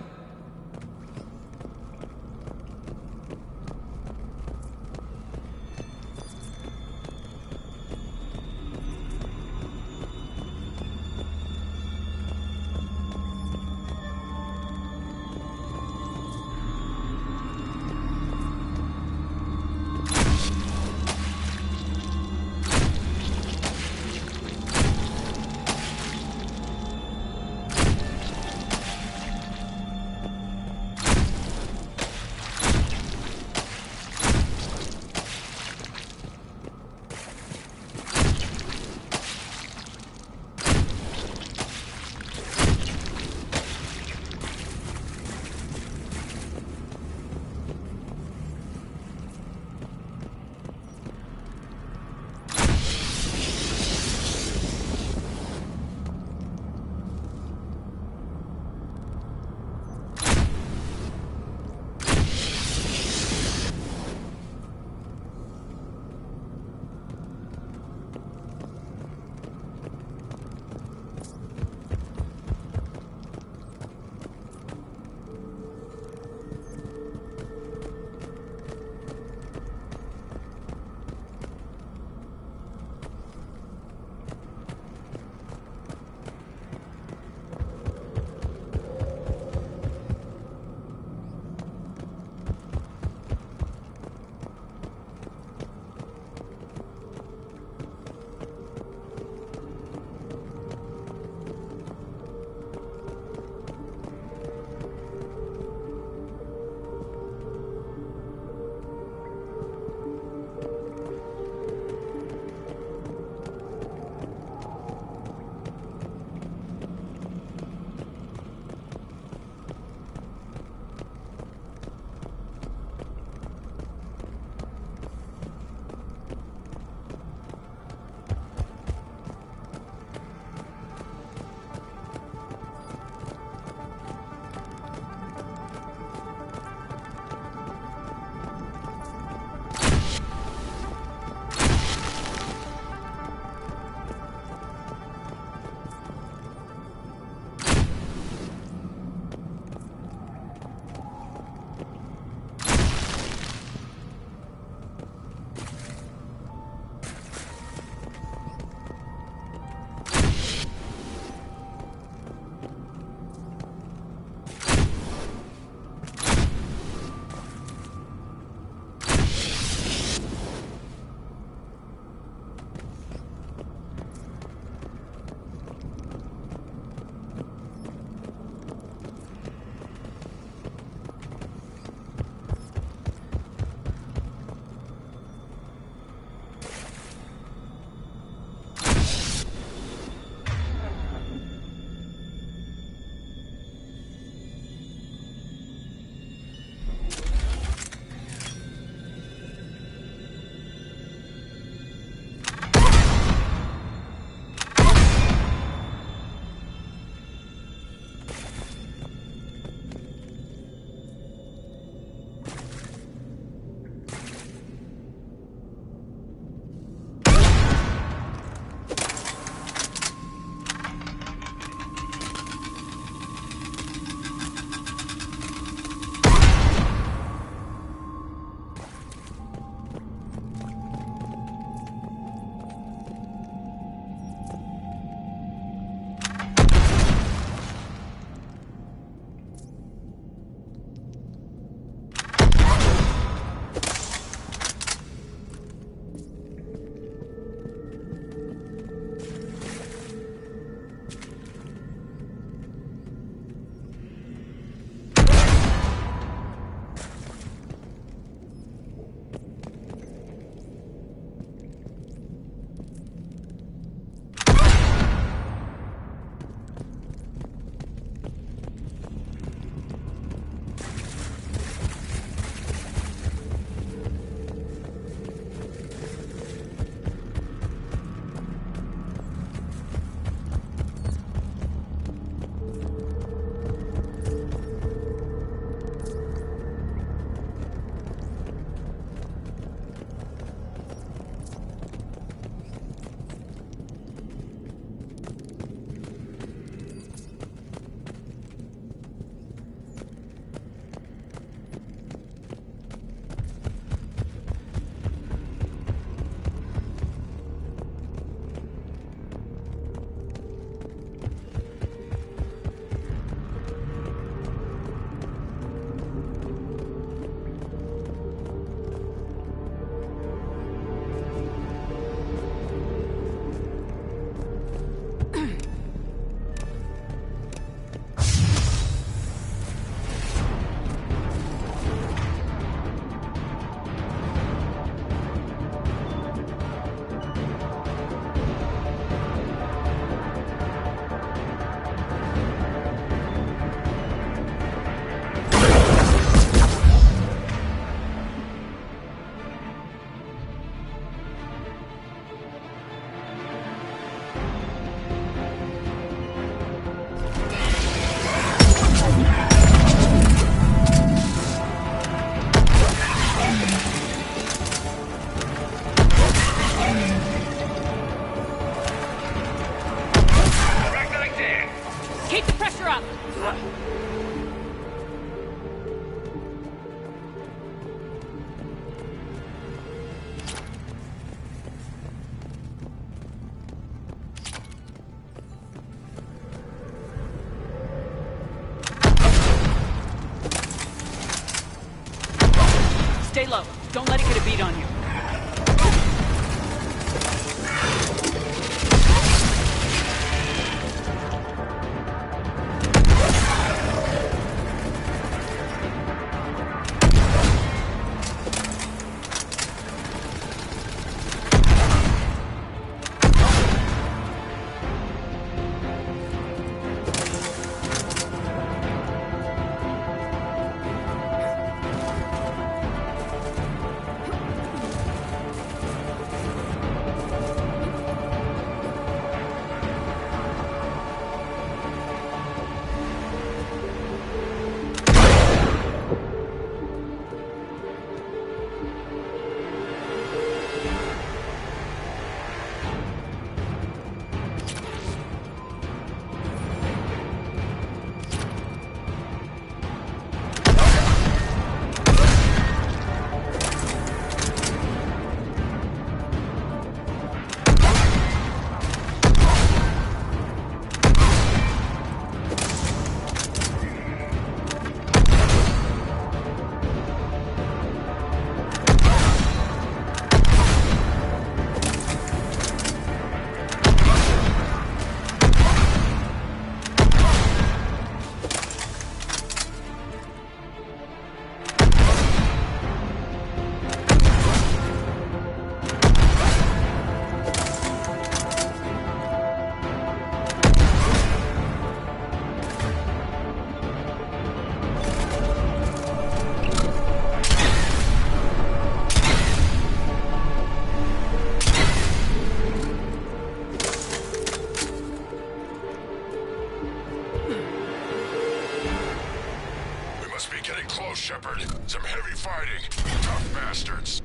Shepard. Some heavy fighting. Tough bastards.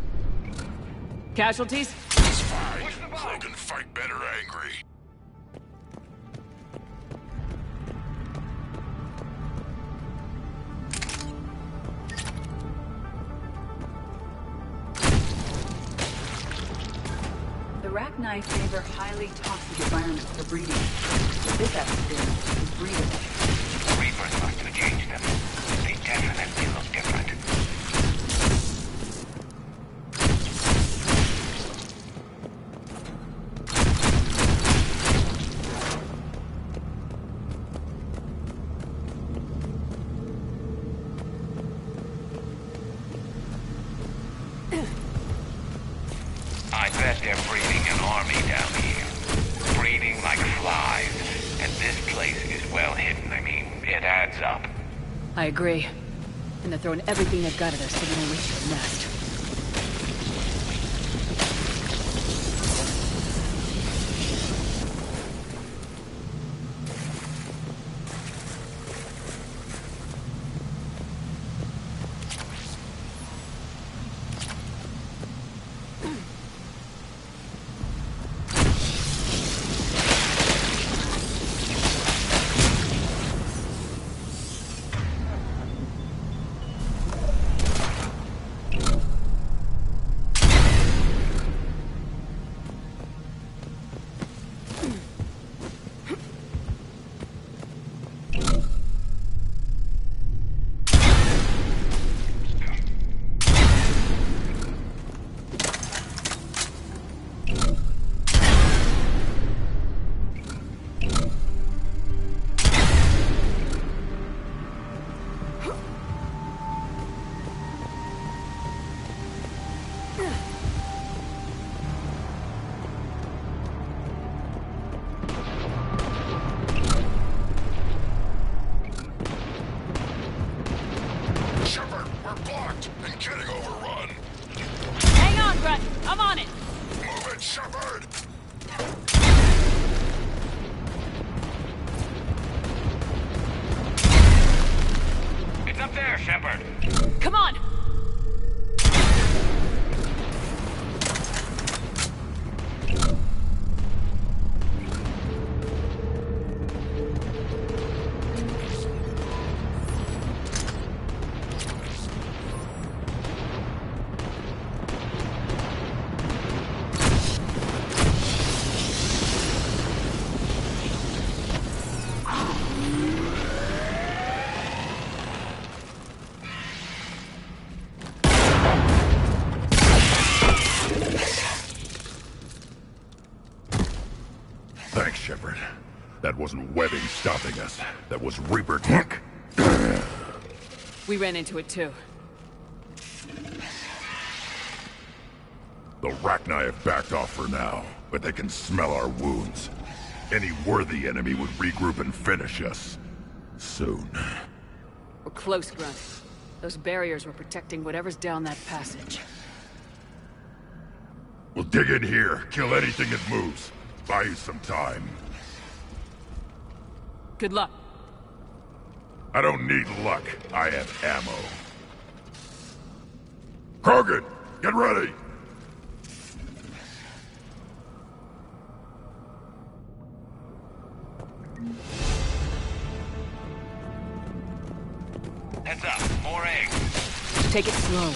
Casualties? It's fine. Crow can fight better angry. The Rachni favor highly toxic environments for breeding. This atmosphere is breathable. The Reapers must have changed them. They definitely look different. I bet they're breeding an army down here. Breeding like flies. And this place is well hidden. I mean, it adds up. I agree. And they're throwing everything they've got at us so we don't reach their nest. Shepard, we're blocked and getting overrun. Hang on, Grunt. I'm on it. Move it, Shepard! It's up there, Shepard. Come on! Thanks, Shepard. That wasn't webbing stopping us. That was Reaper tech. We ran into it too. The Rachni have backed off for now, but they can smell our wounds. Any worthy enemy would regroup and finish us. Soon. We're close, Grunt. Those barriers were protecting whatever's down that passage. We'll dig in here, kill anything that moves. Buy you some time. Good luck. I don't need luck. I have ammo. Krogan, get ready! Heads up, more eggs. Take it slow.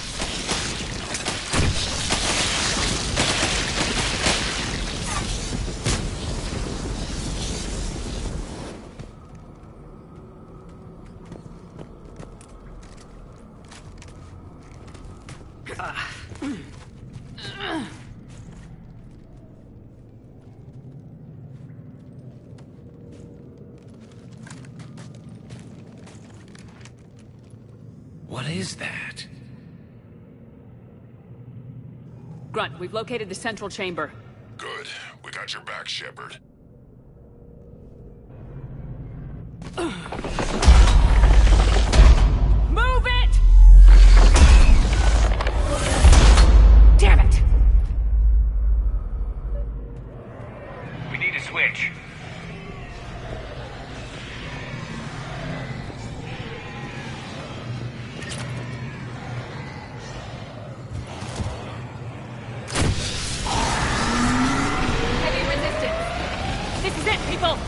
What is that? Grunt, we've located the central chamber. Good. We got your back, Shepard. Move it! Damn it! We need a switch. people!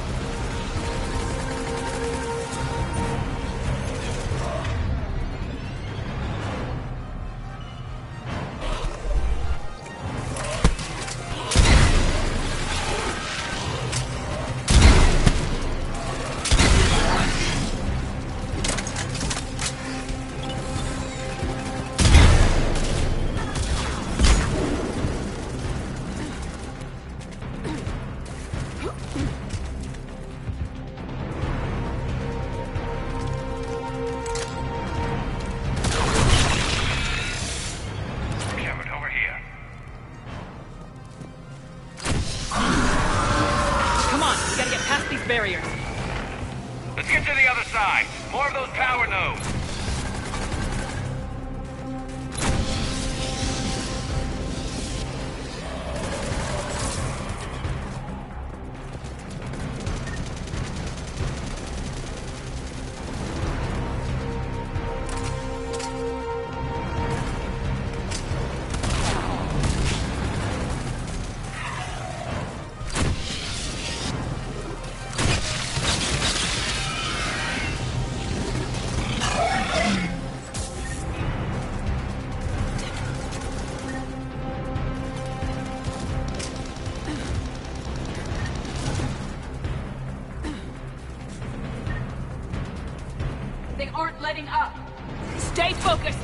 Barriers. Let's get to the other side. More of those power nodes. They aren't letting up. Stay focused.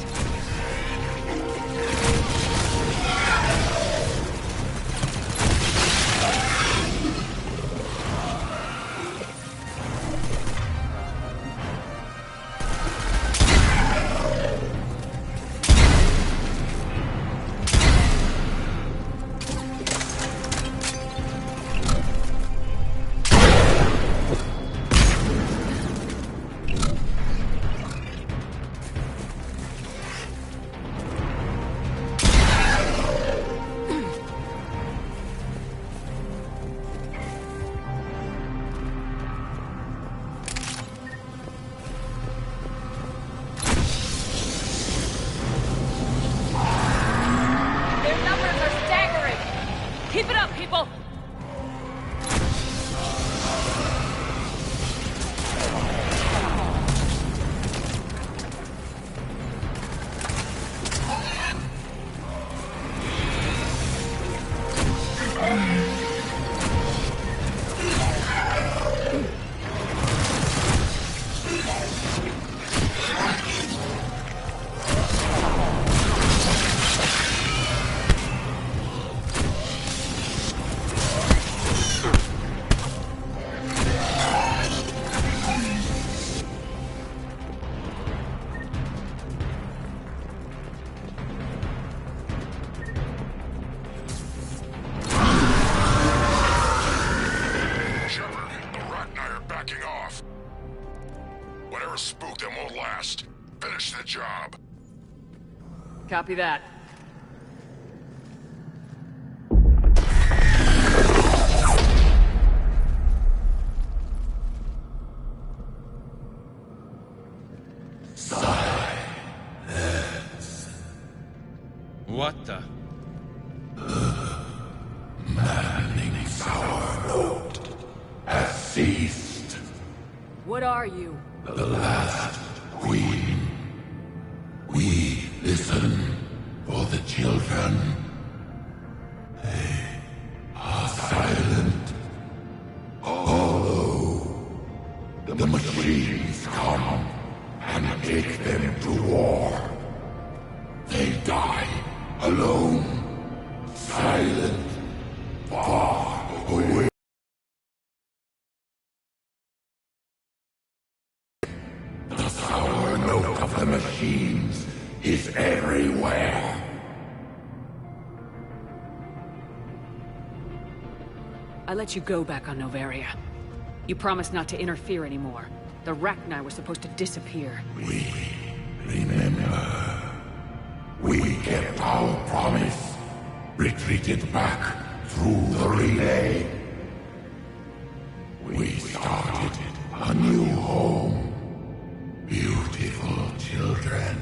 Keep it up, people! Whatever spooked them won't last. Finish the job. Copy that. What the? Maddening sour note has ceased. What are you? The last queen. We listen for the children. They are silent. Although the machines come and take them to war, they die alone, silent, far away. The sour note of the machines is everywhere. I let you go back on Noveria. You promised not to interfere anymore. The Rachni were supposed to disappear. We remember. We kept our promise. Retreated back through the relay. We started a new home. Beautiful children.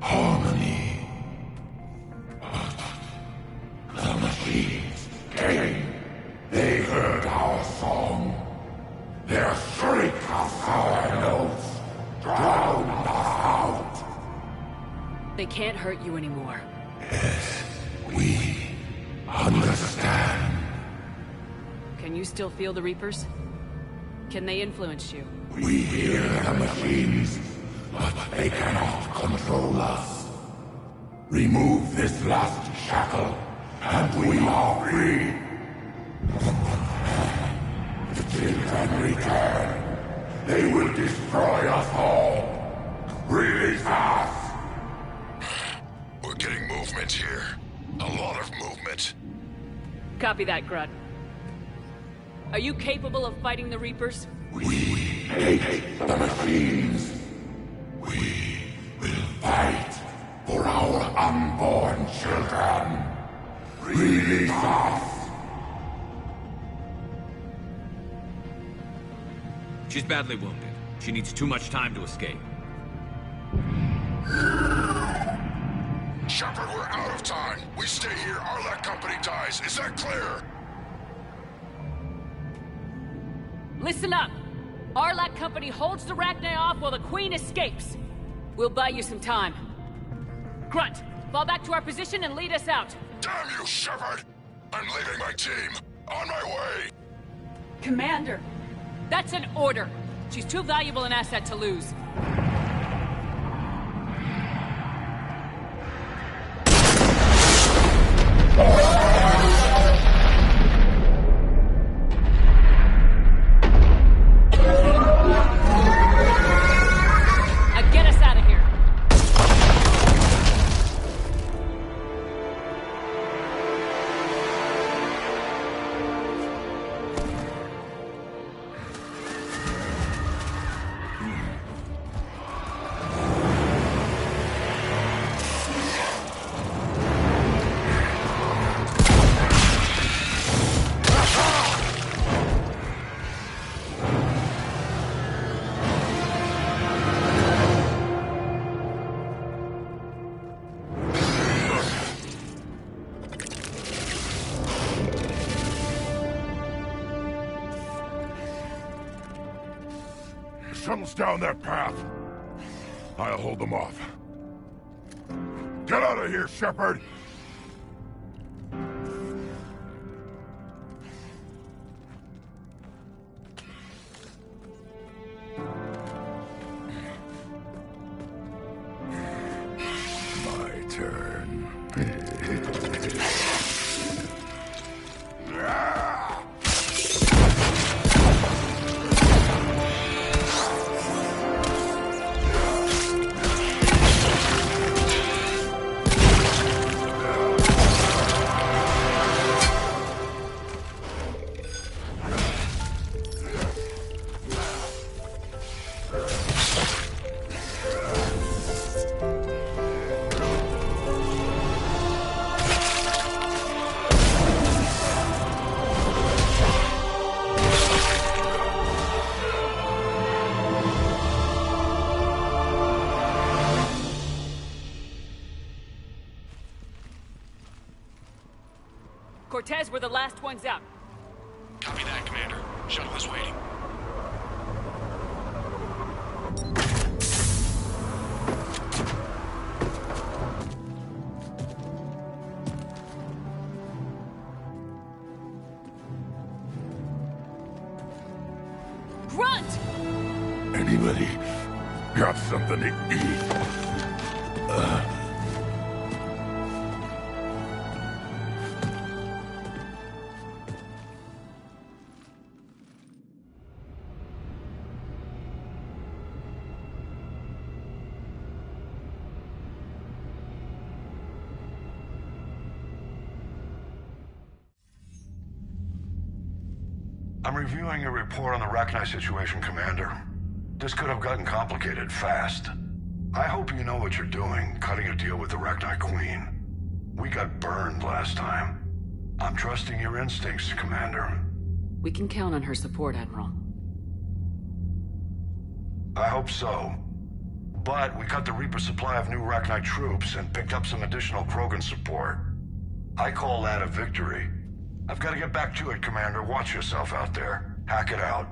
Harmony. But the machines came. They heard our their song. Their shriek of sour notes drown us out. They can't hurt you anymore. Yes, we understand. Can you still feel the Reapers? Can they influence you? We hear the machines, but they cannot control us. Remove this last shackle, and we are free. The children return. They will destroy us all. Release us! We're getting movement here. A lot of movement. Copy that, Grunt. Are you capable of fighting the Reapers? We hate the machines. We will fight for our unborn children. Release us! She's badly wounded. She needs too much time to escape. Shepard, we're out of time. We stay here, Arlec Company dies. Is that clear? Listen up! Arlec Company holds the Rachni off while the Queen escapes. We'll buy you some time. Grunt, fall back to our position and lead us out. Damn you, Shepard! I'm leaving my team. On my way! Commander! That's an order. She's too valuable an asset to lose. Now get us out of here. Shuttles down that path. I'll hold them off. Get out of here, Shepard! My turn. Cortez, we're the last ones out. Copy that, Commander. Shuttle is waiting. Grunt! Anybody got something to eat? I'm reviewing your report on the Rachni situation, Commander. This could have gotten complicated fast. I hope you know what you're doing, cutting a deal with the Rachni Queen. We got burned last time. I'm trusting your instincts, Commander. We can count on her support, Admiral. I hope so. But we cut the Reaper supply of new Rachni troops and picked up some additional Krogan support. I call that a victory. I've got to get back to it, Commander. Watch yourself out there. Hack it out.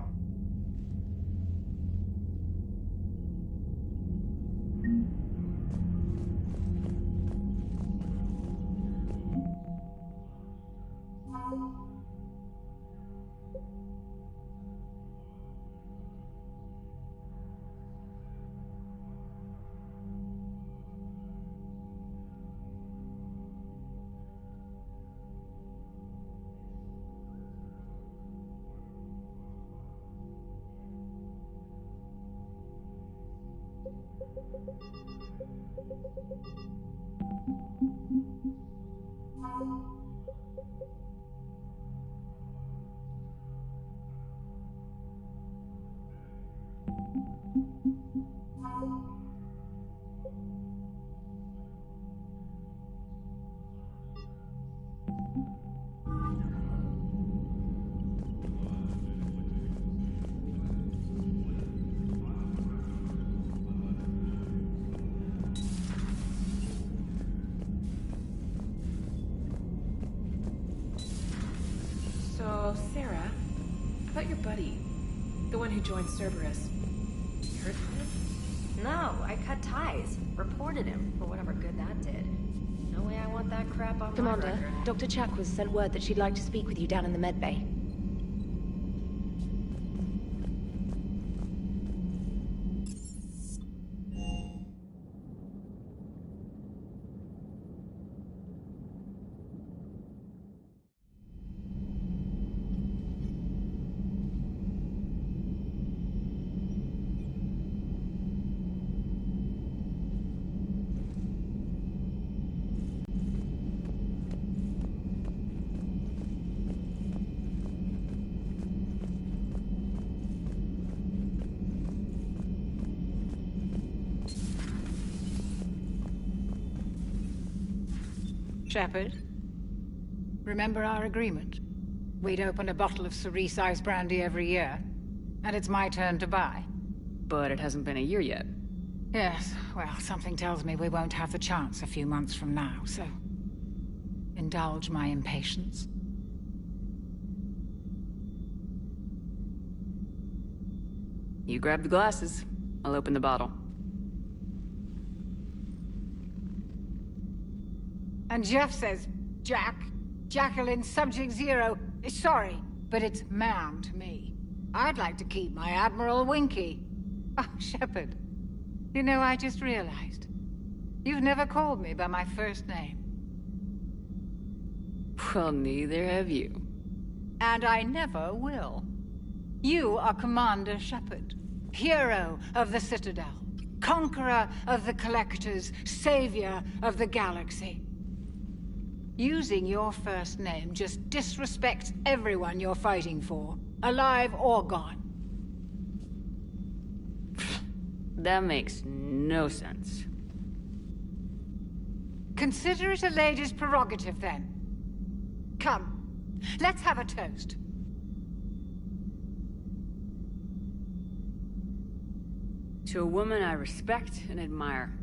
So, Sarah, about your buddy, the one who joined Cerberus. You heard from him? No, I cut ties. Reported him for whatever good that did. No way I want that crap on Commander, my record. Dr. Chakwas sent word that she'd like to speak with you down in the medbay. Shepard, remember our agreement? We'd open a bottle of cerise ice brandy every year, and it's my turn to buy. But it hasn't been a year yet. Yes, well, something tells me we won't have the chance a few months from now, so... indulge my impatience. You grab the glasses. I'll open the bottle. And Jeff says, Jacqueline Subject Zero is sorry, but it's ma'am to me. I'd like to keep my Admiral Winky. Oh, Shepard, you know, I just realized. You've never called me by my first name. Well, neither have you. And I never will. You are Commander Shepard, hero of the Citadel, conqueror of the Collectors, savior of the galaxy. Using your first name just disrespects everyone you're fighting for, alive or gone. That makes no sense. Consider it a lady's prerogative, then. Come, let's have a toast. To a woman I respect and admire.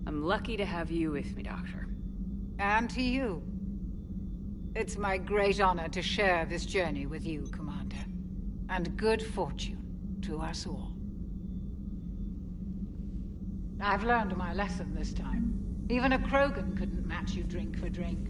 I'm lucky to have you with me, Doctor. And to you. It's my great honor to share this journey with you, Commander. And good fortune to us all. I've learned my lesson this time. Even a Krogan couldn't match you drink for drink.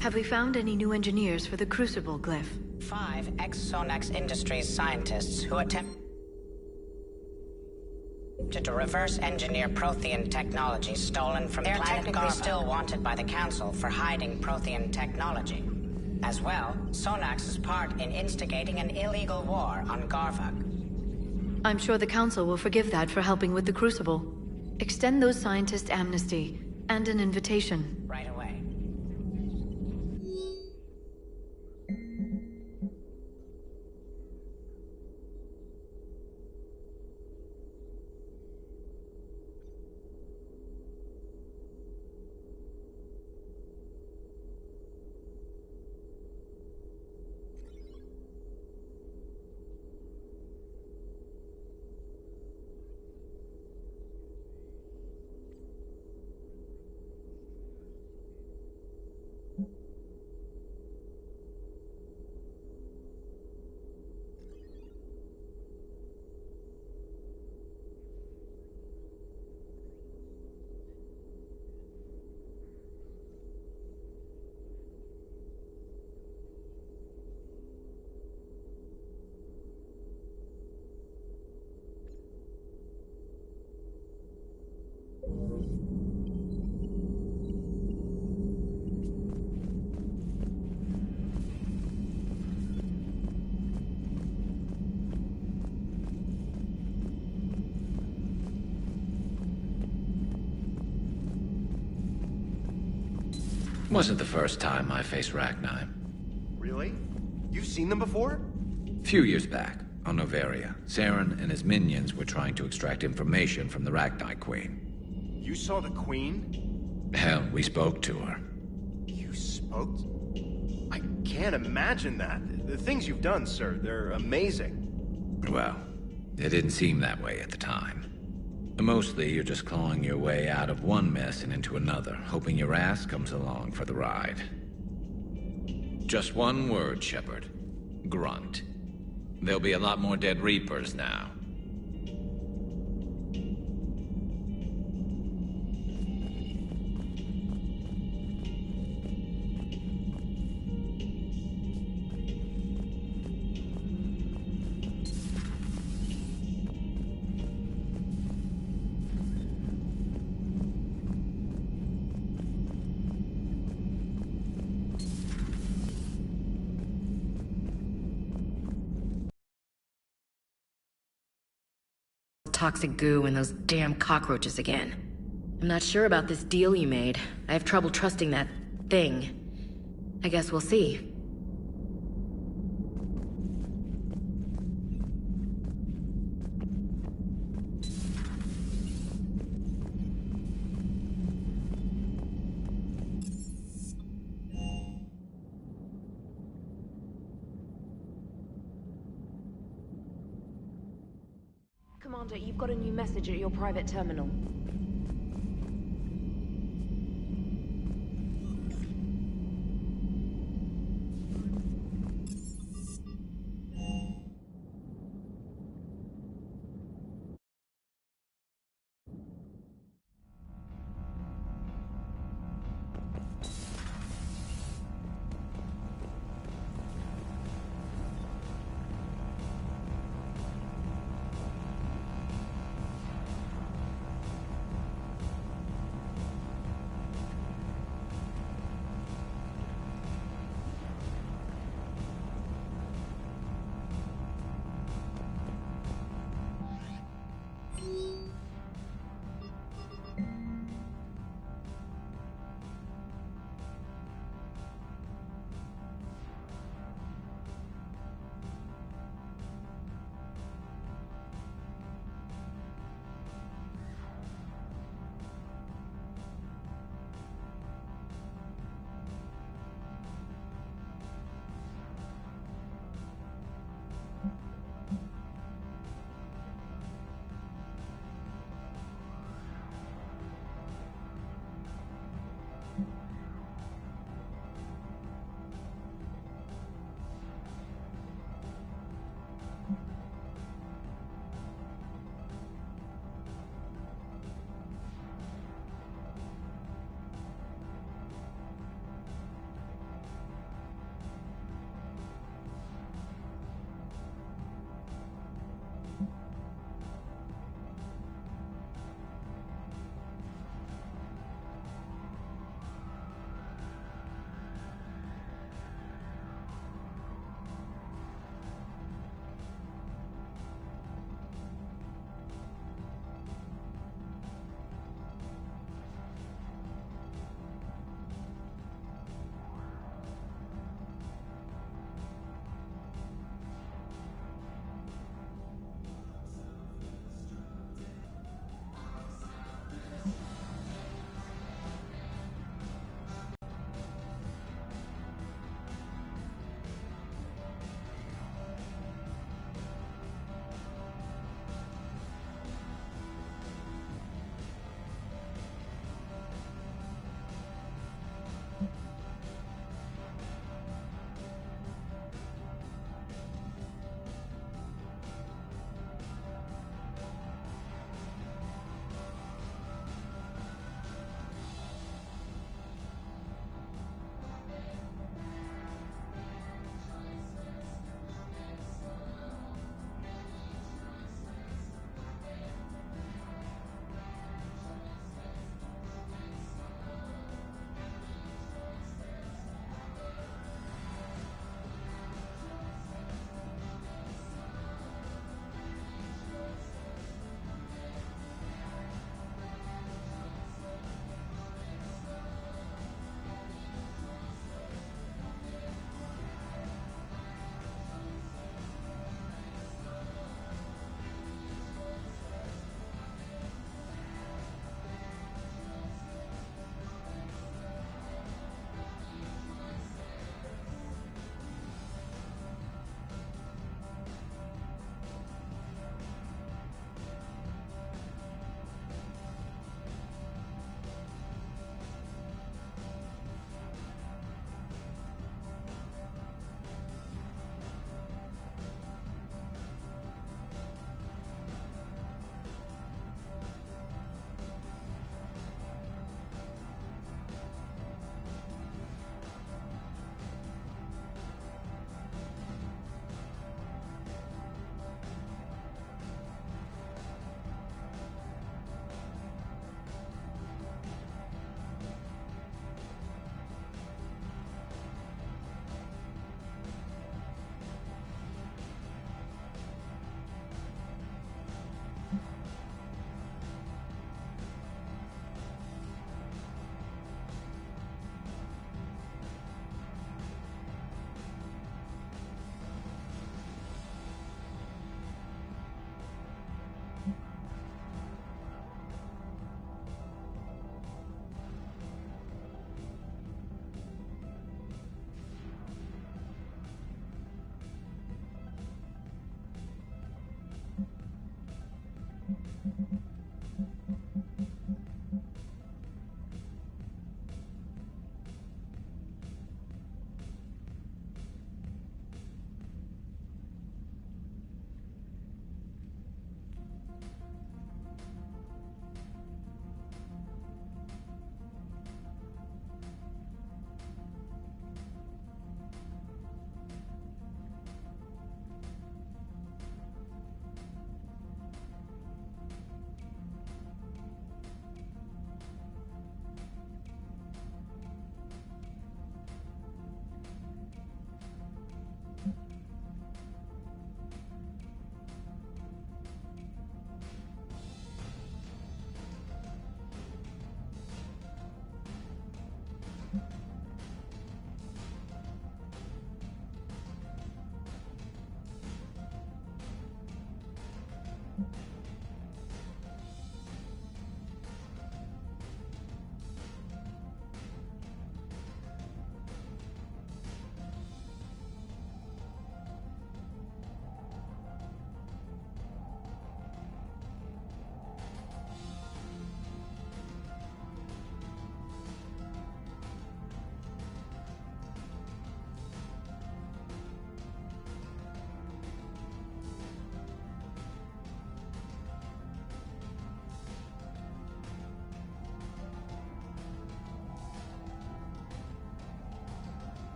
Have we found any new engineers for the Crucible glyph? 5 ex-Sonax Industries scientists who attempt... to reverse engineer Prothean technology stolen from planet Garva. They're technically still wanted by the Council for hiding Prothean technology. As well, Sonax's part in instigating an illegal war on Garvag. I'm sure the Council will forgive that for helping with the Crucible. Extend those scientists amnesty, and an invitation. Right away. Wasn't the first time I faced Rachni. Really? You've seen them before? Few years back, on Noveria, Saren and his minions were trying to extract information from the Rachni Queen. You saw the Queen? Hell, we spoke to her. You spoke? I can't imagine that. The things you've done, sir, they're amazing. Well, it didn't seem that way at the time. Mostly, you're just clawing your way out of one mess and into another, hoping your ass comes along for the ride. Just one word, Shepard. Grunt. There'll be a lot more dead Reapers now. Toxic goo and those damn cockroaches again. I'm not sure about this deal you made. I have trouble trusting that thing. I guess we'll see. Commander, you've got a new message at your private terminal.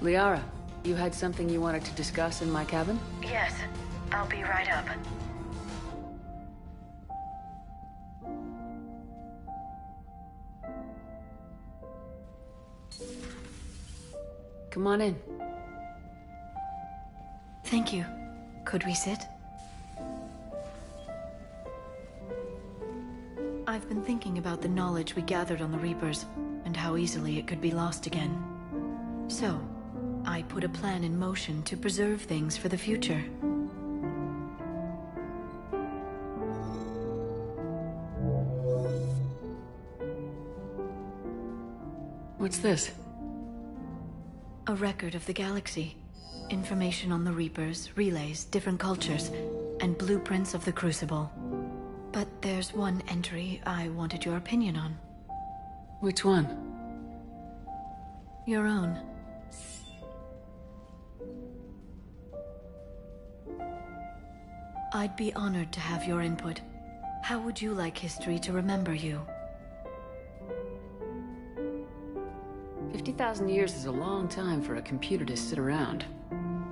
Liara, you had something you wanted to discuss in my cabin? Yes, I'll be right up. Come on in. Thank you. Could we sit? I've been thinking about the knowledge we gathered on the Reapers, and how easily it could be lost again. So, I put a plan in motion to preserve things for the future. What's this? A record of the galaxy. Information on the Reapers, relays, different cultures, and blueprints of the Crucible. But there's one entry I wanted your opinion on. Which one? Your own. I'd be honored to have your input. How would you like history to remember you? 50,000 years is a long time for a computer to sit around.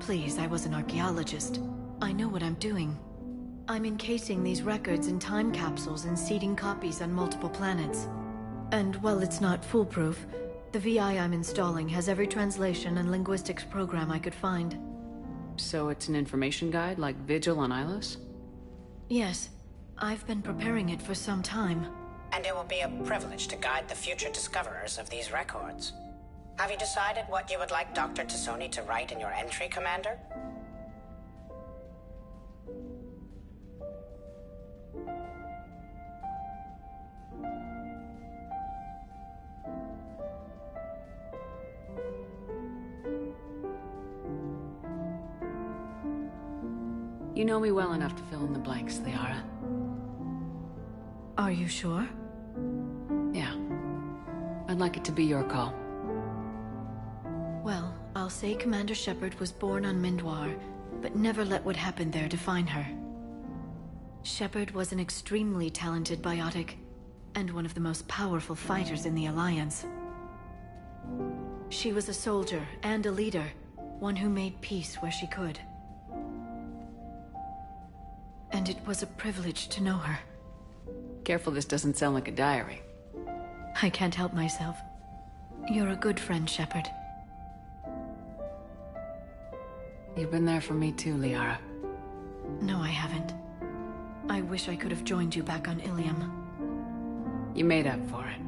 Please, I was an archaeologist. I know what I'm doing. I'm encasing these records in time capsules and seeding copies on multiple planets. And while it's not foolproof, the VI I'm installing has every translation and linguistics program I could find. So it's an information guide like Vigil on Ilos? Yes. I've been preparing it for some time. And it will be a privilege to guide the future discoverers of these records. Have you decided what you would like Dr. Tassoni to write in your entry, Commander? You know me well enough to fill in the blanks, Liara. Are you sure? Yeah. I'd like it to be your call. Well, I'll say Commander Shepard was born on Mindwar, but never let what happened there define her. Shepard was an extremely talented biotic, and one of the most powerful fighters in the Alliance. She was a soldier and a leader, one who made peace where she could. And it was a privilege to know her. Careful this doesn't sound like a diary. I can't help myself. You're a good friend, Shepard. You've been there for me too, Liara. No, I haven't. I wish I could have joined you back on Ilium. You made up for it.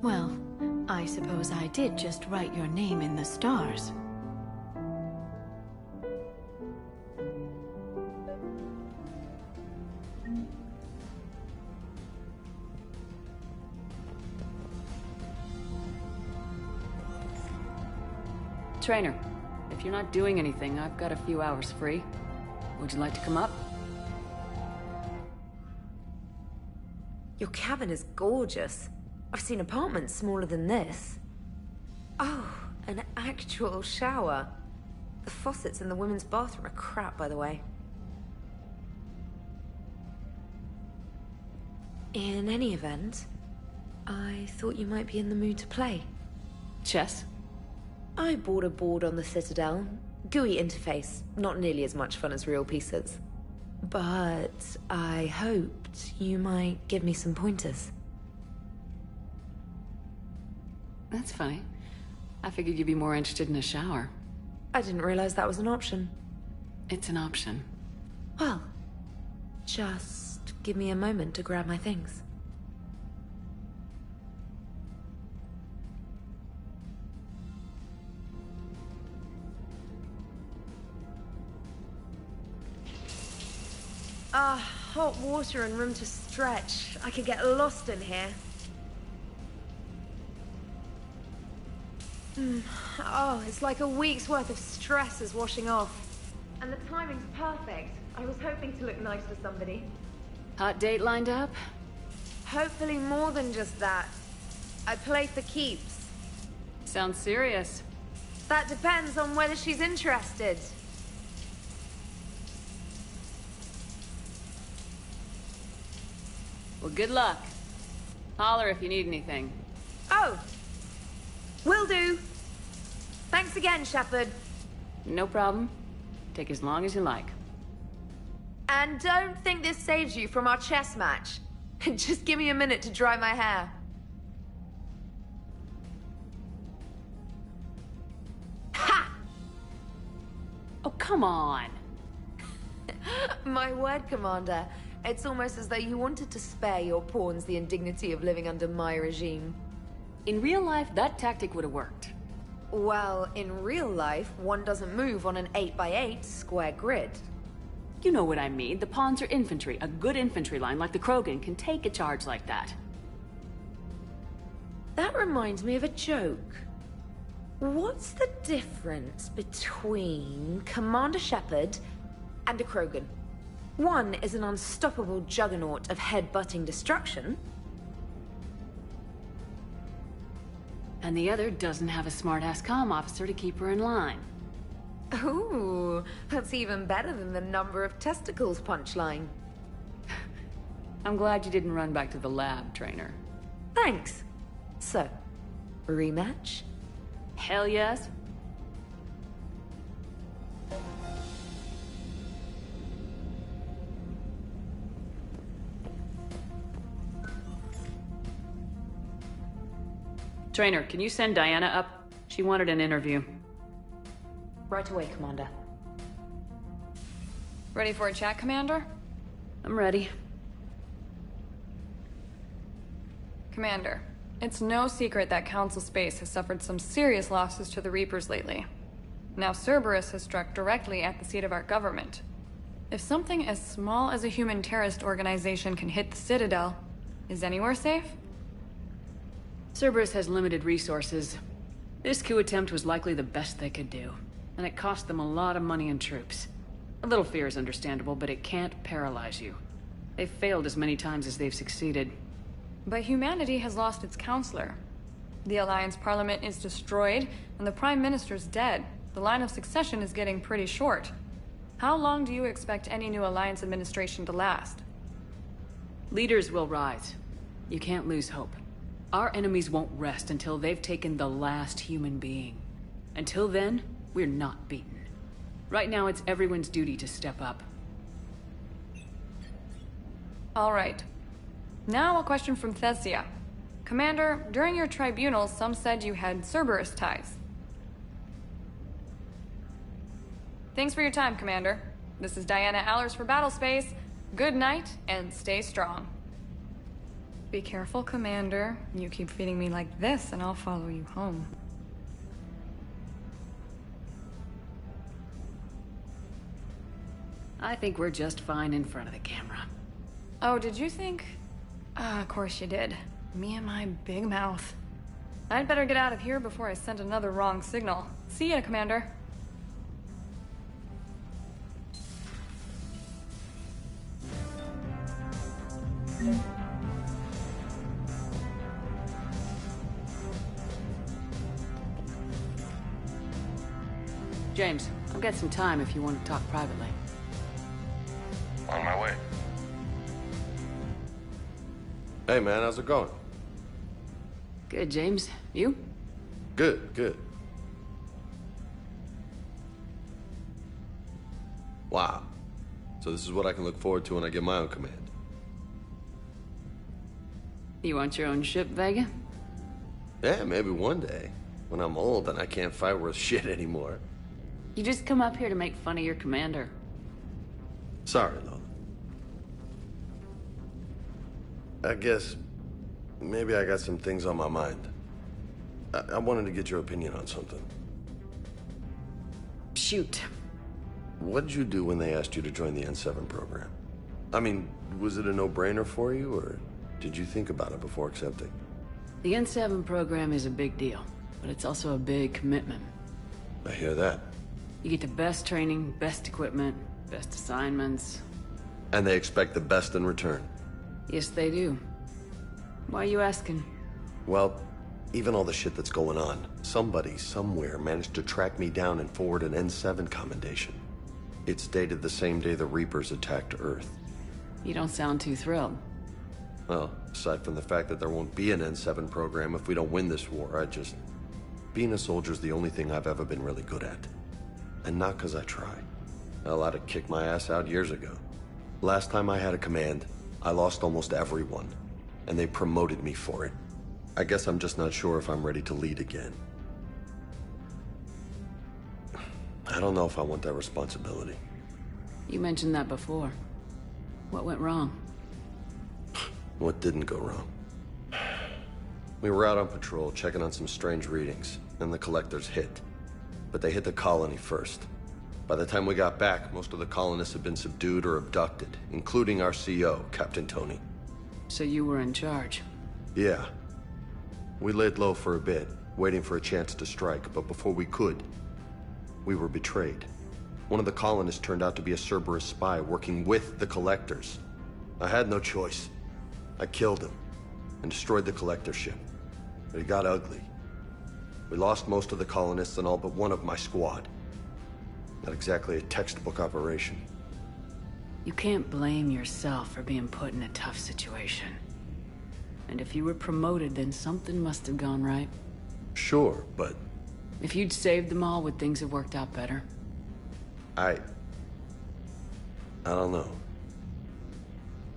Well, I suppose I did just write your name in the stars. Trainer, if you're not doing anything, I've got a few hours free. Would you like to come up? Your cabin is gorgeous. I've seen apartments smaller than this. Oh, an actual shower. The faucets in the women's bathroom are crap, by the way. In any event, I thought you might be in the mood to play. Chess? I bought a board on the Citadel. GUI interface, not nearly as much fun as real pieces. But I hoped you might give me some pointers. That's funny. I figured you'd be more interested in a shower. I didn't realize that was an option. It's an option. Well, just give me a moment to grab my things. Hot water and room to stretch. I could get lost in here. Oh, it's like a week's worth of stress is washing off. And the timing's perfect. I was hoping to look nice to somebody. Hot date lined up? Hopefully more than just that. I play for keeps. Sounds serious. That depends on whether she's interested. Well, good luck. Holler if you need anything. Oh! Will do! Thanks again, Shepard. No problem. Take as long as you like. And don't think this saves you from our chess match. Just give me a minute to dry my hair. Ha! Oh, come on. My word, Commander. It's almost as though you wanted to spare your pawns the indignity of living under my regime. In real life, that tactic would have worked. Well, in real life, one doesn't move on an 8x8 square grid. You know what I mean. The pawns are infantry. A good infantry line like the Krogan can take a charge like that. That reminds me of a joke. What's the difference between Commander Shepard and a Krogan? One is an unstoppable juggernaut of head-butting destruction. And the other doesn't have a smart-ass comm officer to keep her in line. Ooh, that's even better than the number of testicles punchline. I'm glad you didn't run back to the lab, trainer. Thanks. So, rematch? Hell yes. Trainer, can you send Diana up? She wanted an interview. Right away, Commander. Ready for a chat, Commander? I'm ready. Commander, it's no secret that Council Space has suffered some serious losses to the Reapers lately. Now Cerberus has struck directly at the seat of our government. If something as small as a human terrorist organization can hit the Citadel, is anywhere safe? Cerberus has limited resources. This coup attempt was likely the best they could do, and it cost them a lot of money and troops. A little fear is understandable, but it can't paralyze you. They've failed as many times as they've succeeded. But humanity has lost its counselor. The Alliance Parliament is destroyed, and the Prime Minister's dead. The line of succession is getting pretty short. How long do you expect any new Alliance administration to last? Leaders will rise. You can't lose hope. Our enemies won't rest until they've taken the last human being. Until then, we're not beaten. Right now, it's everyone's duty to step up. All right. Now a question from Thesia. Commander, during your tribunal, some said you had Cerberus ties. Thanks for your time, Commander. This is Diana Allers for Battlespace. Good night, and stay strong. Be careful, Commander. You keep feeding me like this, and I'll follow you home. I think we're just fine in front of the camera. Oh, did you think? Of course you did. Me and my big mouth. I'd better get out of here before I send another wrong signal. See ya, Commander. James, I've got some time if you want to talk privately. On my way. Hey man, how's it going? Good, James. You? Good, good. Wow. So this is what I can look forward to when I get my own command. You want your own ship, Vega? Yeah, maybe one day. When I'm old and I can't fight worth shit anymore. You just come up here to make fun of your commander. Sorry, Lola. I guess maybe I got some things on my mind. I wanted to get your opinion on something. Shoot. What did you do when they asked you to join the N7 program? I mean, was it a no-brainer for you, or did you think about it before accepting? The N7 program is a big deal, but it's also a big commitment. I hear that. You get the best training, best equipment, best assignments. And they expect the best in return. Yes, they do. Why are you asking? Well, even all the shit that's going on, somebody somewhere managed to track me down and forward an N7 commendation. It's dated the same day the Reapers attacked Earth. You don't sound too thrilled. Well, aside from the fact that there won't be an N7 program if we don't win this war, Being a soldier's the only thing I've ever been really good at. And not because I try. Hell, I'd have kicked my ass out years ago. Last time I had a command, I lost almost everyone. And they promoted me for it. I guess I'm just not sure if I'm ready to lead again. I don't know if I want that responsibility. You mentioned that before. What went wrong? What didn't go wrong? We were out on patrol, checking on some strange readings, and the collectors hit. But they hit the colony first. By the time we got back, most of the colonists had been subdued or abducted, including our CO, Captain Tony. So you were in charge? Yeah. We laid low for a bit, waiting for a chance to strike, but before we could, we were betrayed. One of the colonists turned out to be a Cerberus spy working with the collectors. I had no choice. I killed him and destroyed the collector ship. But it got ugly. We lost most of the colonists and all but one of my squad. Not exactly a textbook operation. You can't blame yourself for being put in a tough situation. And if you were promoted, then something must have gone right. Sure, but... If you'd saved them all, would things have worked out better? I don't know.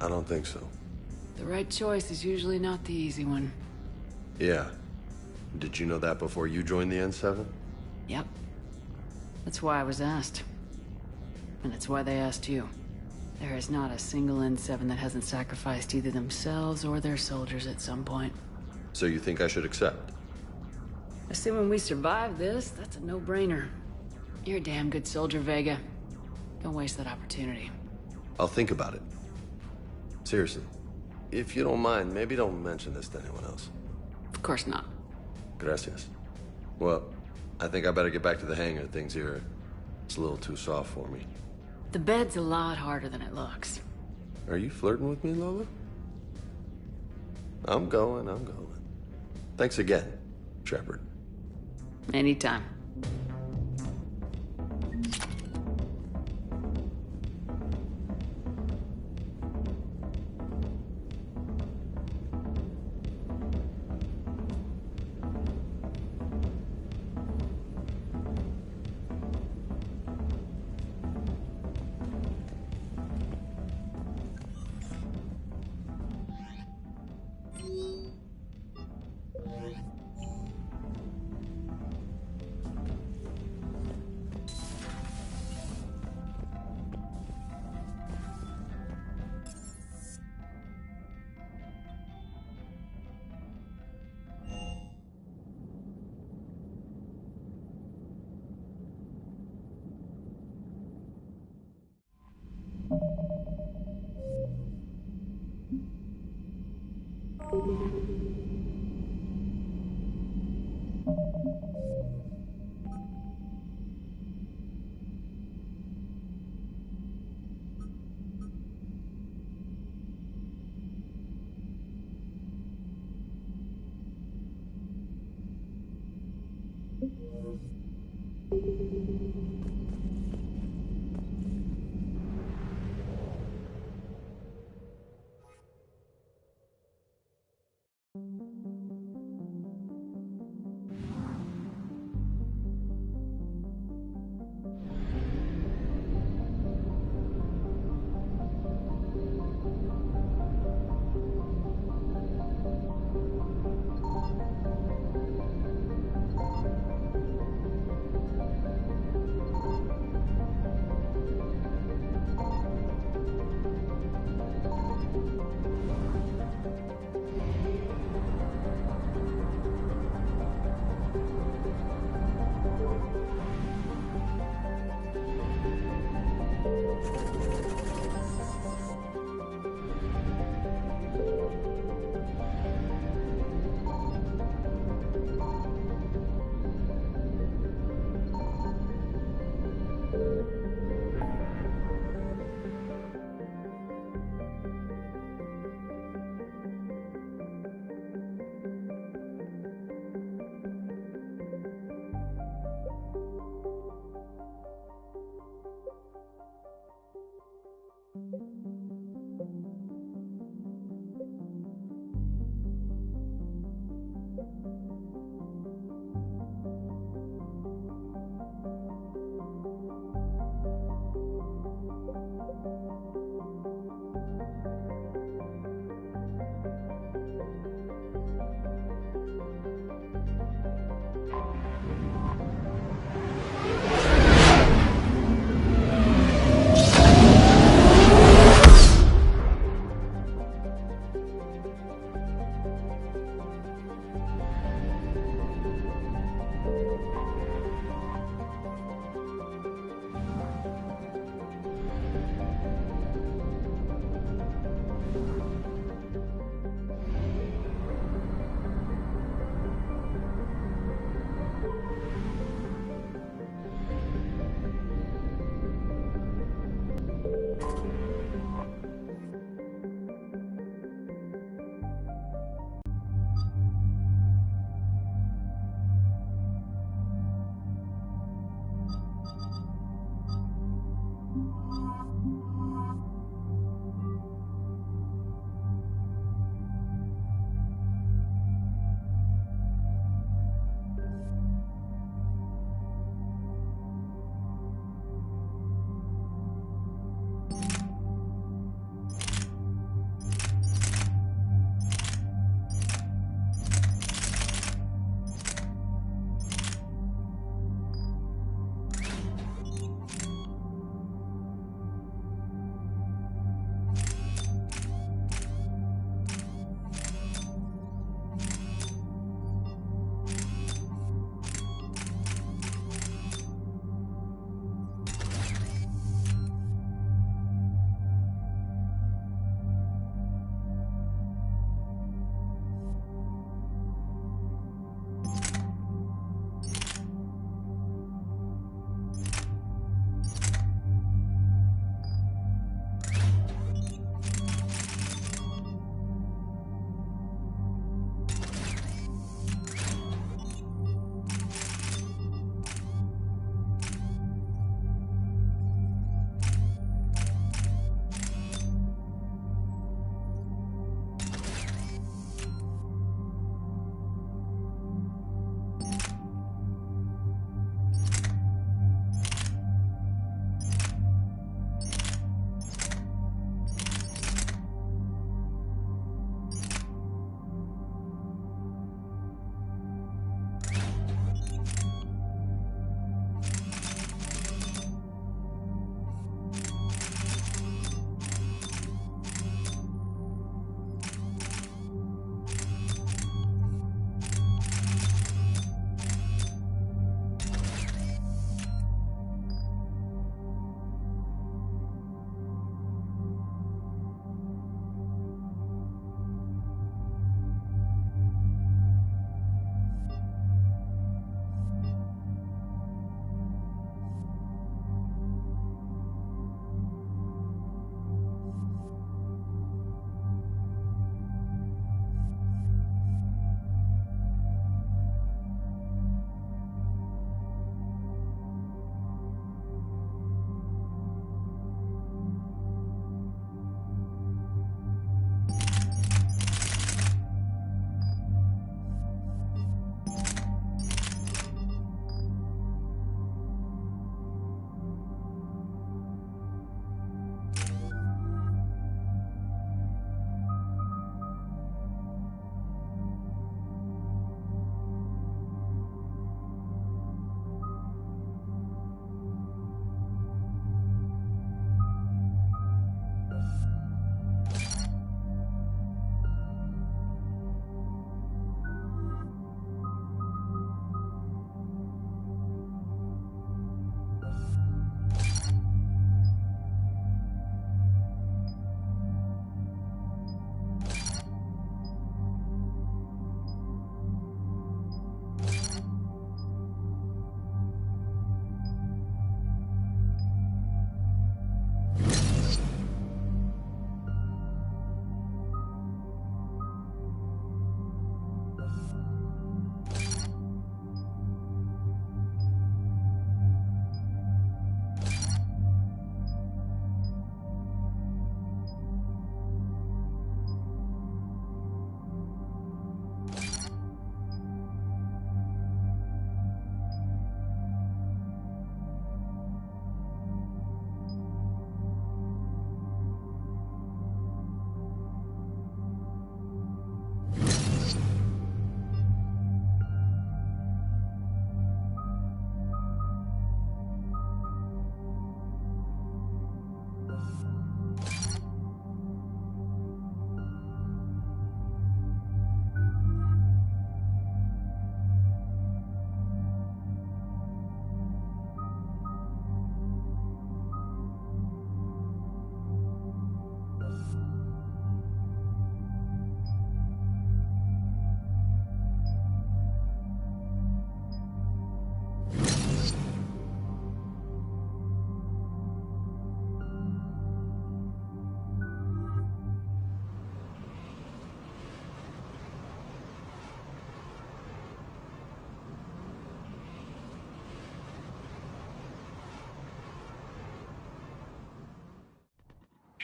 I don't think so. The right choice is usually not the easy one. Yeah. Did you know that before you joined the N7? Yep. That's why I was asked. And it's why they asked you. There is not a single N7 that hasn't sacrificed either themselves or their soldiers at some point. So you think I should accept? Assuming we survive this, that's a no-brainer. You're a damn good soldier, Vega. Don't waste that opportunity. I'll think about it. Seriously. If you don't mind, maybe don't mention this to anyone else. Of course not. Gracias. Well, I think I better get back to the hangar. Things here, it's a little too soft for me. The bed's a lot harder than it looks. Are you flirting with me, Lola? I'm going. Thanks again, Shepard. Anytime.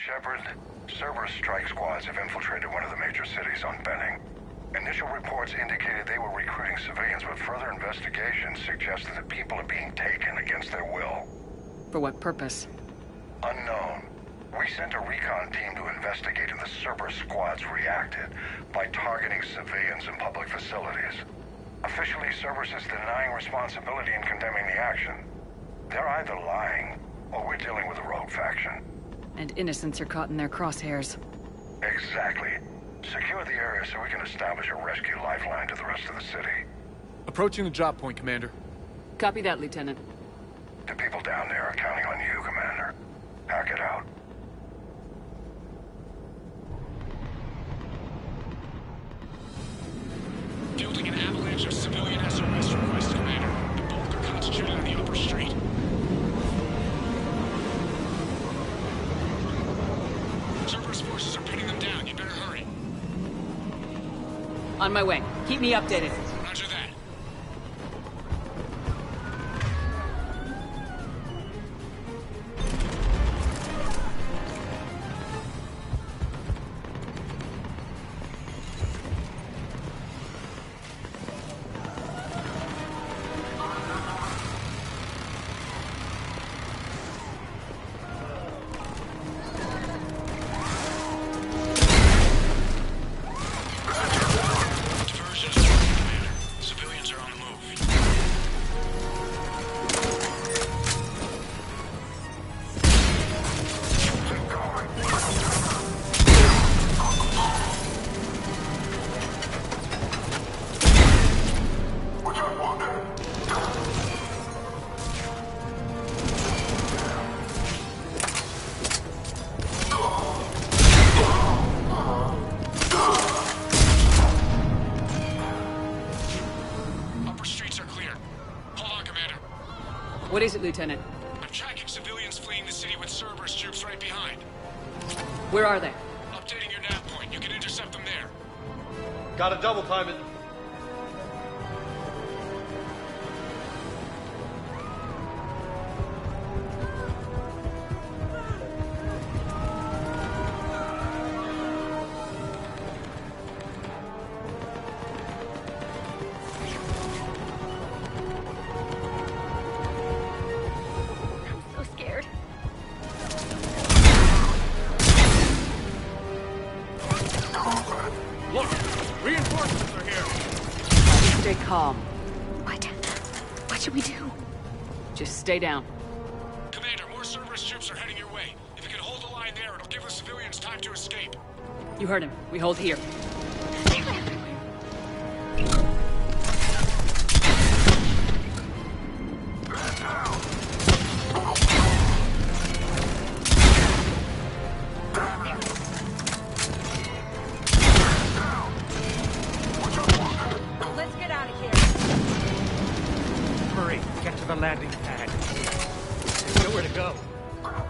Shepard, Cerberus strike squads have infiltrated one of the major cities on Benning. Initial reports indicated they were recruiting civilians, but further investigation suggested that people are being taken against their will. For what purpose? Unknown. We sent a recon team to investigate, and the Cerberus squads reacted by targeting civilians in public facilities. Officially, Cerberus is denying responsibility and condemning the action. They're either lying, or we're dealing with a rogue faction. And innocents are caught in their crosshairs. Exactly. Secure the area so we can establish a rescue lifeline to the rest of the city. Approaching the drop point, Commander. Copy that, Lieutenant. The people down there are counting on you, Commander. Hack it out. Fielding an avalanche of civilian SOS requests, Commander. The bulk are concentrated on the upper street. Cerberus forces are pinning them down. You better hurry. On my way. Keep me updated. Roger that. What is it, Lieutenant? I'm tracking civilians fleeing the city with Cerberus troops right behind. Where are they? Updating your nav point. You can intercept them there. Gotta double time it. Calm. What should we do? Just stay down. Commander, more Cerberus troops are heading your way. If you can hold the line there, it'll give the civilians time to escape. You heard him. We hold here. The landing pad. There's nowhere to go. I'm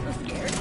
so scared.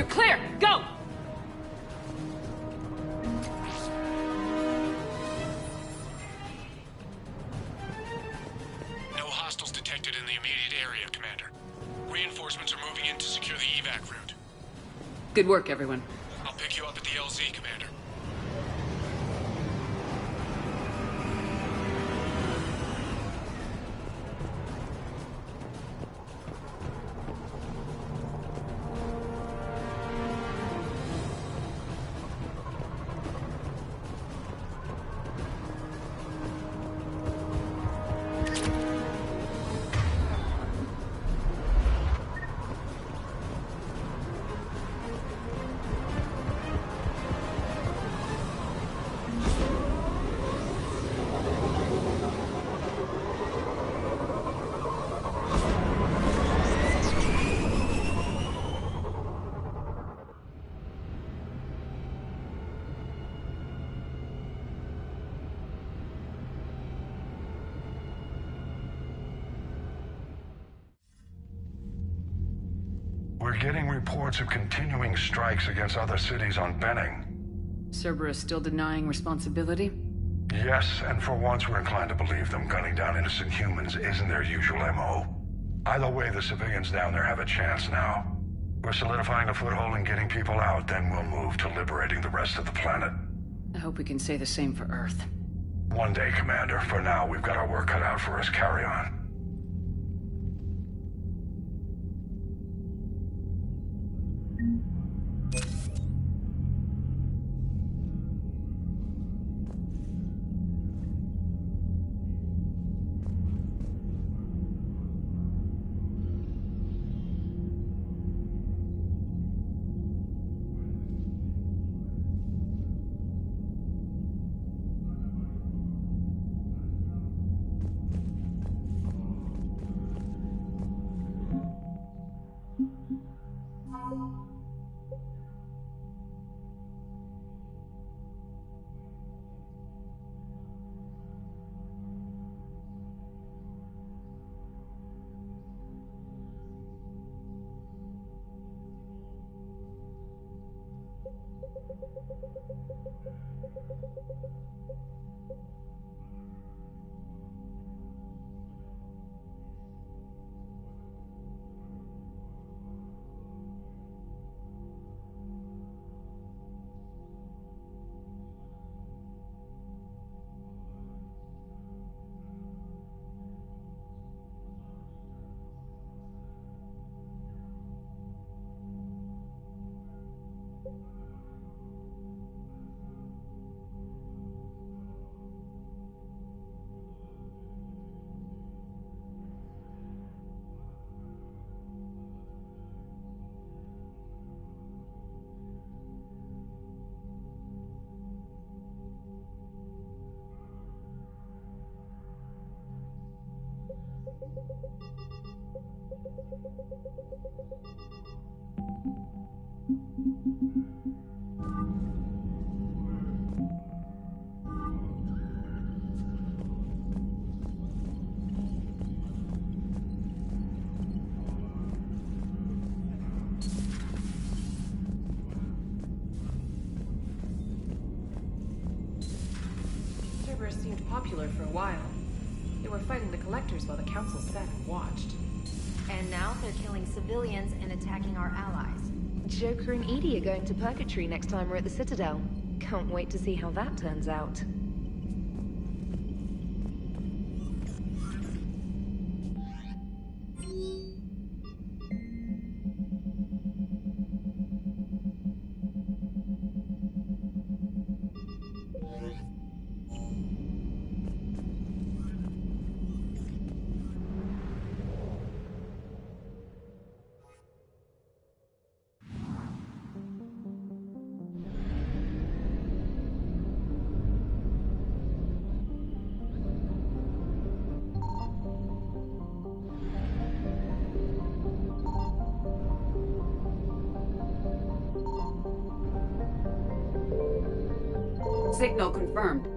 You're clear! Go! No hostiles detected in the immediate area, Commander. Reinforcements are moving in to secure the evac route. Good work, everyone. I'll pick you up at the LZ, Commander. We're getting reports of continuing strikes against other cities on Benning. Cerberus still denying responsibility? Yes, and for once we're inclined to believe them. Gunning down innocent humans isn't their usual MO. Either way, the civilians down there have a chance now. We're solidifying a foothold and getting people out, then we'll move to liberating the rest of the planet. I hope we can say the same for Earth. One day, Commander. For now, we've got our work cut out for us. Carry on. Seemed popular for a while. They were fighting the Collectors while the Council sat and watched. And now they're killing civilians and attacking our allies. Joker and Edie are going to Purgatory next time we're at the Citadel. Can't wait to see how that turns out. Signal confirmed.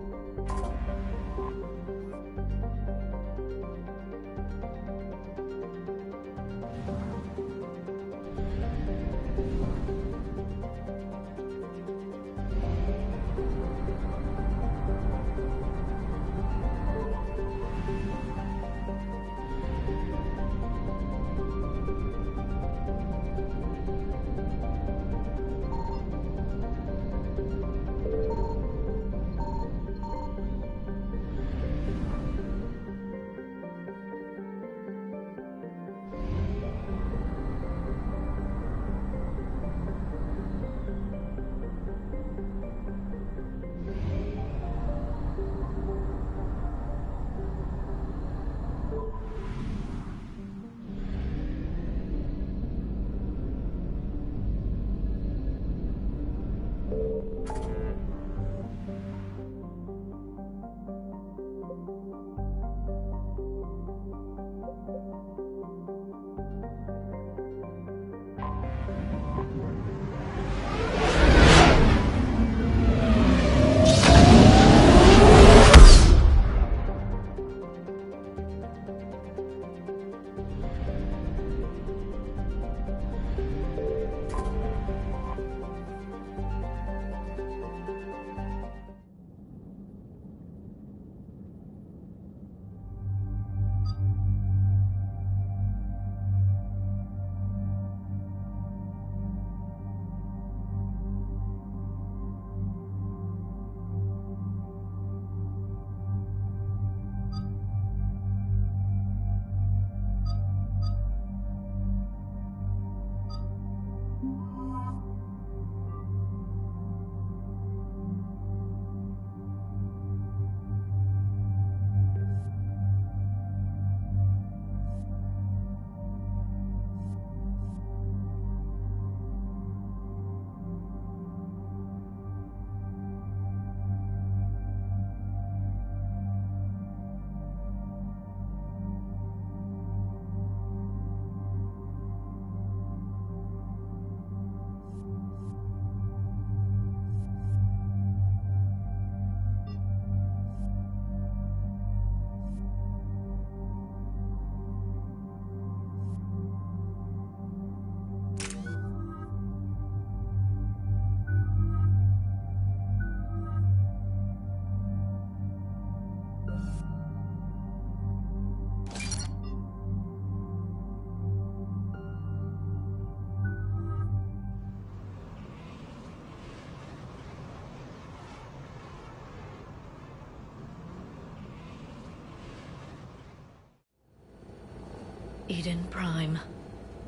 Eden Prime.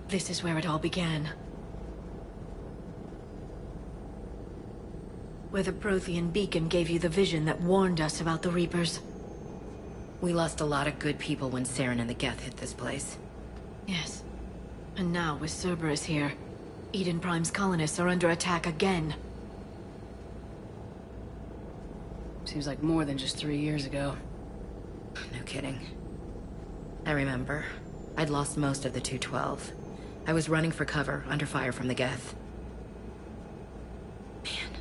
This is where it all began. Where the Prothean beacon gave you the vision that warned us about the Reapers. We lost a lot of good people when Saren and the Geth hit this place. Yes. And now, with Cerberus here, Eden Prime's colonists are under attack again. Seems like more than just 3 years ago. No kidding. I remember. I'd lost most of the 212. I was running for cover, under fire from the Geth. Man,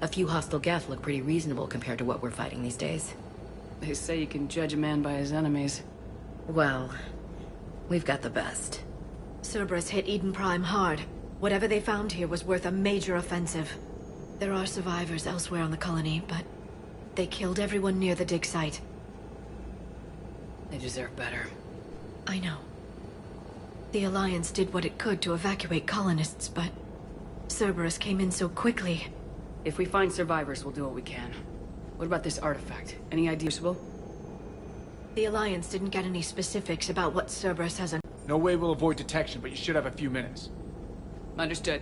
a few hostile Geth look pretty reasonable compared to what we're fighting these days. They say you can judge a man by his enemies. Well, we've got the best. Cerberus hit Eden Prime hard. Whatever they found here was worth a major offensive. There are survivors elsewhere on the colony, but they killed everyone near the dig site. They deserve better. I know. The Alliance did what it could to evacuate colonists, but Cerberus came in so quickly. If we find survivors, we'll do what we can. What about this artifact? Any idea usable? The Alliance didn't get any specifics about what Cerberus has. No way we'll avoid detection, but you should have a few minutes. Understood.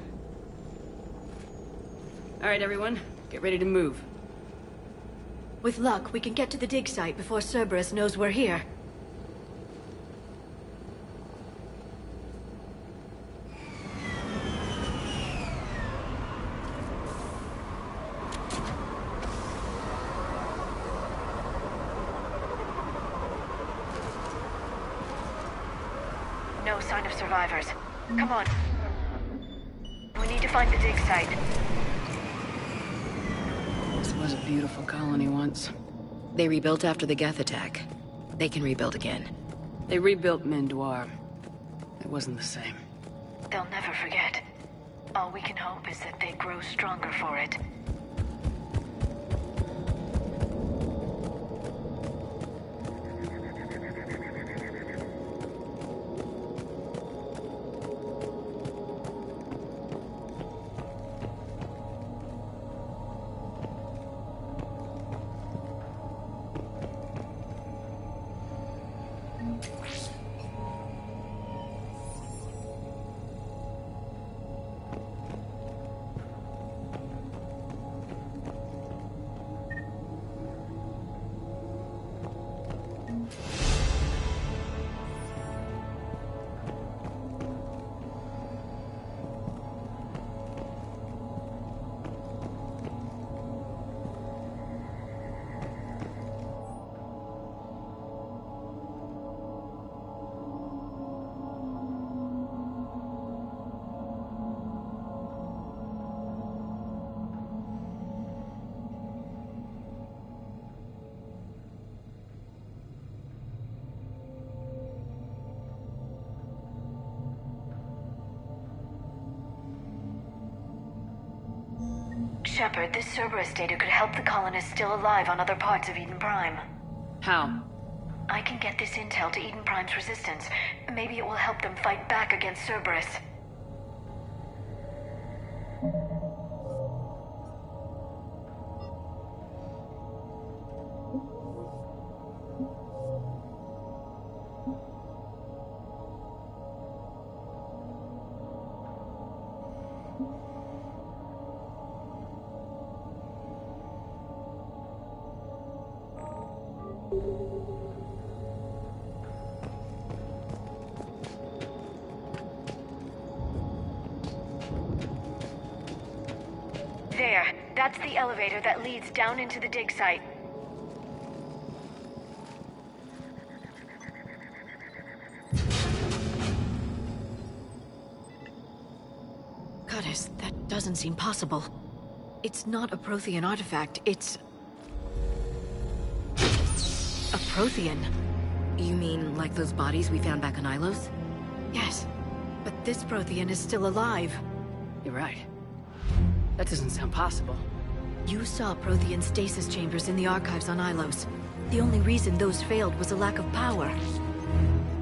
All right, everyone. Get ready to move. With luck, we can get to the dig site before Cerberus knows we're here. No sign of survivors. Come on. We need to find the dig site. This was a beautiful colony once. They rebuilt after the Geth attack. They can rebuild again. They rebuilt Mendoir. It wasn't the same. They'll never forget. All we can hope is that they grow stronger for it. Shepard, this Cerberus data could help the colonists still alive on other parts of Eden Prime. How? I can get this intel to Eden Prime's resistance. Maybe it will help them fight back against Cerberus. There. That's the elevator that leads down into the dig site. Goddess, that doesn't seem possible. It's not a Prothean artifact, it's... a Prothean. You mean like those bodies we found back on Ilos? Yes, but this Prothean is still alive. You're right. That doesn't sound possible. You saw Prothean stasis chambers in the archives on Ilos. The only reason those failed was a lack of power.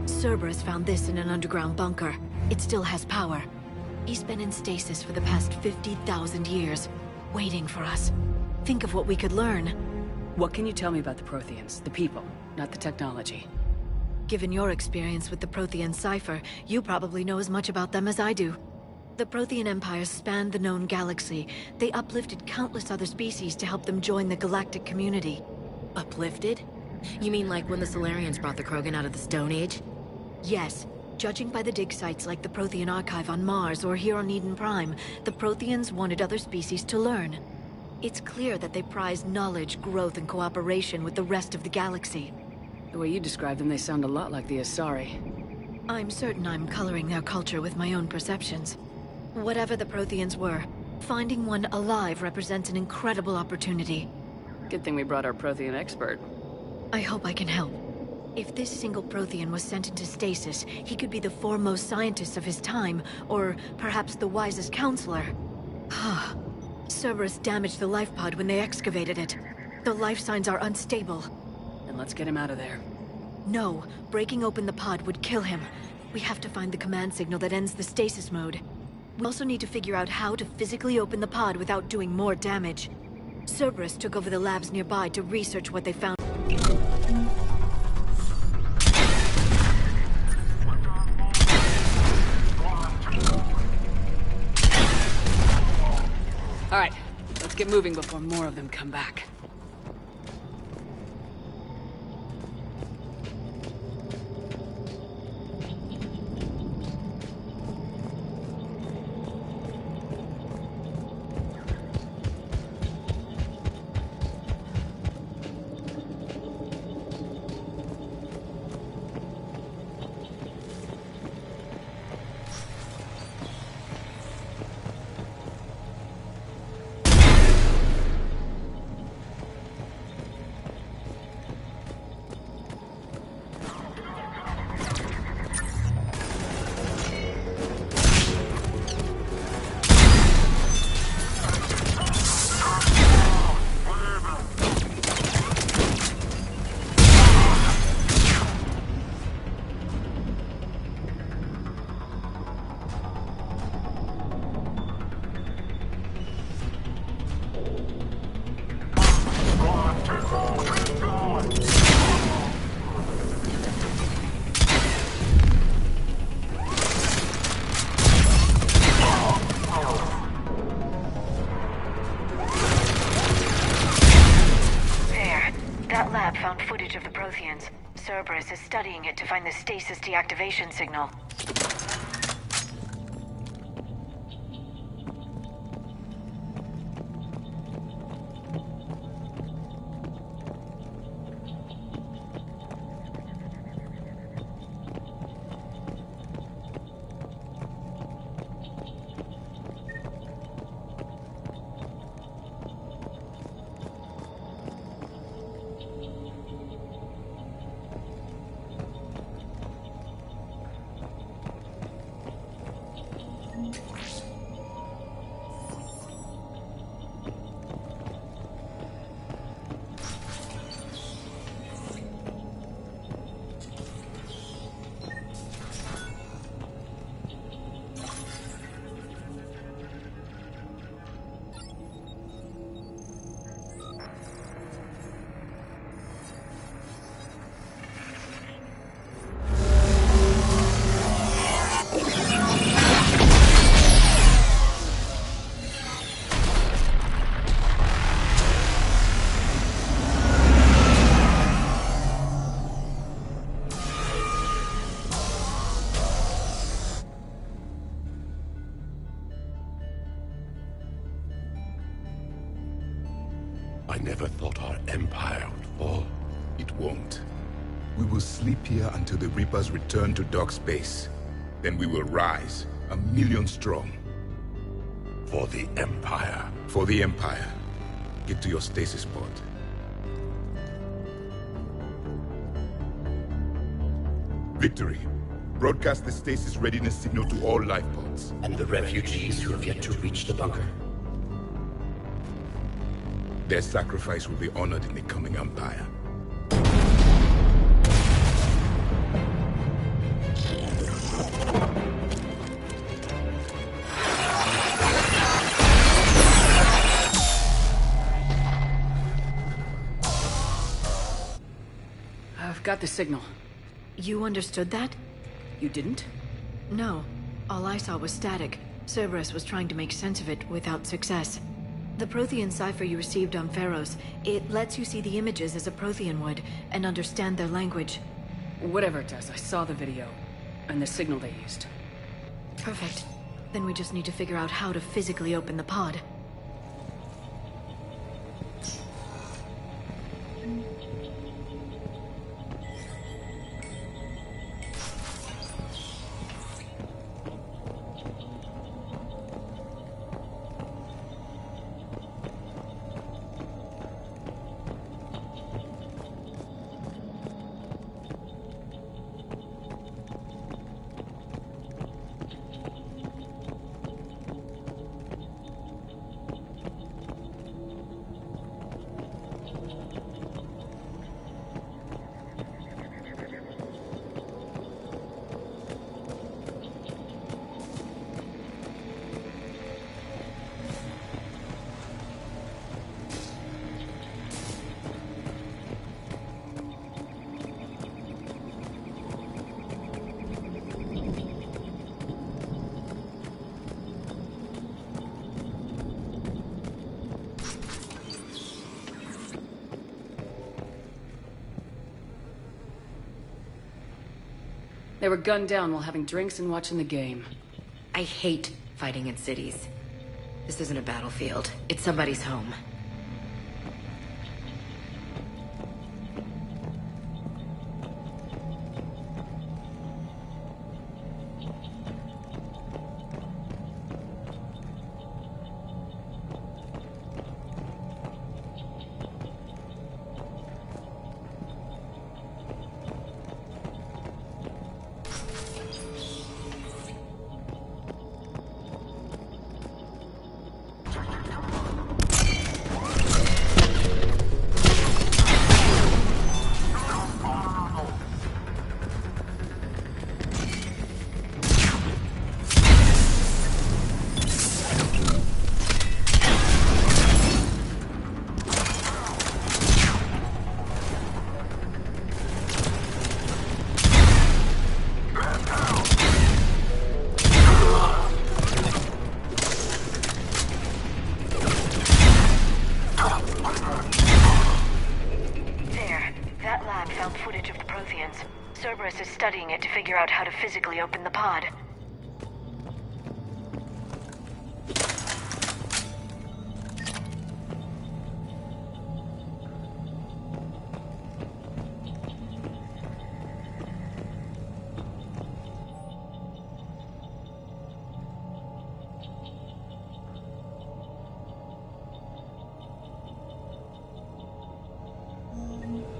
Cerberus found this in an underground bunker. It still has power. He's been in stasis for the past 50,000 years, waiting for us. Think of what we could learn. What can you tell me about the Protheans? The people, not the technology. Given your experience with the Prothean cipher, you probably know as much about them as I do. The Prothean Empire spanned the known galaxy. They uplifted countless other species to help them join the galactic community. Uplifted? You mean like when the Solarians brought the Krogan out of the Stone Age? Yes. Judging by the dig sites like the Prothean Archive on Mars or here on Eden Prime, the Protheans wanted other species to learn. It's clear that they prize knowledge, growth, and cooperation with the rest of the galaxy. The way you describe them, they sound a lot like the Asari. I'm certain I'm coloring their culture with my own perceptions. Whatever the Protheans were, finding one alive represents an incredible opportunity. Good thing we brought our Prothean expert. I hope I can help. If this single Prothean was sent into stasis, he could be the foremost scientist of his time, or perhaps the wisest counselor. Cerberus damaged the life pod when they excavated it. The life signs are unstable. Then let's get him out of there. No, breaking open the pod would kill him. We have to find the command signal that ends the stasis mode. We also need to figure out how to physically open the pod without doing more damage. Cerberus took over the labs nearby to research what they found. All right, let's get moving before more of them come back. Cerberus is studying it to find the stasis deactivation signal. I never thought our empire would fall. It won't. We will sleep here until the Reapers return to dock space. Then we will rise, 1,000,000 strong. For the Empire. For the Empire. Get to your stasis pod. Victory. Broadcast the stasis readiness signal to all life pods. And the refugees who have yet to reach the bunker. Their sacrifice will be honored in the coming Empire. I've got the signal. You understood that? You didn't? No. All I saw was static. Cerberus was trying to make sense of it without success. The Prothean cipher you received on Pharos, it lets you see the images as a Prothean would, and understand their language. Whatever it does, I saw the video. And the signal they used. Perfect. Then we just need to figure out how to physically open the pod. They were gunned down while having drinks and watching the game. I hate fighting in cities. This isn't a battlefield. It's somebody's home. Cerberus is studying it to figure out how to physically open the pod.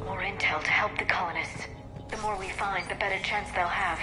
More intel to help the colonists. The more we find, the better chance they'll have.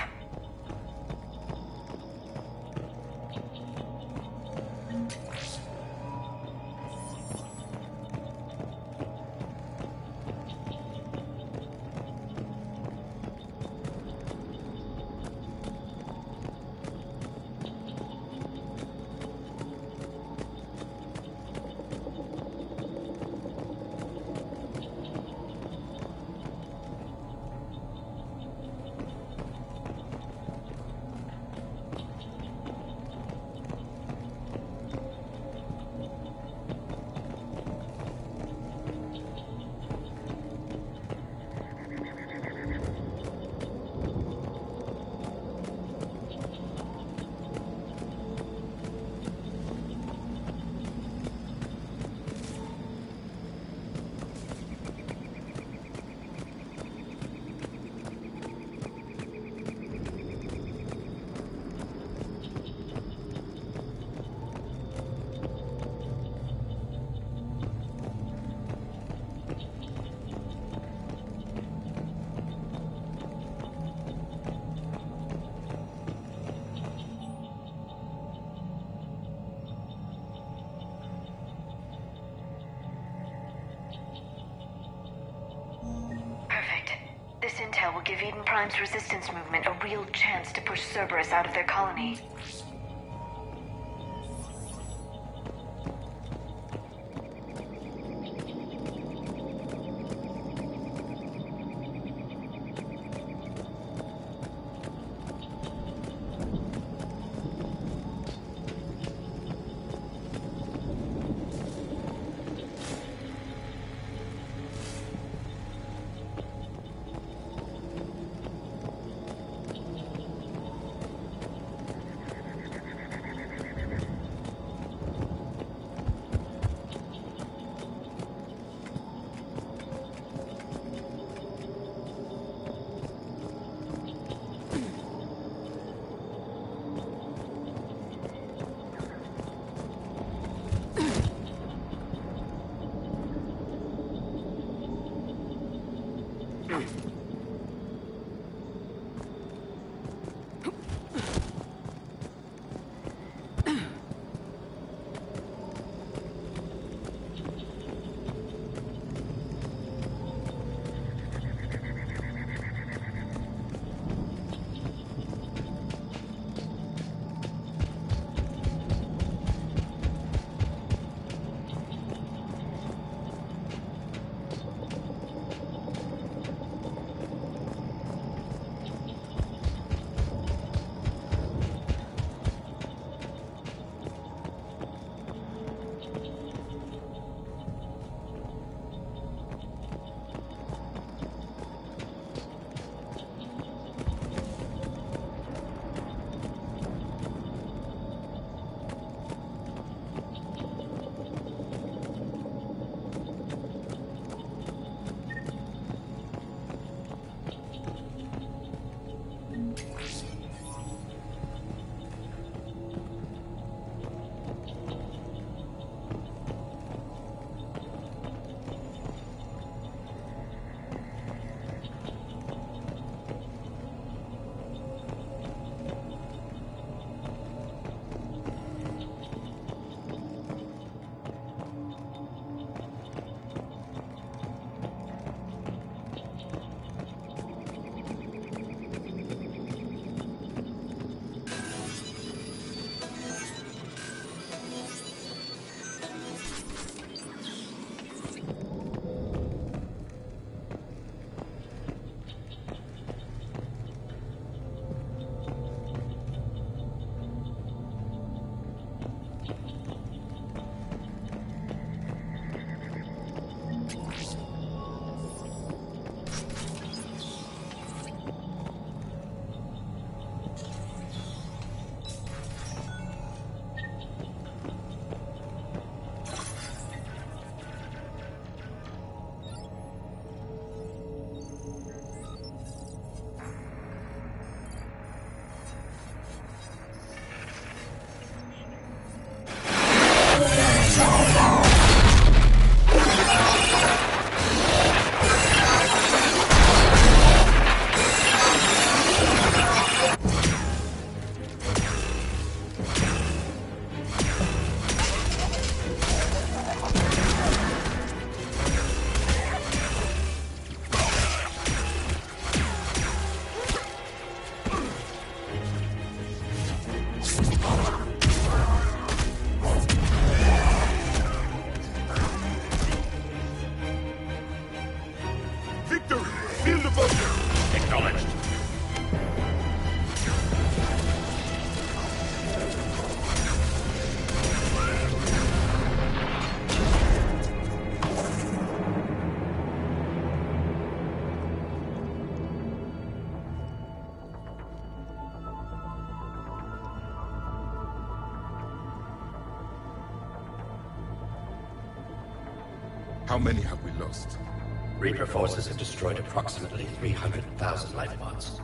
This intel will give Eden Prime's resistance movement a real chance to push Cerberus out of their colony. How many have we lost? Reaper forces have destroyed approximately 300,000 life pods.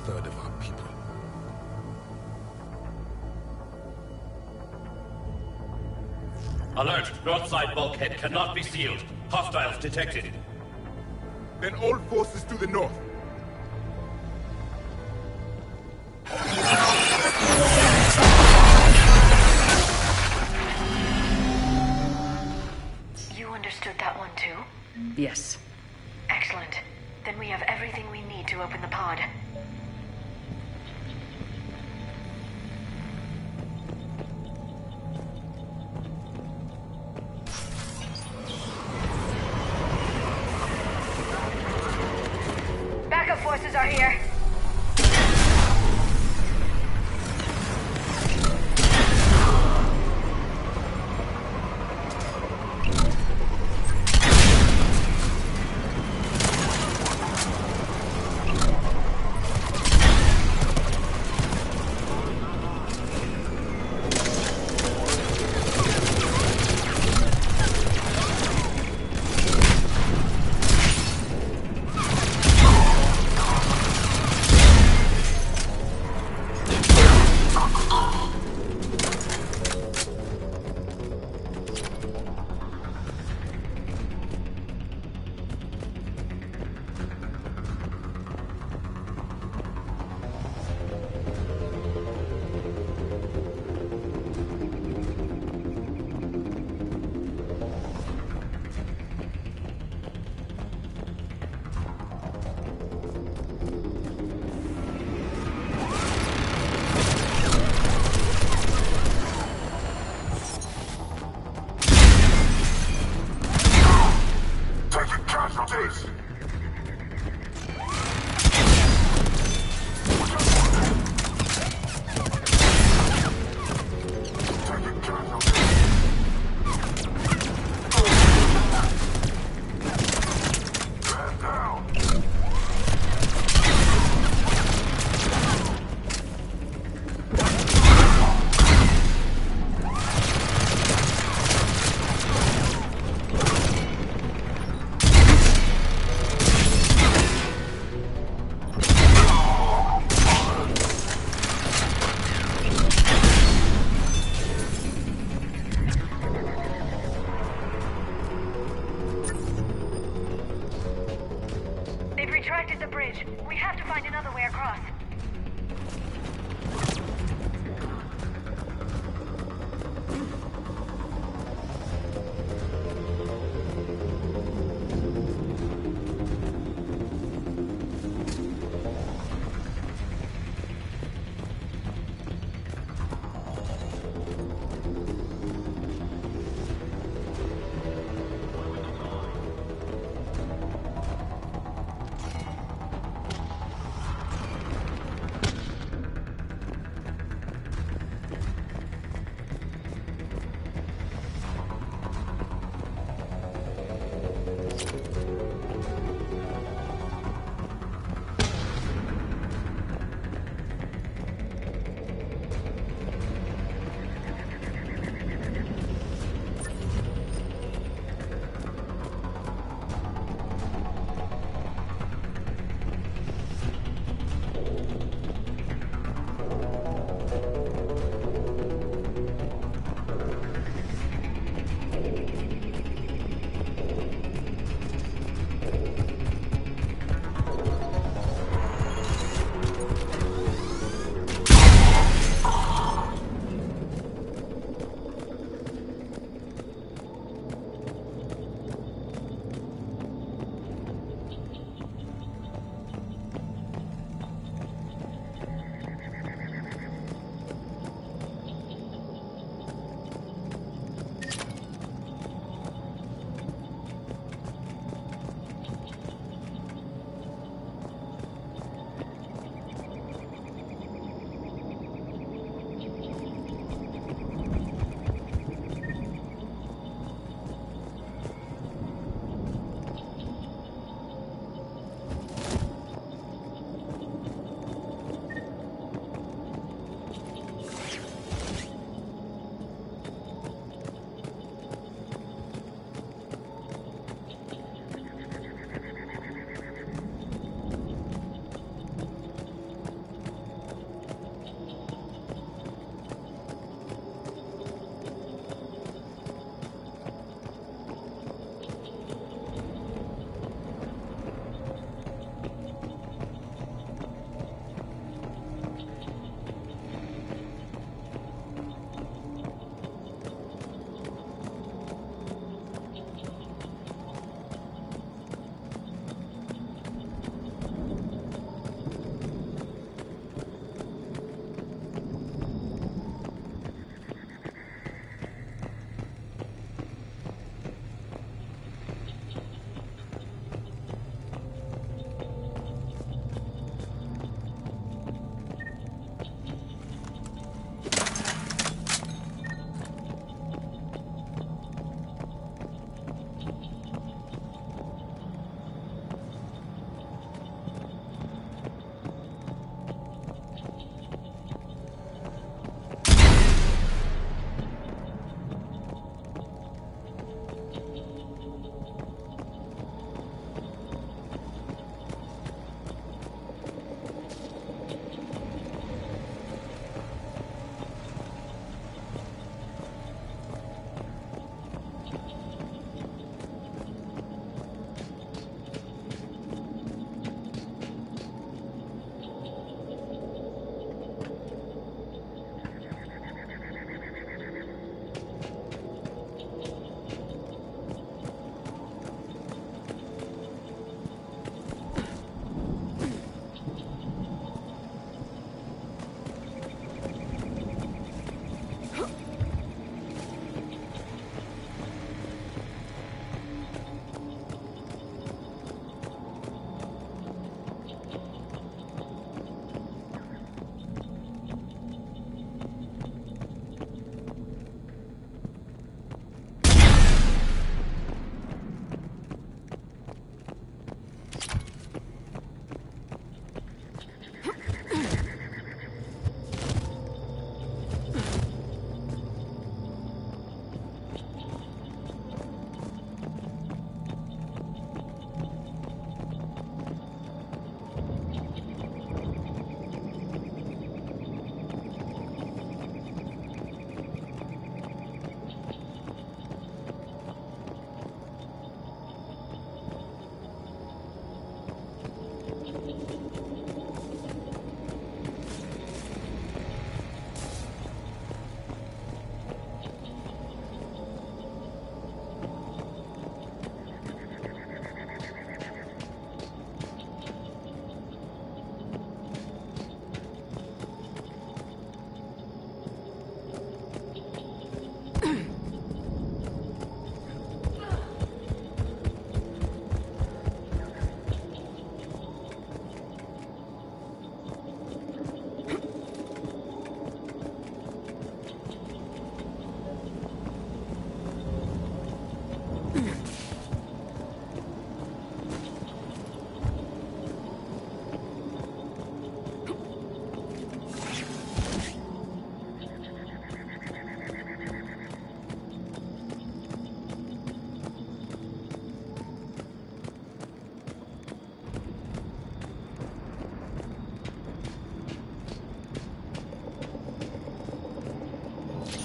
Third of our people. Alert! North side bulkhead cannot be sealed. Hostiles detected. Then all forces to the north. You understood that one too? Yes. Excellent. Then we have everything we need to open the pod.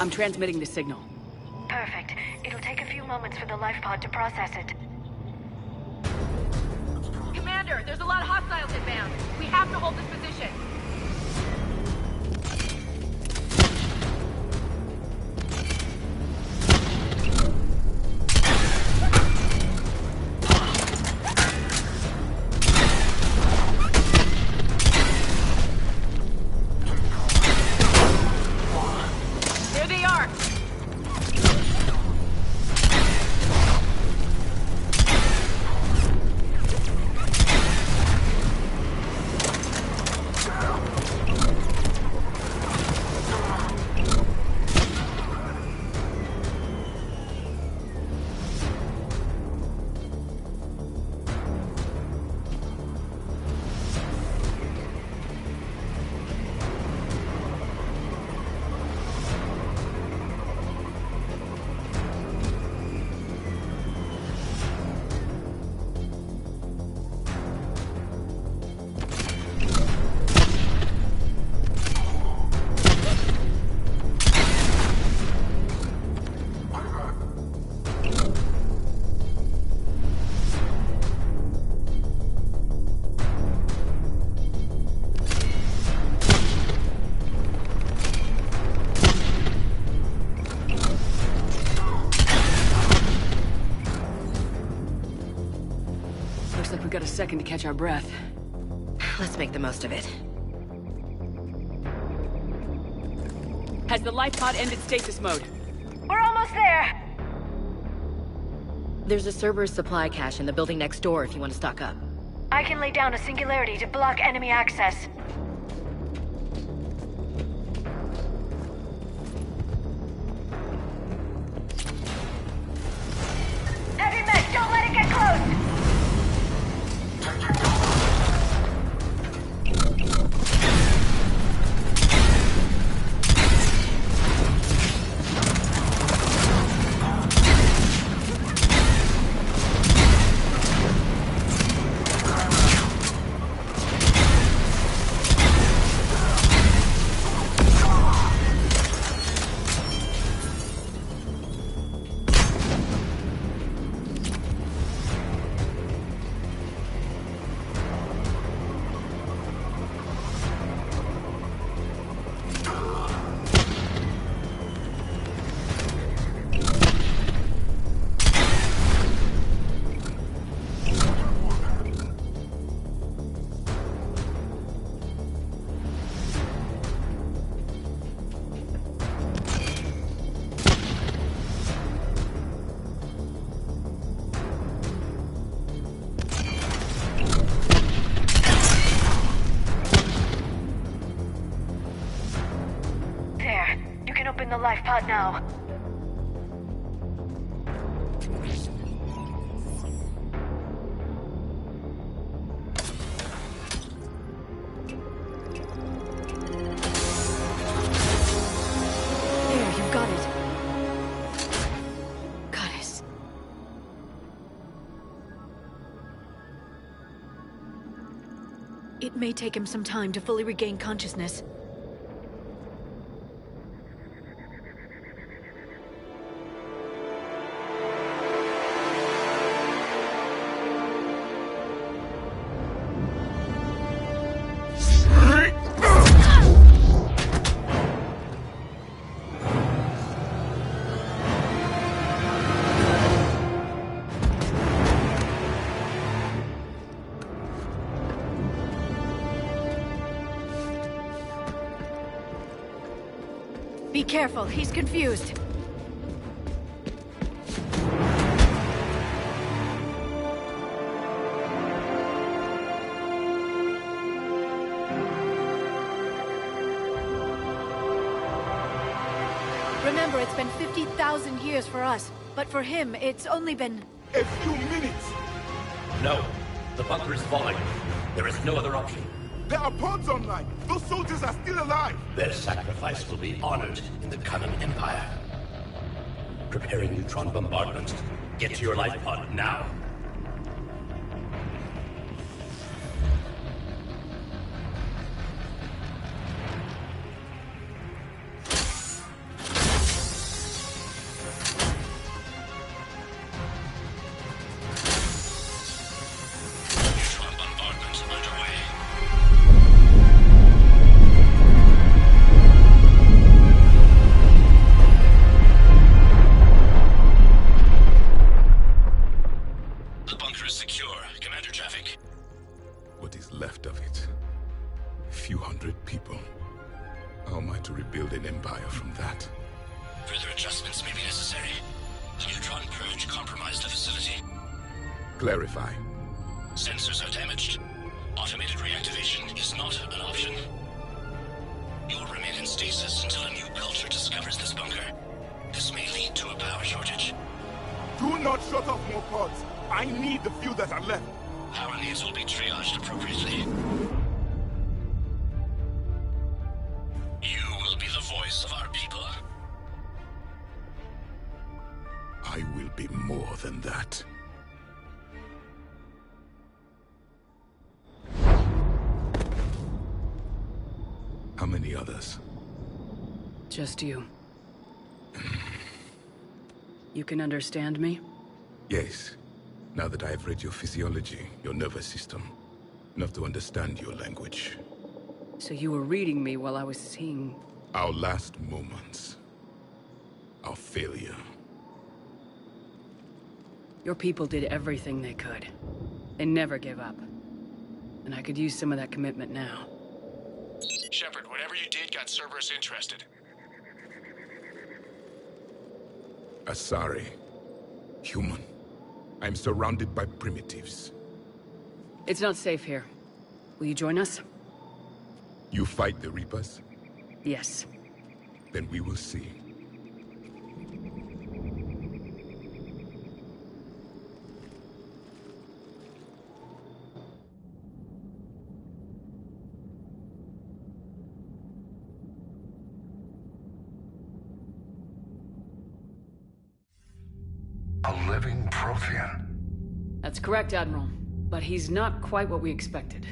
I'm transmitting the signal. Perfect. It'll take a few moments for the life pod to process it. Commander, there's a lot of hostiles inbound. We have to hold this position. There they are! Looks like we got a second to catch our breath. Let's make the most of it. Has the life pod ended stasis mode? We're almost there! There's a Cerberus supply cache in the building next door if you want to stock up. I can lay down a singularity to block enemy access. Heavy mech, don't let it get close! Open the life pod now. There, you've got it. Goddess. It may take him some time to fully regain consciousness. Be careful, he's confused. Remember, it's been 50,000 years for us, but for him, it's only been... A few minutes! No, the bunker is falling. There is no other option. There are pods online! Those soldiers are still alive! Their sacrifice will be honored in the coming Empire. Preparing neutron bombardment. Get to your life pod now. am I to rebuild an empire from that? Further adjustments may be necessary. The neutron purge compromised the facility. Clarify. Sensors are damaged. Automated reactivation is not an option. You will remain in stasis until a new culture discovers this bunker. This may lead to a power shortage. Do not shut off more pods. I need the few that are left. Power needs will be triaged appropriately. You will be the voice of our people. I will be more than that. How many others? Just you. You can understand me? Yes. Now that I have read your physiology, your nervous system, enough to understand your language. So you were reading me while I was seeing... Our last moments. Our failure. Your people did everything they could. They never gave up. And I could use some of that commitment now. Shepard, whatever you did got Cerberus interested. Asari. Human. I'm surrounded by primitives. It's not safe here. Will you join us? You fight the Reapers? Yes. Then we will see. A living Prothean. That's correct, Admiral. But he's not quite what we expected.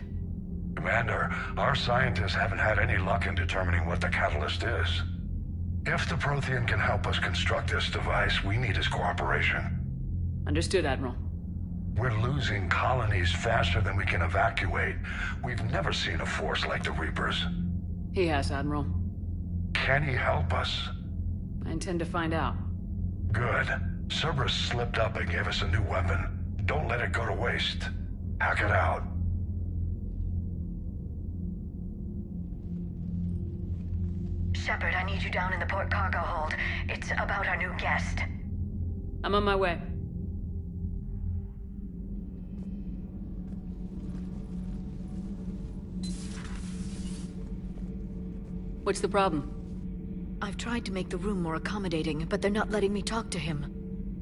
Commander, our scientists haven't had any luck in determining what the catalyst is. If the Prothean can help us construct this device, we need his cooperation. Understood, Admiral. We're losing colonies faster than we can evacuate. We've never seen a force like the Reapers. He has, Admiral. Can he help us? I intend to find out. Good. Cerberus slipped up and gave us a new weapon. Don't let it go to waste. Hack it out. Shepard, I need you down in the port cargo hold. It's about our new guest. I'm on my way. What's the problem? I've tried to make the room more accommodating, but they're not letting me talk to him.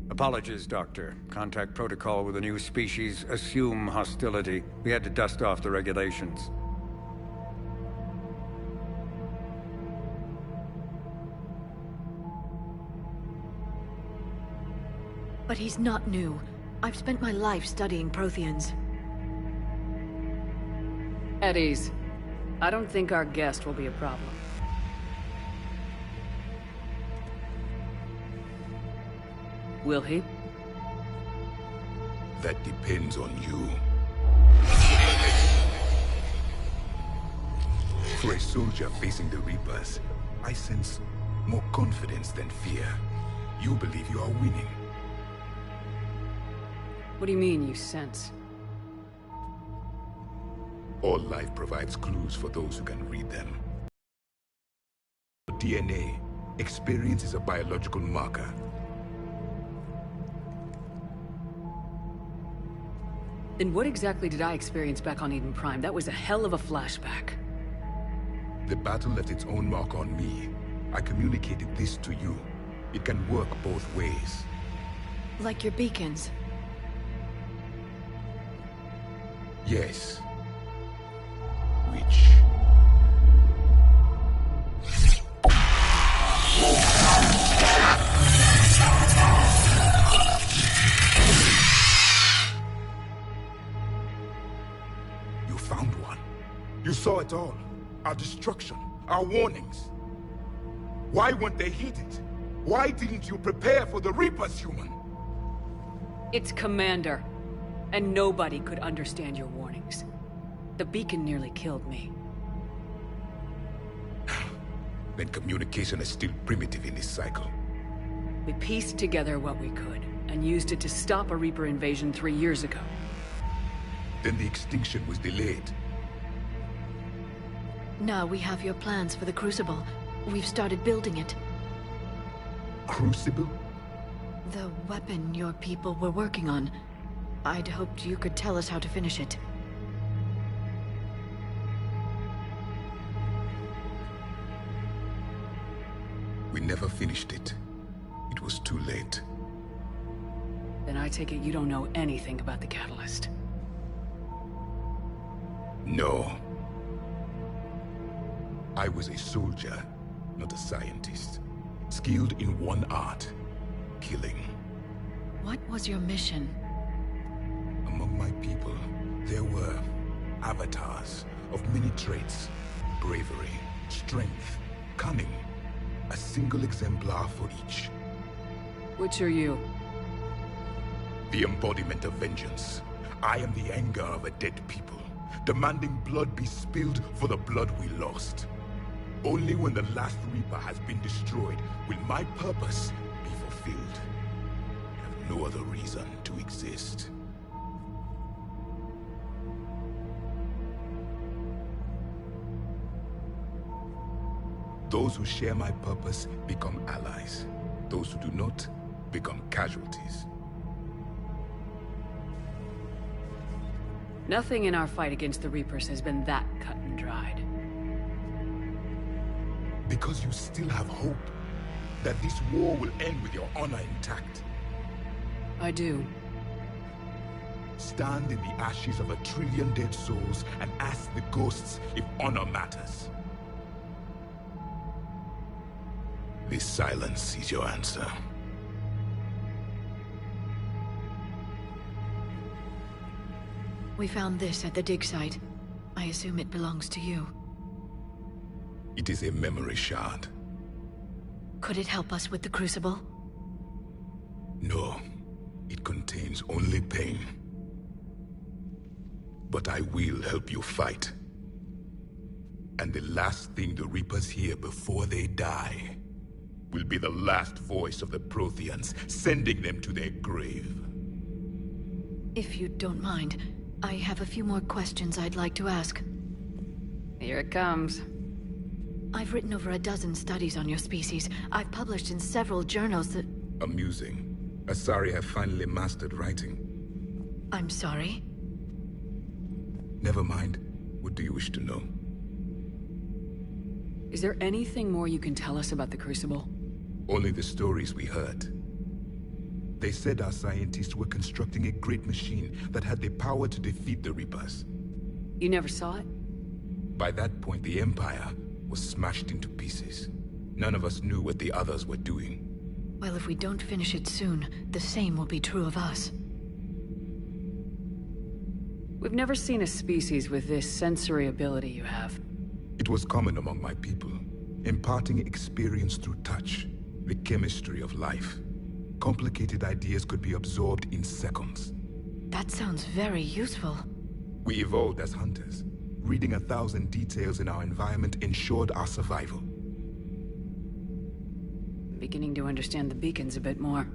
Apologies, Doctor. Contact protocol with a new species. Assume hostility. We had to dust off the regulations. But he's not new. I've spent my life studying Protheans. At ease. I don't think our guest will be a problem. Will he? That depends on you. For a soldier facing the Reapers, I sense more confidence than fear. You believe you are winning. What do you mean, you sense? All life provides clues for those who can read them. DNA. Experience is a biological marker. Then what exactly did I experience back on Eden Prime? That was a hell of a flashback. The battle left its own mark on me. I communicated this to you. It can work both ways. Like your beacons. Yes. Which... You found one. You saw it all. Our destruction, our warnings. Why weren't they heeded? Why didn't you prepare for the Reapers, human? It's Commander. And nobody could understand your warnings. The beacon nearly killed me. Then communication is still primitive in this cycle. We pieced together what we could, and used it to stop a Reaper invasion 3 years ago. Then the extinction was delayed. Now we have your plans for the Crucible. We've started building it. Crucible? The weapon your people were working on. I'd hoped you could tell us how to finish it. We never finished it. It was too late. Then I take it you don't know anything about the catalyst. No. I was a soldier, not a scientist. Skilled in one art, killing. What was your mission? Among my people, there were avatars of many traits. Bravery, strength, cunning. A single exemplar for each. Which are you? The embodiment of vengeance. I am the anger of a dead people, demanding blood be spilled for the blood we lost. Only when the last Reaper has been destroyed will my purpose be fulfilled. I have no other reason to exist. Those who share my purpose become allies. Those who do not become casualties. Nothing in our fight against the Reapers has been that cut and dried. Because you still have hope that this war will end with your honor intact. I do. Stand in the ashes of 1 trillion dead souls and ask the ghosts if honor matters. This silence is your answer. We found this at the dig site. I assume it belongs to you. It is a memory shard. Could it help us with the Crucible? No. It contains only pain. But I will help you fight. And the last thing the Reapers hear before they die will be the last voice of the Protheans, sending them to their grave. If you don't mind, I have a few more questions I'd like to ask. Here it comes. I've written over a dozen studies on your species. I've published in several journals that... Amusing. Asari have finally mastered writing. I'm sorry? Never mind. What do you wish to know? Is there anything more you can tell us about the Crucible? Only the stories we heard. They said our scientists were constructing a great machine that had the power to defeat the Reapers. You never saw it? By that point, the Empire was smashed into pieces. None of us knew what the others were doing. Well, if we don't finish it soon, the same will be true of us. We've never seen a species with this sensory ability you have. It was common among my people, imparting experience through touch, the chemistry of life. Complicated ideas could be absorbed in seconds. That sounds very useful. We evolved as hunters. Reading 1,000 details in our environment ensured our survival. I'm beginning to understand the beacons a bit more.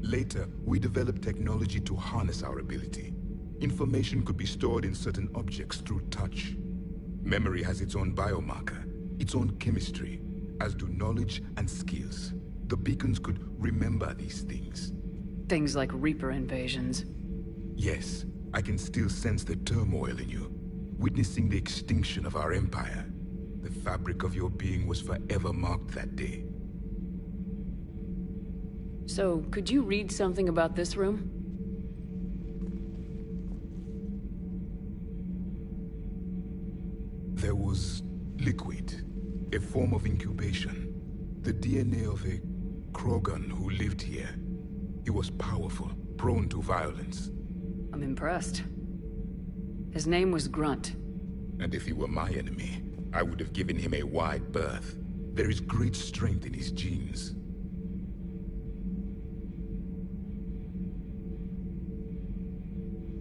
Later, we developed technology to harness our ability. Information could be stored in certain objects through touch. Memory has its own biomarker, its own chemistry, as do knowledge and skills. The beacons could remember these things. Things like Reaper invasions. Yes, I can still sense the turmoil in you, witnessing the extinction of our empire. The fabric of your being was forever marked that day. So, could you read something about this room? There was liquid, a form of incubation. The DNA of a Krogan who lived here. He was powerful, prone to violence. I'm impressed. His name was Grunt. And if he were my enemy, I would have given him a wide berth. There is great strength in his genes.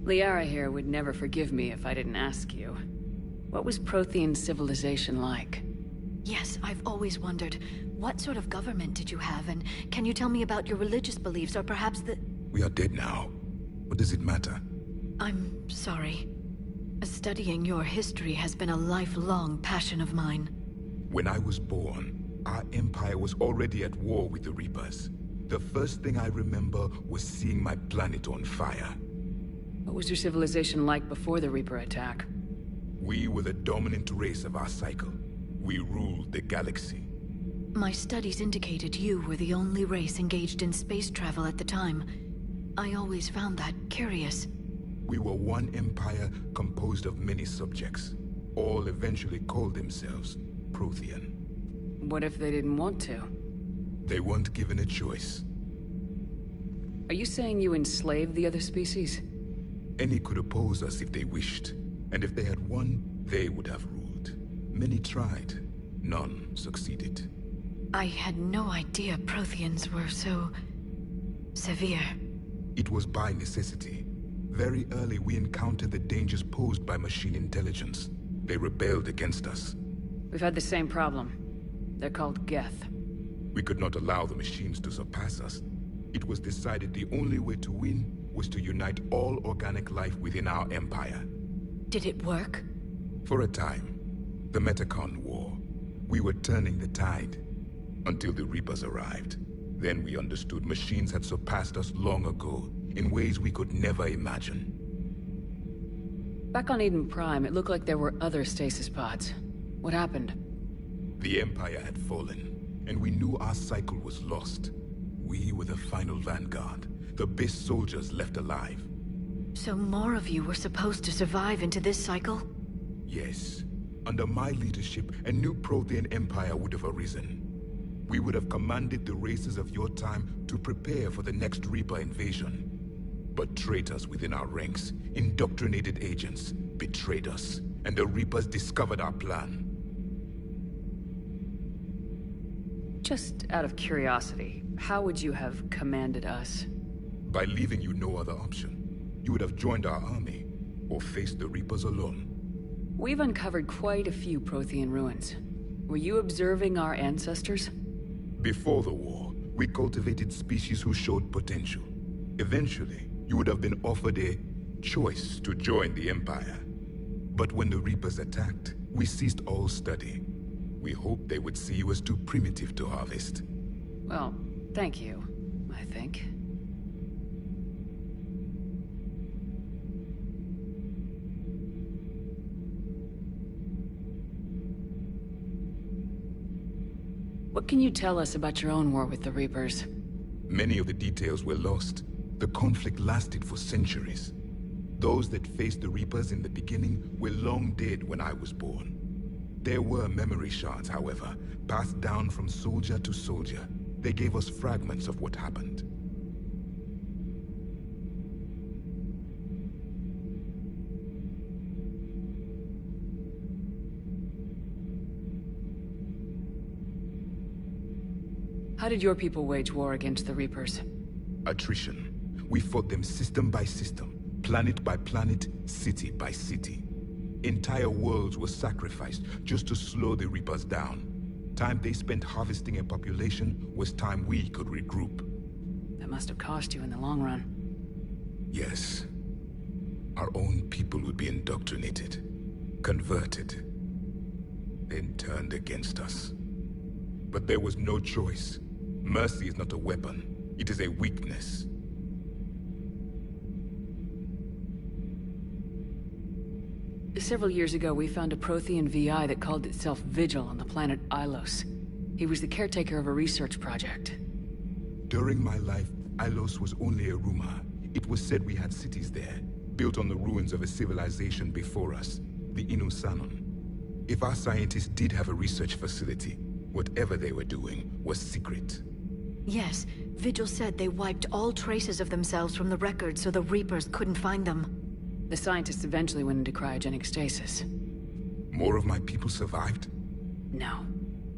Liara here would never forgive me if I didn't ask you. What was Prothean civilization like? Yes, I've always wondered. What sort of government did you have, and can you tell me about your religious beliefs, or perhaps the... We are dead now. What does it matter? I'm sorry. Studying your history has been a lifelong passion of mine. When I was born, our empire was already at war with the Reapers. The first thing I remember was seeing my planet on fire. What was your civilization like before the Reaper attack? We were the dominant race of our cycle. We ruled the galaxy. My studies indicated you were the only race engaged in space travel at the time. I always found that curious. We were one empire composed of many subjects. All eventually called themselves Prothean. What if they didn't want to? They weren't given a choice. Are you saying you enslaved the other species? Any could oppose us if they wished. And if they had won, they would have ruled. Many tried. None succeeded. I had no idea Protheans were so... severe. It was by necessity. Very early we encountered the dangers posed by machine intelligence. They rebelled against us. We've had the same problem. They're called Geth. We could not allow the machines to surpass us. It was decided the only way to win was to unite all organic life within our empire. Did it work? For a time. The Metacon War. We were turning the tide. Until the Reapers arrived. Then we understood machines had surpassed us long ago, in ways we could never imagine. Back on Eden Prime, it looked like there were other stasis pods. What happened? The Empire had fallen, and we knew our cycle was lost. We were the final vanguard, the best soldiers left alive. So more of you were supposed to survive into this cycle? Yes. Under my leadership, a new Prothean Empire would have arisen. We would have commanded the races of your time to prepare for the next Reaper invasion. But traitors within our ranks, indoctrinated agents, betrayed us, and the Reapers discovered our plan. Just out of curiosity, how would you have commanded us? By leaving you no other option. You would have joined our army, or faced the Reapers alone. We've uncovered quite a few Prothean ruins. Were you observing our ancestors? Before the war, we cultivated species who showed potential. Eventually, you would have been offered a choice to join the Empire. But when the Reapers attacked, we ceased all study. We hoped they would see you as too primitive to harvest. Well, thank you, I think. What can you tell us about your own war with the Reapers? Many of the details were lost. The conflict lasted for centuries. Those that faced the Reapers in the beginning were long dead when I was born. There were memory shards, however, passed down from soldier to soldier. They gave us fragments of what happened. How did your people wage war against the Reapers? Attrition. We fought them system by system, planet by planet, city by city. Entire worlds were sacrificed just to slow the Reapers down. Time they spent harvesting a population was time we could regroup. That must have cost you in the long run. Yes. Our own people would be indoctrinated, converted, then turned against us. But there was no choice. Mercy is not a weapon. It is a weakness. Several years ago, we found a Prothean VI that called itself Vigil on the planet Ilos. He was the caretaker of a research project. During my life, Ilos was only a rumor. It was said we had cities there, built on the ruins of a civilization before us, the Inusanon. If our scientists did have a research facility, whatever they were doing was secret. Yes, Vigil said they wiped all traces of themselves from the records so the Reapers couldn't find them. The scientists eventually went into cryogenic stasis. More of my people survived? No.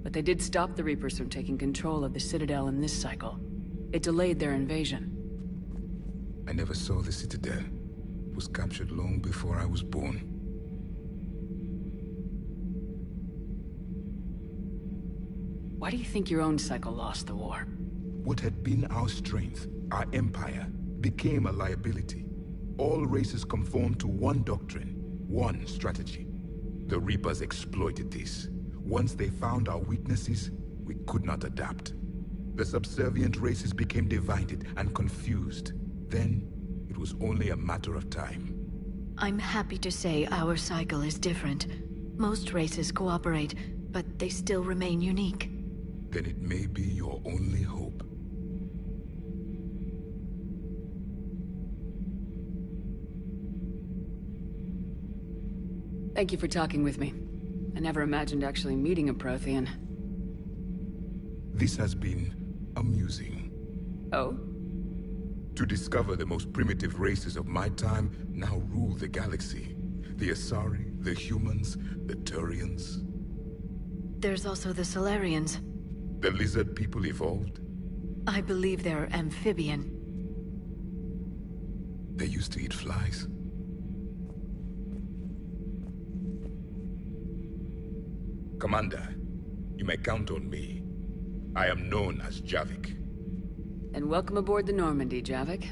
But they did stop the Reapers from taking control of the Citadel in this cycle. It delayed their invasion. I never saw the Citadel. It was captured long before I was born. Why do you think your own cycle lost the war? What had been our strength, our empire, became a liability. All races conformed to one doctrine. One strategy. The Reapers exploited this. Once they found our weaknesses, we could not adapt. The subservient races became divided and confused. Then, it was only a matter of time. I'm happy to say our cycle is different. Most races cooperate, but they still remain unique. Then it may be your only hope. Thank you for talking with me. I never imagined actually meeting a Prothean. This has been amusing. Oh? To discover the most primitive races of my time now rule the galaxy. The Asari, the humans, the Turians. There's also the Solarians. The lizard people evolved. I believe they're amphibian. They used to eat flies. Commander, you may count on me. I am known as Javik. And welcome aboard the Normandy, Javik.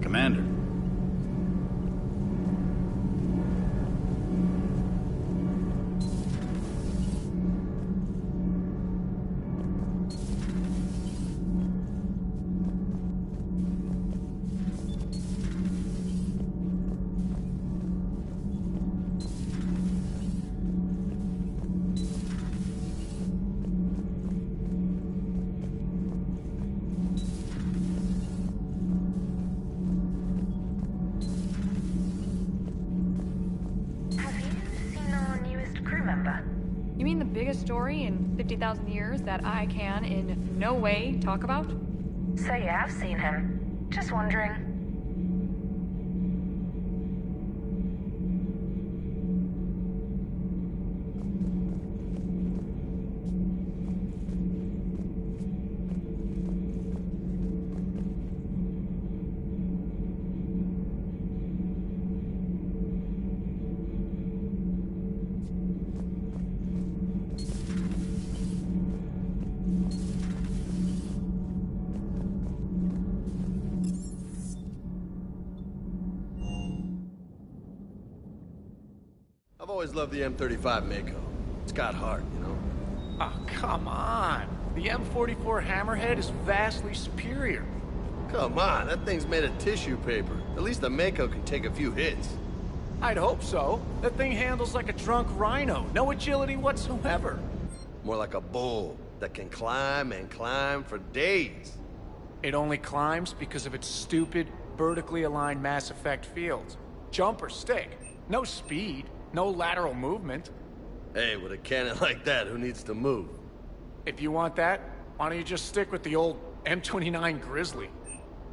Commander. You mean the biggest story in 50,000 years that I can in no way talk about? So you have seen him. Just wondering. I've always loved the M35 Mako. It's got heart, you know? Oh, come on. The M44 Hammerhead is vastly superior. Come on, that thing's made of tissue paper. At least the Mako can take a few hits. I'd hope so. That thing handles like a drunk rhino. No agility whatsoever. More like a bull that can climb and climb for days. It only climbs because of its stupid, vertically aligned Mass Effect fields. Jump or stick. No speed. No lateral movement. Hey, with a cannon like that, who needs to move? If you want that, why don't you just stick with the old M29 Grizzly?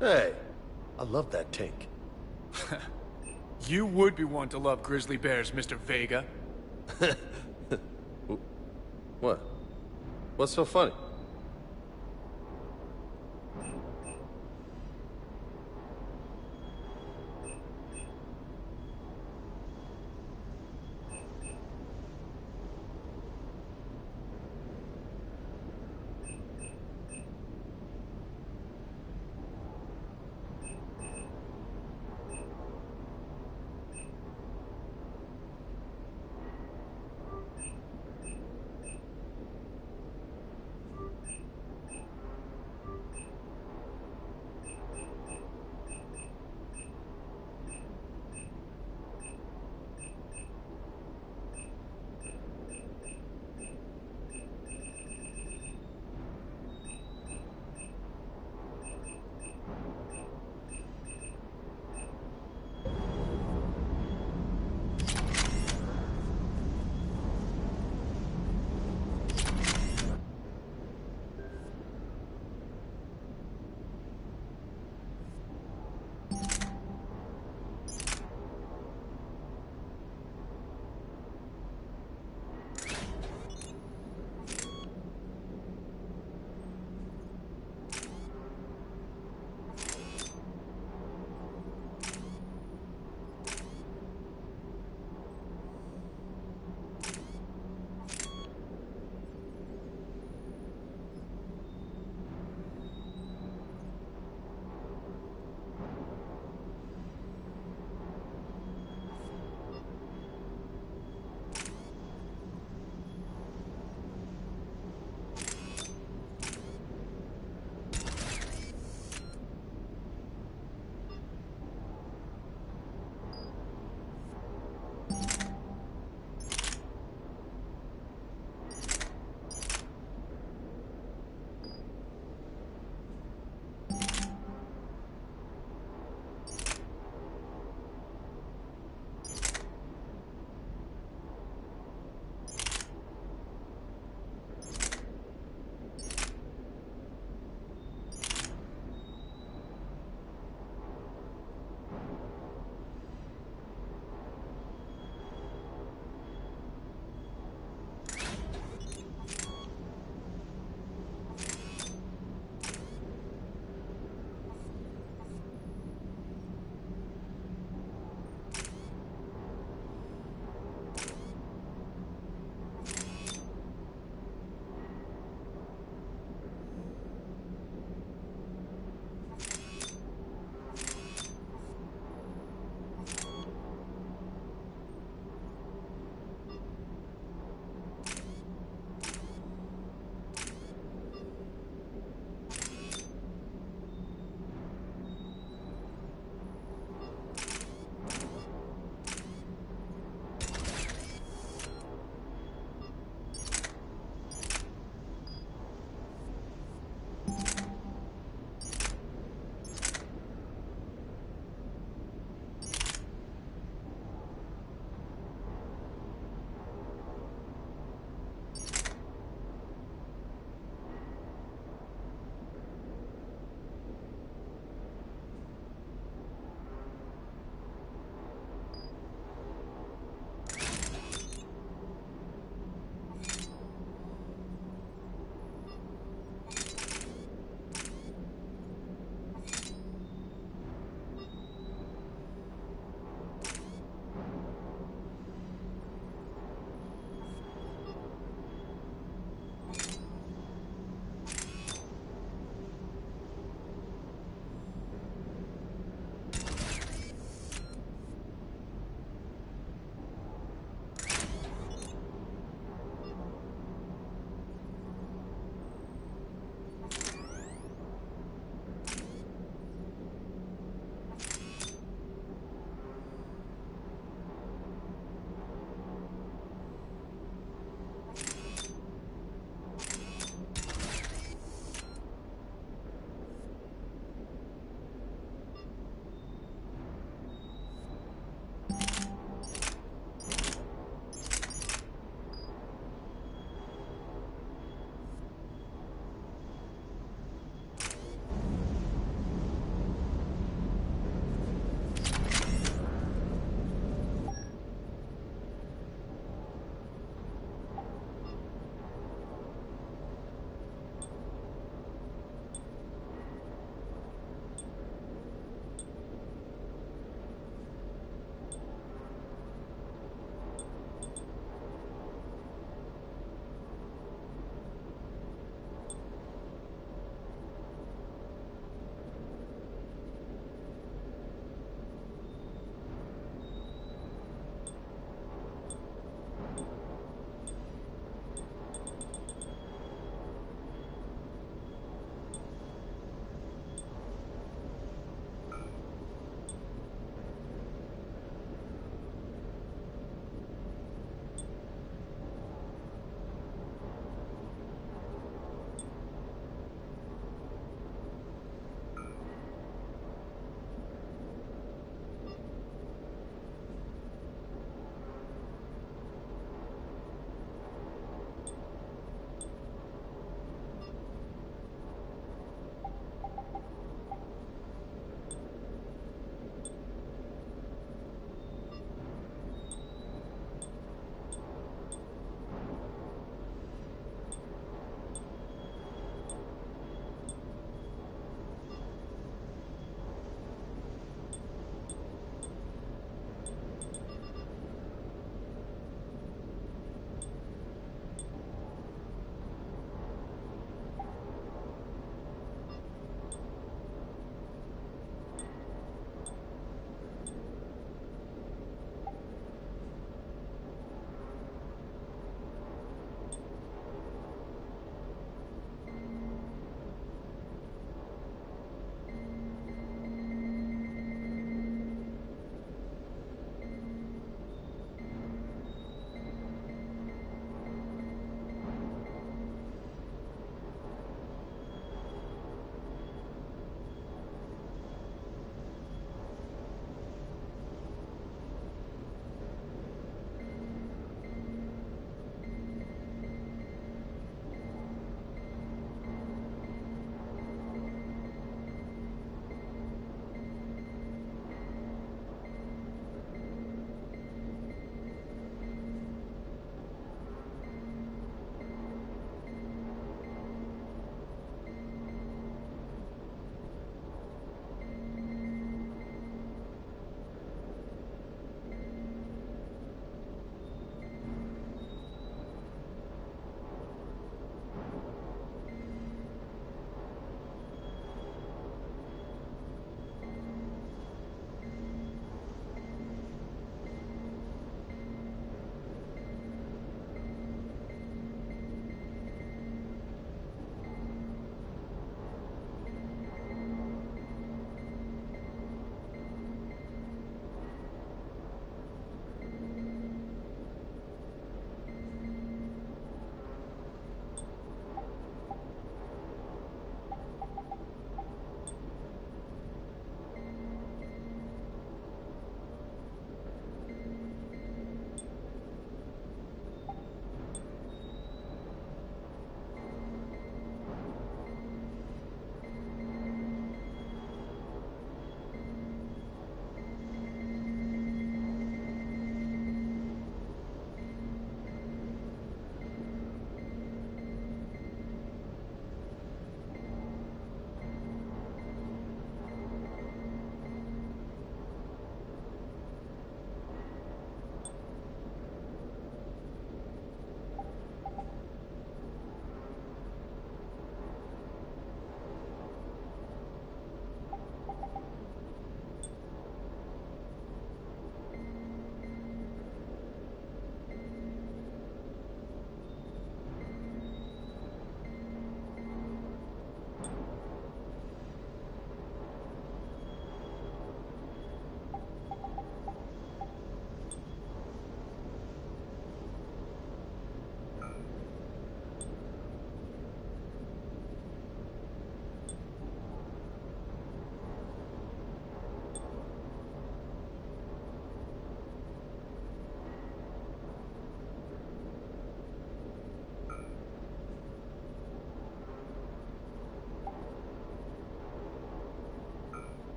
Hey, I love that tank. You would be one to love grizzly bears, Mr. Vega. What? What's so funny?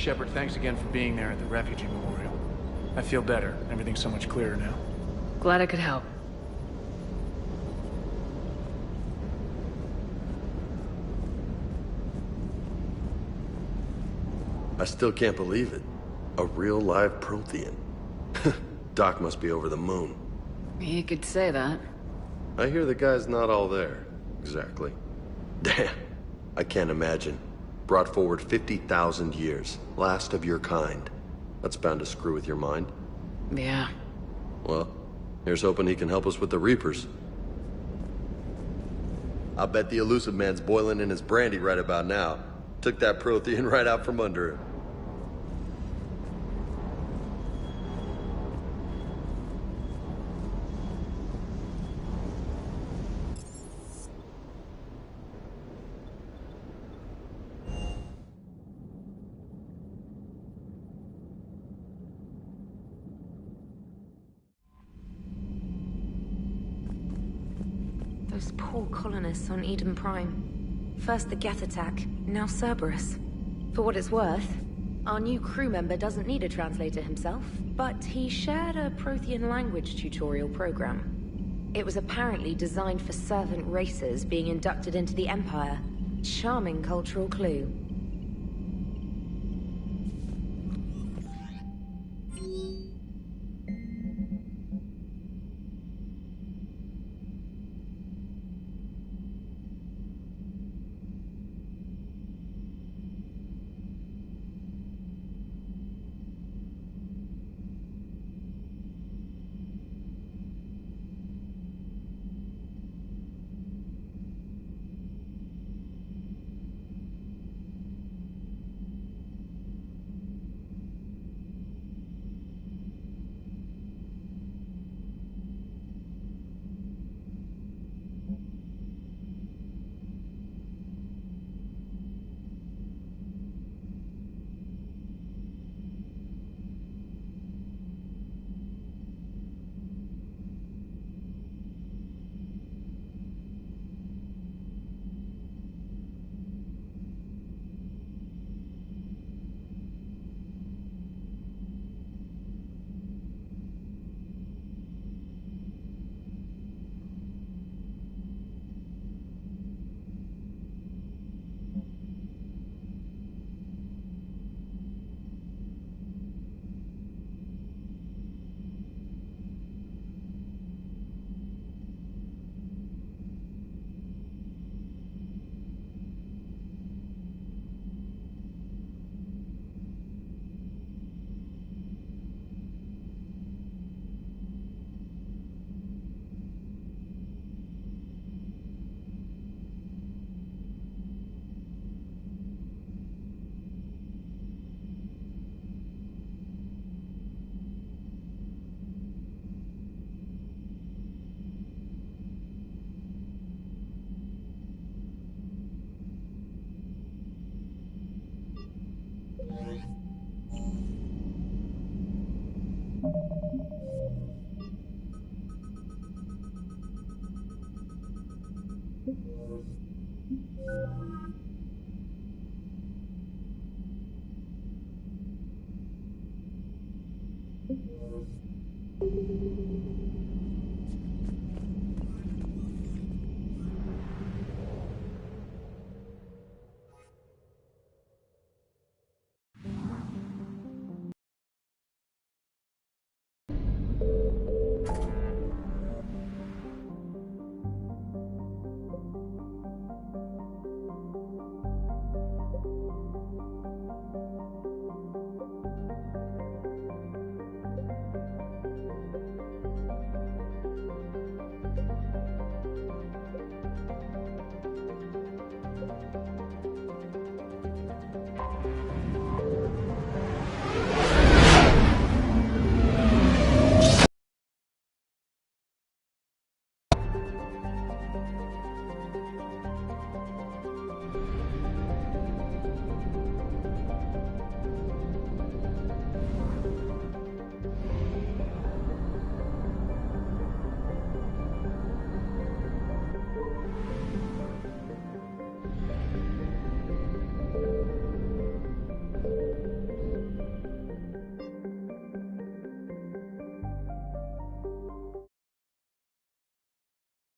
Shepard, thanks again for being there at the Refugee Memorial. I feel better. Everything's so much clearer now. Glad I could help. I still can't believe it. A real live Prothean. Doc must be over the moon. You could say that. I hear the guy's not all there. Exactly. Damn. I can't imagine. Brought forward 50,000 years. Last of your kind. That's bound to screw with your mind. Yeah. Well, here's hoping he can help us with the Reapers. I'll bet the Elusive Man's boiling in his brandy right about now. Took that Prothean right out from under him. Those poor colonists on Eden Prime. First the Geth attack, now Cerberus. For what it's worth, our new crew member doesn't need a translator himself, but he shared a Prothean language tutorial program. It was apparently designed for servant races being inducted into the Empire. Charming cultural clue.